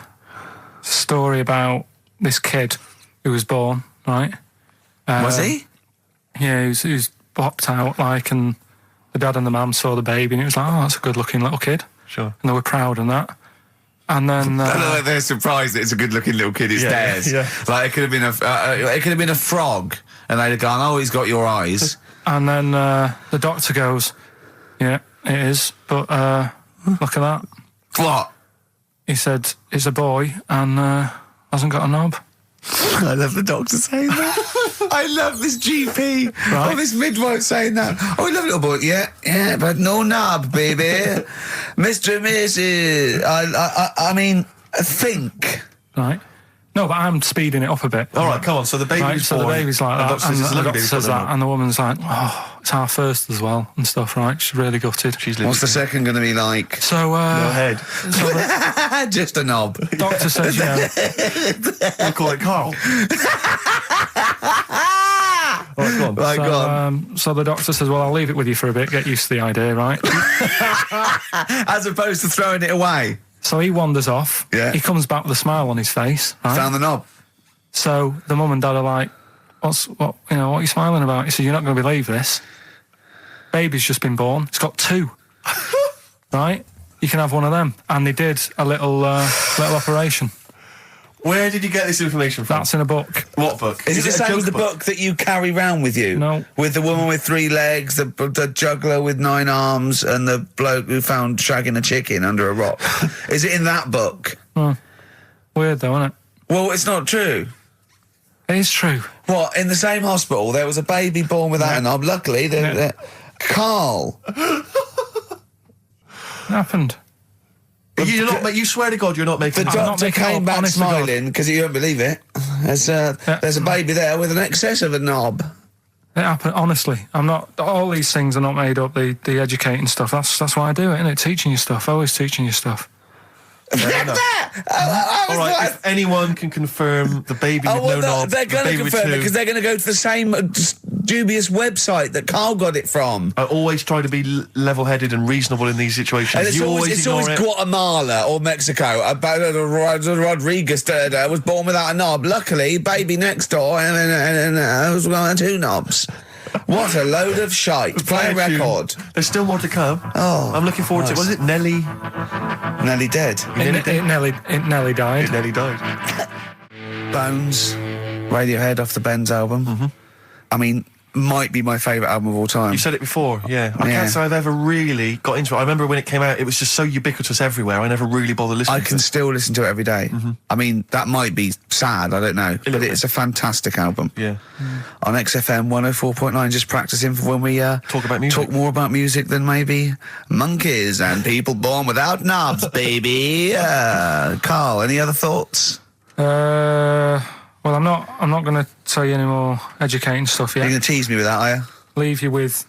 C: story about this kid who was born, right?
B: Was he?
C: Yeah, he was popped out, like, and the dad and the mum saw the baby, and it was like, oh, that's a good-looking little kid.
A: Sure.
C: And they were proud and that. And then...
B: I don't know, they're surprised that it's a good-looking little kid. It's
A: Yeah,
B: theirs.
A: yeah.
B: Like it could have been a frog, and they'd have gone, "Oh, he's got your eyes."
C: And then the doctor goes, yeah, it is, but look at that.
B: What?
C: He said, it's a boy and hasn't got a knob.
B: I love the doctor saying that. I love this GP
C: Right.
B: or this midwife saying that. Oh, we love little boy. Yeah, but no knob, baby. Mr. and Mrs. I mean, think.
C: Right. No, but I'm speeding it up a bit.
A: All right. Come on. So the baby's
C: Right, so the
A: born.
C: baby's like that, and the doctor says that, and the woman's like, oh, it's our first as well, and stuff, right? She's really gutted.
A: She's
B: What's the second going to be like?
C: So,
A: Go ahead.
C: so the
B: Just a knob.
C: doctor says, you know,
A: We'll call it Karl. All right, go on.
B: Right, go on.
C: so the doctor says, well, I'll leave it with you for a bit, get used to the idea, right?
B: As opposed to throwing it away.
C: So he wanders off.
B: Yeah.
C: He comes back with a smile on his face, right?
B: Found the knob.
C: So the mum and dad are like, what are you smiling about? He said, you're not going to believe this. Baby's just been born. It's got two. Right? You can have one of them. And they did a little operation.
A: Where did you get this information from?
C: That's in a book.
A: What book?
B: Is it the
A: a
B: same as
A: joke
B: the book that you carry round with you?
C: No.
B: With the woman with 3 legs, the juggler with 9 arms, and the bloke who found shagging a chicken under a rock. Is it in that book?
C: Weird though, isn't it?
B: Well, it's not true.
C: It is true.
B: What, in the same hospital, there was a baby born without a knob. Luckily, Carl.
C: It happened.
A: You swear to God you're not making
B: The
A: it up.
B: doctor came back
C: honest to God.
B: smiling because he won't believe it. There's a baby there with an excess of a knob.
C: It happened, honestly. I'm not, all these things are not made up, the educating stuff. That's why I do it, innit? Teaching you stuff, always teaching you stuff.
A: All right, if anyone can confirm the baby with no knob,
B: they're going to confirm it because they're going to go to the same dubious website that Carl got it from.
A: I always try to be level-headed and reasonable in these situations.
B: And it's always Guatemala or Mexico. Rodriguez was born without a knob. Luckily, baby next door and was got 2 knobs. What a load of shite. Play a record.
A: There's still more to come.
B: Oh,
A: I'm looking forward to it. Was it Nelly?
B: Nearly dead.
C: It nearly died.
A: It nearly died.
B: Bones, Radiohead off the Benz album.
A: Mm-hmm.
B: I mean, might be my favourite album of all time.
A: You said it before, yeah. I can't say I've ever really got into it. I remember when it came out, it was just so ubiquitous everywhere. I never really bothered listening to it.
B: I can still listen to it every day.
A: Mm-hmm.
B: I mean, that might be sad, I don't know. But it's a fantastic album.
A: Yeah.
B: On XFM 104.9, just practicing for when we talk more about music than maybe monkeys and people born without knobs, baby. Carl, any other thoughts?
C: Well, I'm not going to tell you any more educating stuff yet.
B: You're going to tease me with that, are you?
C: Leave you with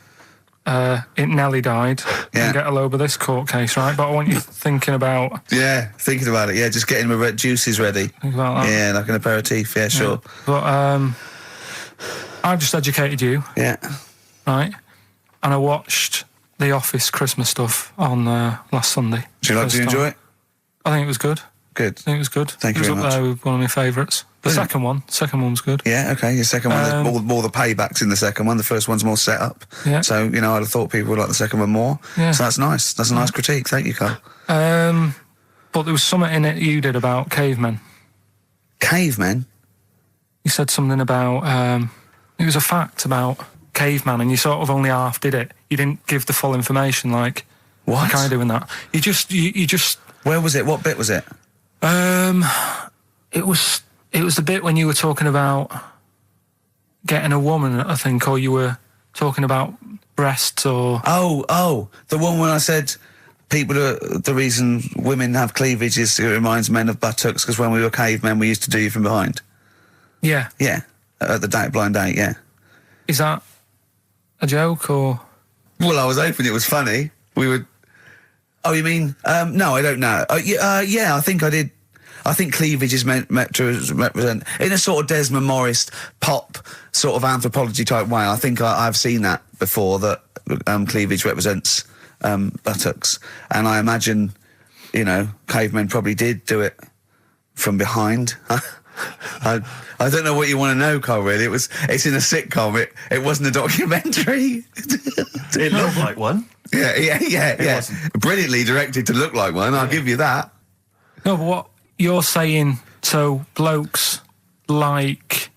C: it nearly died and get a load of this court case, right? But I want you thinking about...
B: Yeah, thinking about it, yeah, just getting my juices ready.
C: Think about that.
B: Yeah, like an aperitif, yeah, sure.
C: But I've just educated you.
B: Yeah.
C: Right? And I watched The Office Christmas stuff on last Sunday.
B: Do you enjoy it?
C: I think it was good.
B: Good.
C: I think it was good.
B: Thank you very much.
C: It was up there with one of my favourites. The second one was good.
B: Yeah, okay. Your second one, more the paybacks in the second one. The first one's more set up.
C: Yeah.
B: So, I'd have thought people would like the second one more.
C: Yeah.
B: So that's nice. That's a nice critique. Thank you, Carl.
C: But there was something in it you did about cavemen.
B: Cavemen?
C: You said something about, it was a fact about caveman and you sort of only half did it. You didn't give the full information like I do in that. You just...
B: Where was it? What bit was it?
C: It was the bit when you were talking about getting a woman, I think, or you were talking about breasts or...
B: Oh, the one when I said the reason women have cleavage is it reminds men of buttocks because when we were cavemen we used to do you from behind.
C: Yeah.
B: Yeah, at the blind date, yeah. Is
C: that a joke or...?
B: Well, I was hoping it was funny. We would... Oh, you mean... no, I don't know. Yeah, I think I did... I think cleavage is meant to represent, in a sort of Desmond Morris pop sort of anthropology type way. I think I've seen that before, that cleavage represents buttocks. And I imagine, cavemen probably did do it from behind. I don't know what you want to know, Carl, really. It's in a sitcom. It wasn't a documentary.
A: It looked like one.
B: Yeah. Brilliantly directed to look like one, I'll give you that.
C: No, but what you're saying, so blokes like...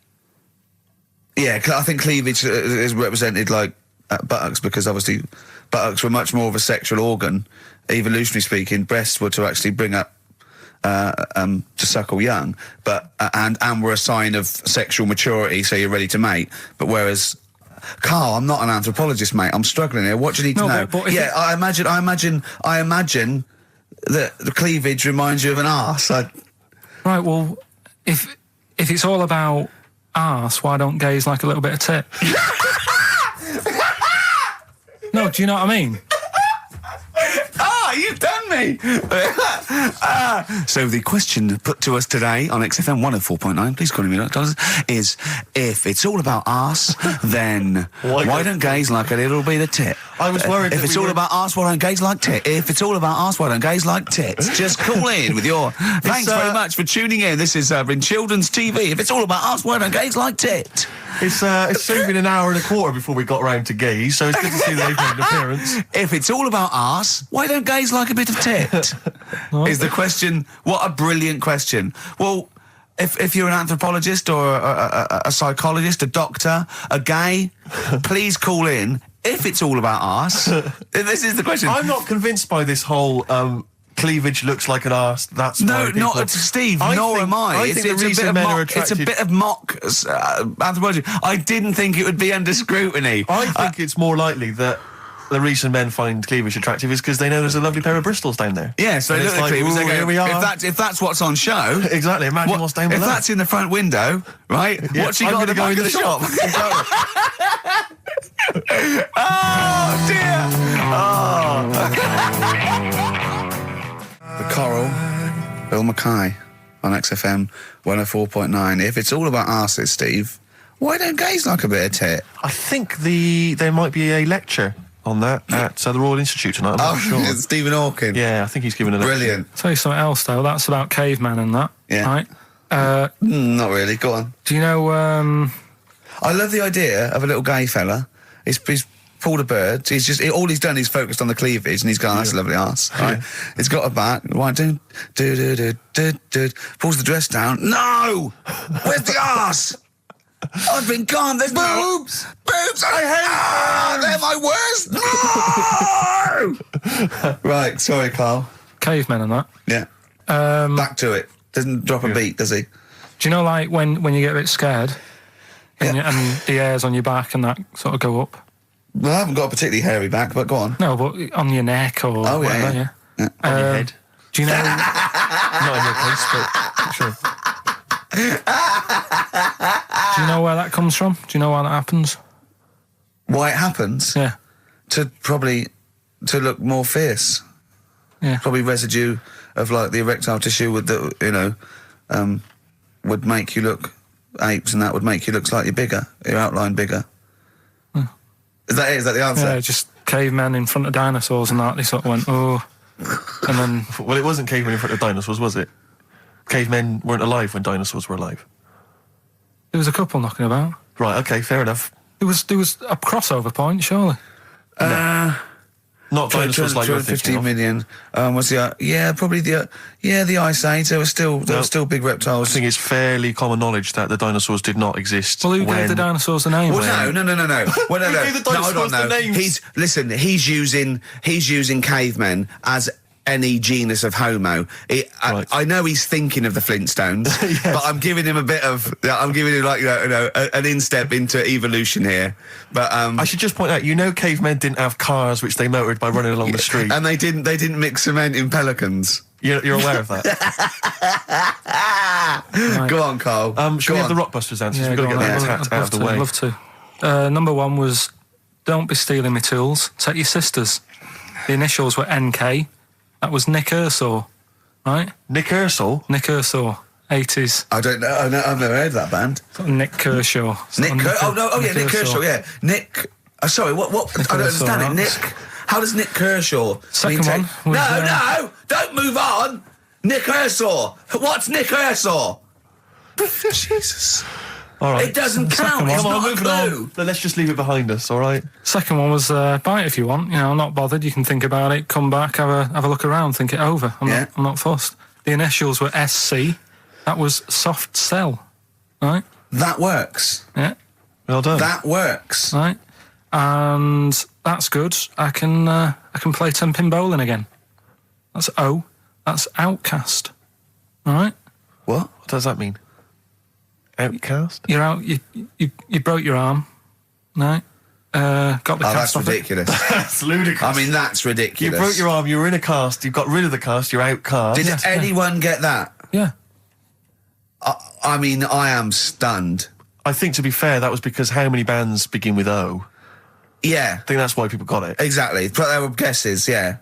B: Yeah, I think cleavage is represented like buttocks because obviously buttocks were much more of a sexual organ. Evolutionary speaking, breasts were to actually bring up to suckle young, but and were a sign of sexual maturity, so you're ready to mate. But whereas, Carl, I'm not an anthropologist, mate. I'm struggling here. What do you need to know?
C: But
B: yeah, I imagine that the cleavage reminds you of an arse.
C: Right. Well, if it's all about arse, why don't gays like a little bit of tit? No, do you know what I mean?
B: You've done me! So the question put to us today on XFM 104.9, please call me $, is if it's all about arse, then why don't gays like a little bit of tit?
A: I was worried
B: if it's all about arse, why don't gays like tit? If it's all about arse, why don't gays like tits? Just call in with your... Thanks very much for tuning in. This is in Children's TV. If it's all about arse, why don't gays like tit?
A: It's soon been an hour and a quarter before we got round to gays, so it's good to see they've made an appearance.
B: If it's all about arse, why don't gays like a bit of tit? Is the question. What a brilliant question. Well, if you're an anthropologist or a psychologist, a doctor, a gay, please call in. If it's all about arse, this is the question.
A: I'm not convinced by this whole... cleavage looks like an arse. That's
B: no, not Steve. Nor am I. It's a bit of mock anthropology. I didn't think it would be under scrutiny.
A: I think it's more likely that the reason men find cleavage attractive is because they know there's a lovely pair of Bristols down there.
B: Yeah, so
A: And
B: they
A: it's
B: look at the
A: like,
B: cleavage, they
A: "Ooh,
B: go,
A: here we are."
B: if that's what's on show...
A: Exactly, imagine what's down
B: If
A: below.
B: that's in the front window, right,
A: Yeah,
B: what's he
A: I'm
B: got at the
A: gonna go
B: back
A: in
B: of the
A: the
B: shop?
A: Exactly.
B: Oh, dear! The Coral, Bill Mackay on XFM 104.9. If it's all about arses, Steve, why don't gays like a bit of tit?
A: I think there might be a lecture on that at the Royal Institute tonight. I'm not sure.
B: It's Stephen Hawking.
A: Yeah, I think he's given a lecture.
B: Brilliant.
C: Tell you something else though. That's about cavemen and that.
B: Yeah.
C: Right.
B: Not really. Go on.
C: Do you know?
B: I love the idea of a little gay fella. He's pulled a bird. All he's done is focused on the cleavage, and he's gone, that's a lovely arse. Right? He's got a bat. Right, pulls the dress down. No! Where's the arse? I've been gone. There's boobs. Boobs. I hate they're my worst. No! Right. Sorry, Carl.
C: Cavemen and that.
B: Yeah. Back to it. Doesn't drop a beat, does he?
C: Do you know, like when you get a bit scared, and the hairs on your back and that sort of go up?
B: Well, I haven't got a particularly hairy back, but go on.
C: No, but on your neck or whatever. Yeah.
A: On your head.
C: Do you know?
A: Not in your case, but sure.
C: Do you know where that comes from? Do you know why that happens?
B: Why it happens?
C: Yeah.
B: To look more fierce.
C: Yeah.
B: Probably residue of like the erectile tissue would make you look apes, and that would make you look slightly bigger, your outline bigger. Is that the answer?
C: Yeah, just cavemen in front of dinosaurs and that. They sort of went, oh, and then
A: Well, it wasn't cavemen in front of dinosaurs, was it? Cavemen weren't alive when dinosaurs were alive.
C: there was a couple knocking about.
A: Right, okay, fair enough.
C: There was a crossover point, surely.
A: Not dinosaurs like you're
B: 250
A: thinking of.
B: million. Was the probably the Ice Age. There were still big reptiles.
A: I think it's fairly common knowledge that the dinosaurs did not exist.
C: Well, who
A: when...
C: gave the dinosaurs the name?
B: Well, no. Well, no.
A: Who gave the dinosaurs the names?
B: He's using cavemen as any genus of Homo.
A: Right.
B: I know he's thinking of the Flintstones,
A: Yes.
B: but I'm giving him like an instep into evolution here. But
A: I should just point out, cavemen didn't have cars which they motored by running along the street.
B: and they didn't mix cement in pelicans.
A: You're aware of that?
B: Go on, Carl.
A: Should we have the Rockbusters answers? We've got to get that out of the way.
C: I'd love to. Number one was, don't be stealing my tools. Take your sisters. The initials were NK. That was Nick Ershaw, right?
A: Nick Ershaw?
C: Nick Ershaw, 80s.
B: I don't know. I've never heard of that band.
C: Sort of Nick Kershaw.
B: Nick Kershaw, yeah. Nick. Sorry, what?
C: Nick
B: I don't
C: Kershaw,
B: understand it.
C: that's-
B: Nick. How does Nick Kershaw?
C: Second one was,
B: No, don't move on. Nick Ershaw. What's Nick Ershaw? Jesus.
A: All right.
B: It doesn't count. It's not a clue.
A: Then let's just leave it behind us, all right?
C: Second one was buy it if you want. I'm not bothered. You can think about it, come back, have a look around, think it over. I'm not fussed. The initials were SC. That was soft sell, right?
B: That works.
C: Yeah,
A: Well done.
B: That works.
C: right. And that's good. I can play 10-pin bowling again. That's O. That's outcast. All right.
B: What?
A: What does that mean? Outcast?
C: You're out. You broke your arm, right? Got the
B: Oh,
C: cast
B: that's
C: off it.
B: ridiculous.
A: That's ludicrous.
B: I mean, that's
A: You
B: ridiculous.
A: broke your arm, you were in a cast, you got rid of the cast, you're outcast.
B: Did
C: Yes,
B: anyone get that?
C: Yeah.
B: I mean, I am stunned.
A: I think, to be fair, that was because how many bands begin with O?
B: Yeah,
A: I think that's why people got it.
B: exactly. But there were guesses, yeah.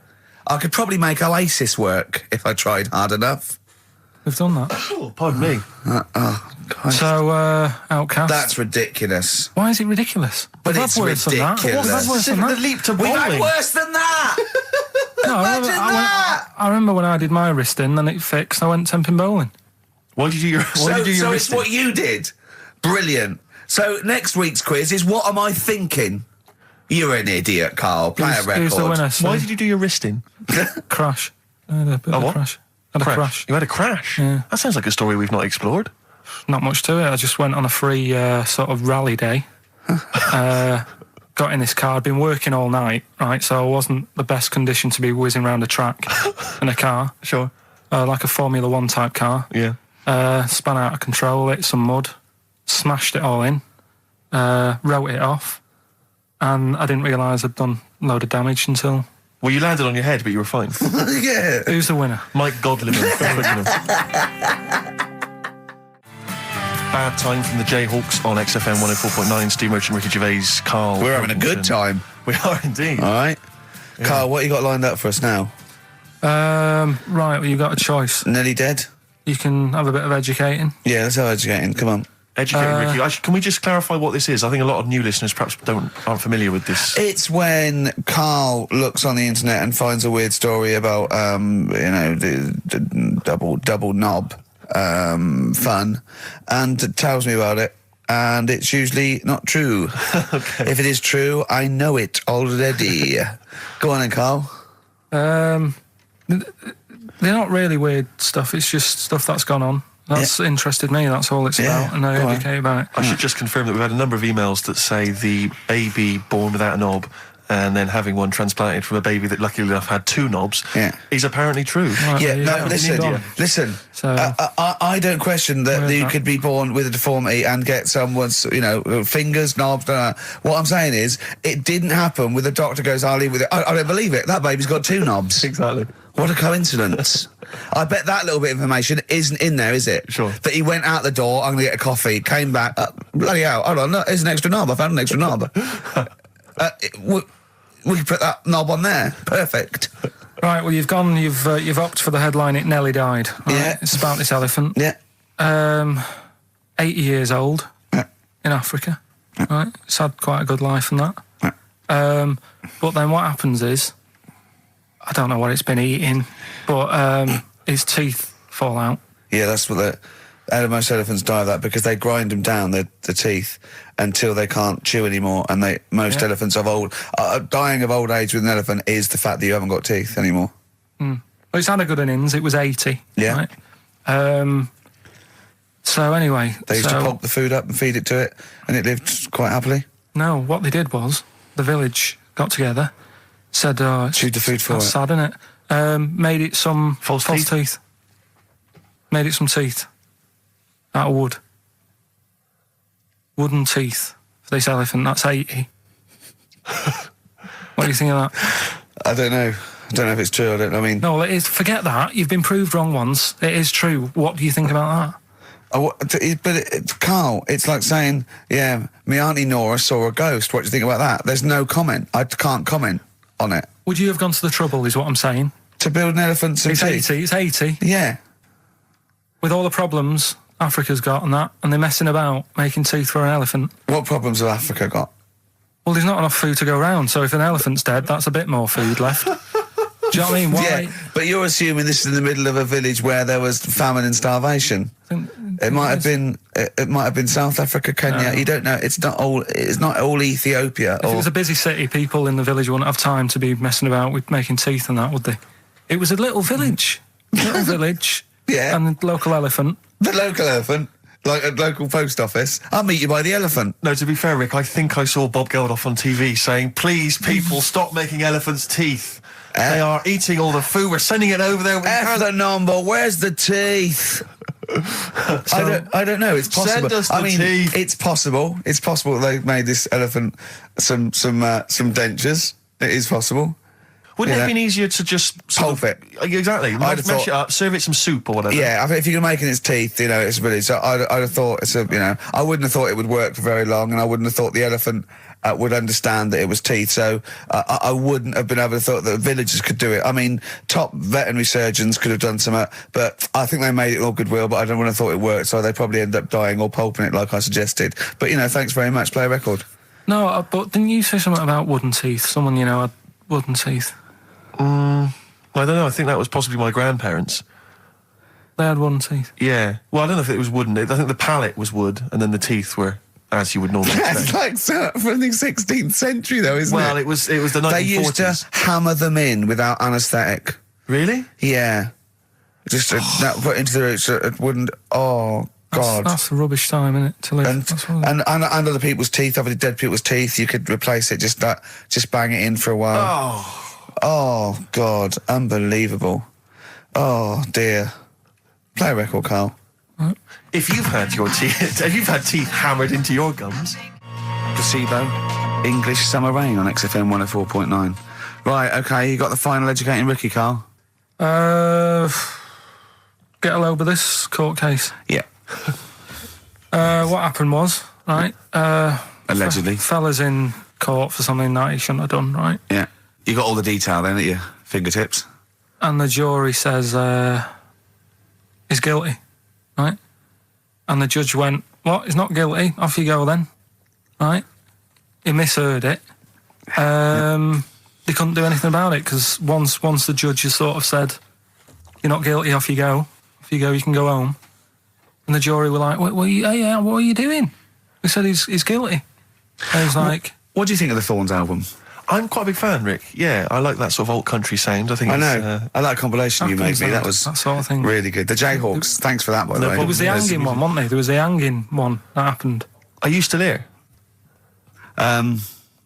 B: I could probably make Oasis work if I tried hard enough.
C: We've done that.
A: Oh, pardon me.
B: God.
C: So, outcast.
B: That's ridiculous.
C: Why is it ridiculous?
B: But
C: We've
B: it's
C: had worse than that.
B: ridiculous.
C: We've had worse than
A: The
C: that.
A: leap to
B: We've had
A: bowling.
B: worse than that!
C: No,
B: Imagine that!
C: I remember when I did my wrist in, then it fixed. I went 10-pin bowling.
A: Why did you do your
B: So
A: wrist
B: it's what you did. Brilliant. So next week's quiz is, what am I thinking? You're an idiot, Carl. Play a record.
C: Who's the winner?
A: Why did you do your wrist in?
C: Crash. I had a bit of a
A: what?
C: crash. Had a crash.
A: You had a crash?
C: Yeah.
A: That sounds like a story we've not explored.
C: Not much to it. I just went on a free sort of rally day. Got in this car. I'd been working all night, right? So I wasn't the best condition to be whizzing around a track in a car.
A: Sure.
C: Like a Formula 1 type car.
A: Yeah.
C: Spun out of control, hit some mud, smashed it all in, wrote it off, and I didn't realise I'd done a load of damage until...
A: Well, you landed on your head, but you were fine.
B: Yeah.
C: Who's the winner?
A: Mike Godliman. Bad Time from the Jayhawks on XFM 104.9. Steve Merchant, Ricky Gervais, Karl.
B: We're having a good time.
A: We are indeed.
B: All right. Yeah. Karl, what you got lined up for us now?
C: Right, well, you've got a choice.
B: Nearly dead?
C: You can have a bit of educating.
B: Yeah, let's have educating. Come on.
A: Educating, Ricky. Actually, can we just clarify what this is? I think a lot of new listeners perhaps aren't familiar with this.
B: It's when Karl looks on the internet and finds a weird story about, the double knob fun, and tells me about it. And it's usually not true.
A: Okay.
B: If it is true, I know it already. Go on then, Karl.
C: They're not really weird stuff. It's just stuff that's gone on. That's interested me. That's all it's about, and I educate about it.
A: I should just confirm that we've had a number of emails that say the baby born without a knob and then having one transplanted from a baby that luckily enough had two knobs is apparently true.
C: Right,
B: Yeah, no, listen.
C: So,
B: I don't question that you could be born with a deformity and get someone's, fingers, knobs. What I'm saying is, it didn't happen with the doctor goes, I'll leave with it. I don't believe it. That baby's got two knobs.
A: Exactly.
B: What a coincidence. I bet that little bit of information isn't in there, is it?
A: Sure.
B: That he went out the door, I'm going to get a coffee, came back, bloody hell, hold on, there's an extra knob, I found an extra knob. We can put that knob on there. Perfect.
C: right, well, you've opted for the headline, It Nearly Died. Right?
B: Yeah.
C: It's about this elephant.
B: Yeah.
C: 80 years old in Africa. Right? It's had quite a good life and that. But then what happens is, I don't know what it's been eating, but his teeth fall out.
B: Yeah, that's what most elephants die of that because they grind them down, the teeth, until they can't chew anymore. And most elephants dying of old age with an elephant is the fact that you haven't got teeth anymore.
C: Well, it's had a good innings. It was 80.
B: Yeah.
C: Right? So anyway,
B: they used to pulp the food up and feed it to it, and it lived quite happily.
C: No, what they did was the village got together, said,
B: chewed the food for
C: that's
B: it.
C: sad, isn't it? Made it some false teeth. Made it some teeth out of wood. Wooden teeth for this elephant. That's 80. What do you think of that?
B: I don't know. I don't know if it's true. I mean...
C: No, it is. Forget that. You've been proved wrong once. It is true. What do you think about that?
B: Karl, it's like saying, my Auntie Nora saw a ghost. What do you think about that? There's no comment. I can't comment on it.
C: Would you have gone to the trouble, is what I'm saying?
B: To build an elephant some teeth?
C: It's 80.
B: Yeah.
C: With all the problems Africa's got and that, and they're messing about making teeth for an elephant.
B: What problems have Africa got?
C: Well, there's not enough food to go around, so if an elephant's dead, that's a bit more food left. Do you know what I mean? Why?
B: Yeah, but you're assuming this is in the middle of a village where there was famine and starvation. It might have been South Africa, Kenya. You don't know. It's not all Ethiopia.
C: If it was a busy city, people in the village wouldn't have time to be messing about with making teeth and that, would they? It was a little village.
B: Yeah.
C: And the local elephant.
B: The local elephant. Like a local post office. I'll meet you by the elephant.
A: No, to be fair, Rick, I think I saw Bob Geldof on TV saying, please, people, stop making elephants' teeth. They are eating all the food. We're sending it over there.
B: F the number. Where's the teeth? I don't know. It's possible.
A: Send us the teeth.
B: It's possible. It's possible they made this elephant some dentures. It is possible.
A: Wouldn't it have been easier to just
B: pulp it?
A: Exactly. Mash it up, serve it some soup or whatever.
B: Yeah, if you're making its teeth, it's a village. So I'd have thought I wouldn't have thought it would work for very long, and I wouldn't have thought the elephant would understand that it was teeth. So I wouldn't have been able to thought that villagers could do it. I mean, top veterinary surgeons could have done something, but I think they made it all goodwill. But I don't want to thought it worked, so they probably ended up dying or pulping it like I suggested. But thanks very much. Play a record.
C: No, but didn't you say something about wooden teeth? Someone had wooden teeth.
A: I don't know. I think that was possibly my grandparents.
C: They had wooden teeth.
A: Yeah. Well, I don't know if it was wooden. I think the palate was wood, and then the teeth were as you would normally
B: That's
A: expect.
B: like from the 16th century, though, isn't it?
A: Well, it was the 1940s.
B: They used to hammer them in without anaesthetic.
A: Really?
B: Yeah. Just put into the roots. So it wouldn't. Oh God.
C: That's a rubbish time, isn't it? To live.
B: And other people's teeth, obviously dead people's teeth, you could replace it. Just bang it in for a while. Oh God, unbelievable. Oh dear. Play a record, Karl.
A: If you've had teeth hammered into your gums,
B: Placebo. English Summer Rain on XFM 104.9. Right, okay, you got the final educating Ricky, Carl?
C: Get a load of this court case.
B: Yeah.
C: What happened was, right,
B: Allegedly.
C: Fella's in court for something that he shouldn't have done, right?
B: Yeah. You got all the detail then at your fingertips.
C: And the jury says, he's guilty, right? And the judge went, what, he's not guilty, off you go then, right? He misheard it. They couldn't do anything about it, because once the judge has sort of said, you're not guilty, off you go, you can go home. And the jury were like, what are you doing? We said he's guilty. And he's like...
B: What do you think of the Thorns album?
A: I'm quite a big fan, Rick. Yeah, I like that sort of alt country sound. I think
B: I
A: it's,
B: know. I like that compilation you made me. That was
C: that sort of thing.
B: really good. The Jayhawks, thanks for that, by the way.
C: There was the hanging one, wasn't there? There was the hanging one that happened.
A: Are you still here?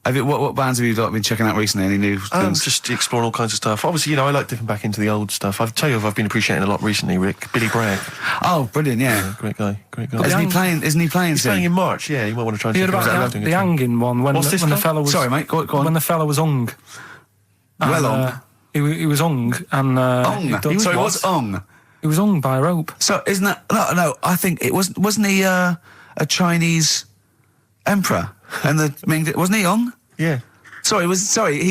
B: What bands have you been checking out recently? Any new things?
A: Just exploring all kinds of stuff. Obviously, I like dipping back into the old stuff. I'll tell you who I've been appreciating a lot recently, Rick. Billy Bragg.
B: Oh, brilliant, yeah.
A: Great guy.
B: Isn't he playing
A: He's
B: soon?
A: playing in March, yeah. You might want to try and
C: You
A: check
C: heard
A: it out.
C: about the hanging one when
A: What's this
C: the
A: called?
C: fella was...
B: Sorry, mate, go on.
C: When the fella was hung.
B: Well hung?
C: He was hung, and...
B: Sorry, what's hung?
C: He was hung by a rope.
B: So, isn't that... No, I think it wasn't he a Chinese emperor? And wasn't he hung?
A: Yeah.
B: Sorry, he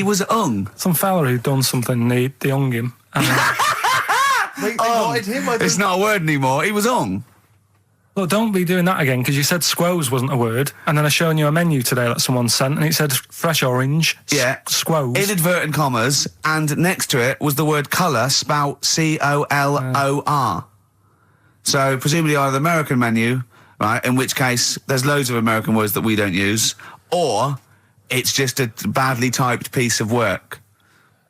B: was hung.
C: Some fella who'd done something, they hung him. And,
A: They wanted him, I
B: It's not a word anymore. He was hung.
C: look, don't be doing that again, because you said squoze wasn't a word, and then I showed you a menu today that someone sent, and it said fresh orange,
B: Yeah.
C: squoze.
B: Inadvertent commas, and next to it was the word colour, spelt C-O-L-O-R. So, presumably either the American menu, right, in which case there's loads of American words that we don't use, or it's just a badly typed piece of work.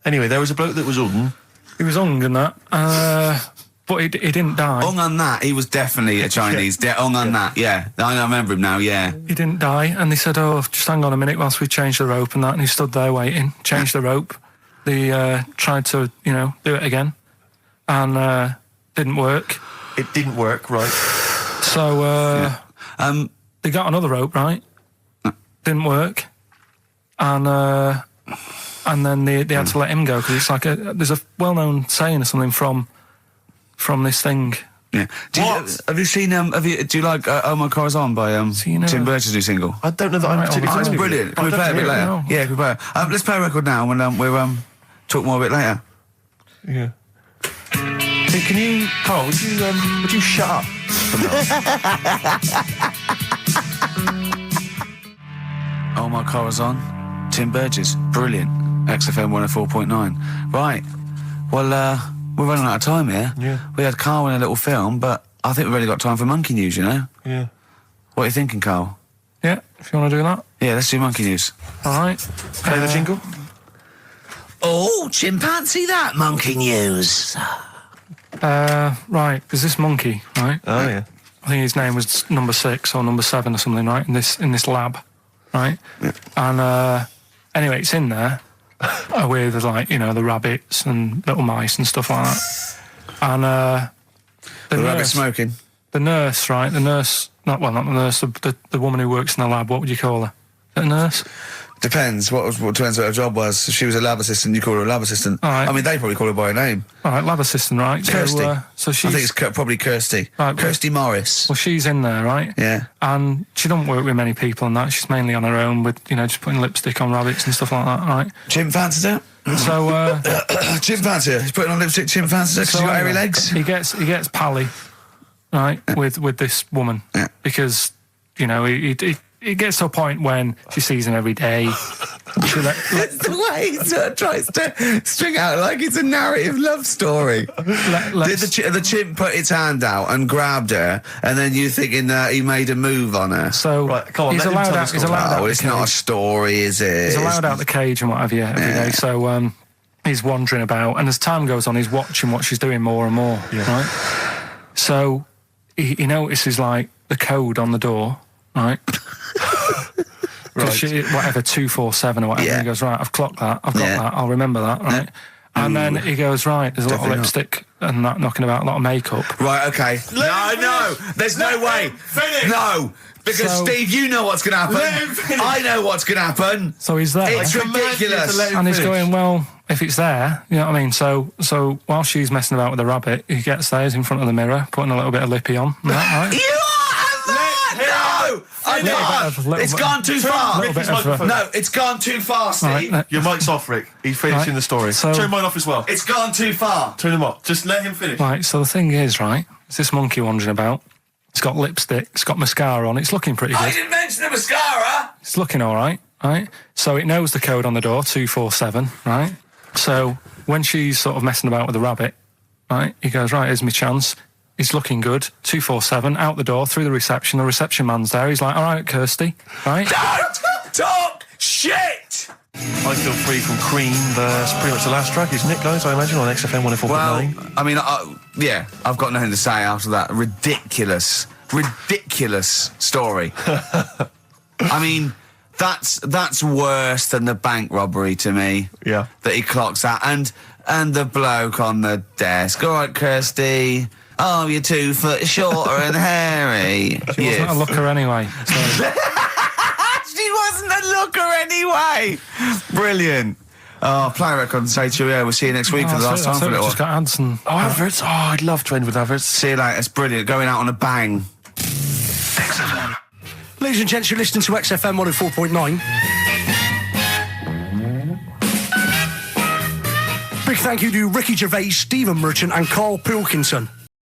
A: Anyway, there was a bloke that was hung.
C: He was hung and that, but he didn't die.
B: Hung on that, he was definitely a Chinese. Hung on that, yeah. I remember him now, yeah.
C: He didn't die, and they said, oh, just hang on a minute whilst we change the rope and that, and he stood there waiting, changed the rope. They tried to, do it again, and didn't work.
A: It didn't work, right.
C: So, they got another rope, right? Didn't work. And then they had to let him go, because it's like there's a well-known saying or something from this thing.
B: Yeah. Have you seen, do you like Oh My Corazon by Tim Burton's new single?
A: I don't know that I'm particularly
B: It's
A: familiar with
B: brilliant.
A: it.
B: Can we play it a bit later?
C: No.
B: Yeah, can we play it? Let's play a record now, and we'll talk more a bit later.
A: Yeah. Hey, can you, Carl, would you shut up from that?
B: Oh My Corazon, Tim Burgess, brilliant. XFM 104.9. Right, well, we're running out of time here.
A: Yeah.
B: We had Carl in a little film, but I think we've only got time for Monkey News,
A: Yeah.
B: What are you thinking, Carl?
C: Yeah, if you want to do that.
B: Yeah, let's do Monkey News.
C: All right.
A: Play the jingle.
B: Oh, chimpanzee that Monkey News.
C: Right, there's this monkey, right?
A: Oh, yeah.
C: I think his name was number 6 or number 7 or something, right? In this lab, right?
B: Yeah.
C: And anyway, it's in there with the rabbits and little mice and stuff like that. And
B: The rabbit smoking.
C: the nurse, right? The nurse, not the nurse, the woman who works in the lab. What would you call her? A nurse?
B: Depends. What depends what her job was. If she was a lab assistant, you call her a lab assistant.
C: All right.
B: I mean, they probably call her by her name.
C: All right, lab assistant, right?
B: Kirsty.
C: So she's,
B: I think it's probably Kirsty.
C: Right,
B: Kirsty Morris.
C: well, she's in there, right?
B: Yeah.
C: And she don't work with many people and that. She's mainly on her own with, just putting lipstick on rabbits and stuff like that, right?
B: Chimpanzee it?
C: So,
B: Chimpanzee. He's putting on lipstick. Chimpanzee because he's got hairy legs.
C: He gets pally, right, with this woman.
B: Yeah.
C: Because, it gets to a point when she sees him every day.
B: It's the way he sort of tries to string out like it's a narrative love story. Did the chimp put its hand out and grabbed her, and then you thinking that he made a move on her?
C: So
A: Right, come on,
C: he's
A: let him
C: allowed
A: tell the
C: out. He's
A: story.
C: allowed out.
B: Oh,
C: the
B: it's not a
C: cage.
B: story, is it?
C: He's allowed out the cage and what have you every day. So he's wandering about, and as time goes on, he's watching what she's doing more and more.
A: Yeah.
C: Right. So he notices like the code on the door. Right.
A: Right.
C: Whatever 247 or whatever.
B: Yeah.
C: And he goes, right, I've clocked that. I've got
B: Yeah.
C: that. I'll remember that. Right. And then he goes, right, there's a lot of
B: Definitely not.
C: lipstick and that knocking about, a lot of makeup.
B: Right, okay. No, there's no way.
A: Finish.
B: No, because
C: So-
B: Steve, you know what's going to
A: Let him
B: happen.
A: finish.
B: I know what's going to happen.
C: So he's there.
B: It's ridiculous.
C: And he's going, well, if it's there, you know what I mean? So while she's messing about with the rabbit, he gets there, he's in front of the mirror, putting a little bit of lippy on. Right?
B: You are no! I know. It's gone too far.
C: little bit of,
B: No, it's gone too far, Steve.
C: Right,
A: Your mic's off, Rick. He's finishing
C: Right.
A: the story.
C: So-
A: Turn mine off as well.
B: It's gone too far.
A: Turn them off. Just let him finish.
C: Right, so the thing is, right, it's this monkey wandering about. It's got lipstick, it's got mascara on, it's looking pretty
B: I
C: good.
B: didn't mention the mascara.
C: It's looking all right, right? So it knows the code on the door, 247, right? So when she's sort of messing about with the rabbit, right, he goes, right, here's my chance. He's looking good, 247, out the door, through the reception man's there. He's like, all right, Kirsty, right?
B: Don't talk shit.
A: I Feel Free from Cream. That's pretty much the last track, isn't it, guys? I imagine on XFM 104.9.
B: Well, I mean, yeah, I've got nothing to say after that ridiculous story. I mean, that's worse than the bank robbery to me.
A: Yeah.
B: That he clocks that, and the bloke on the desk. All right, Kirsty. Oh, you're 2 foot shorter and hairy.
C: She wasn't a looker anyway. So.
B: She wasn't a looker anyway. Brilliant. Oh, play a record and say cheerio. We'll see you next week for the last time for a little
C: Just
B: while.
C: got ads and...
A: Oh, adverts. Oh, I'd love to end with adverts.
B: See you later. It's brilliant. Going out on a bang.
D: XFM. Ladies and gents, you're listening to XFM 104.9. Big thank you to Ricky Gervais, Stephen Merchant and Karl Pilkington.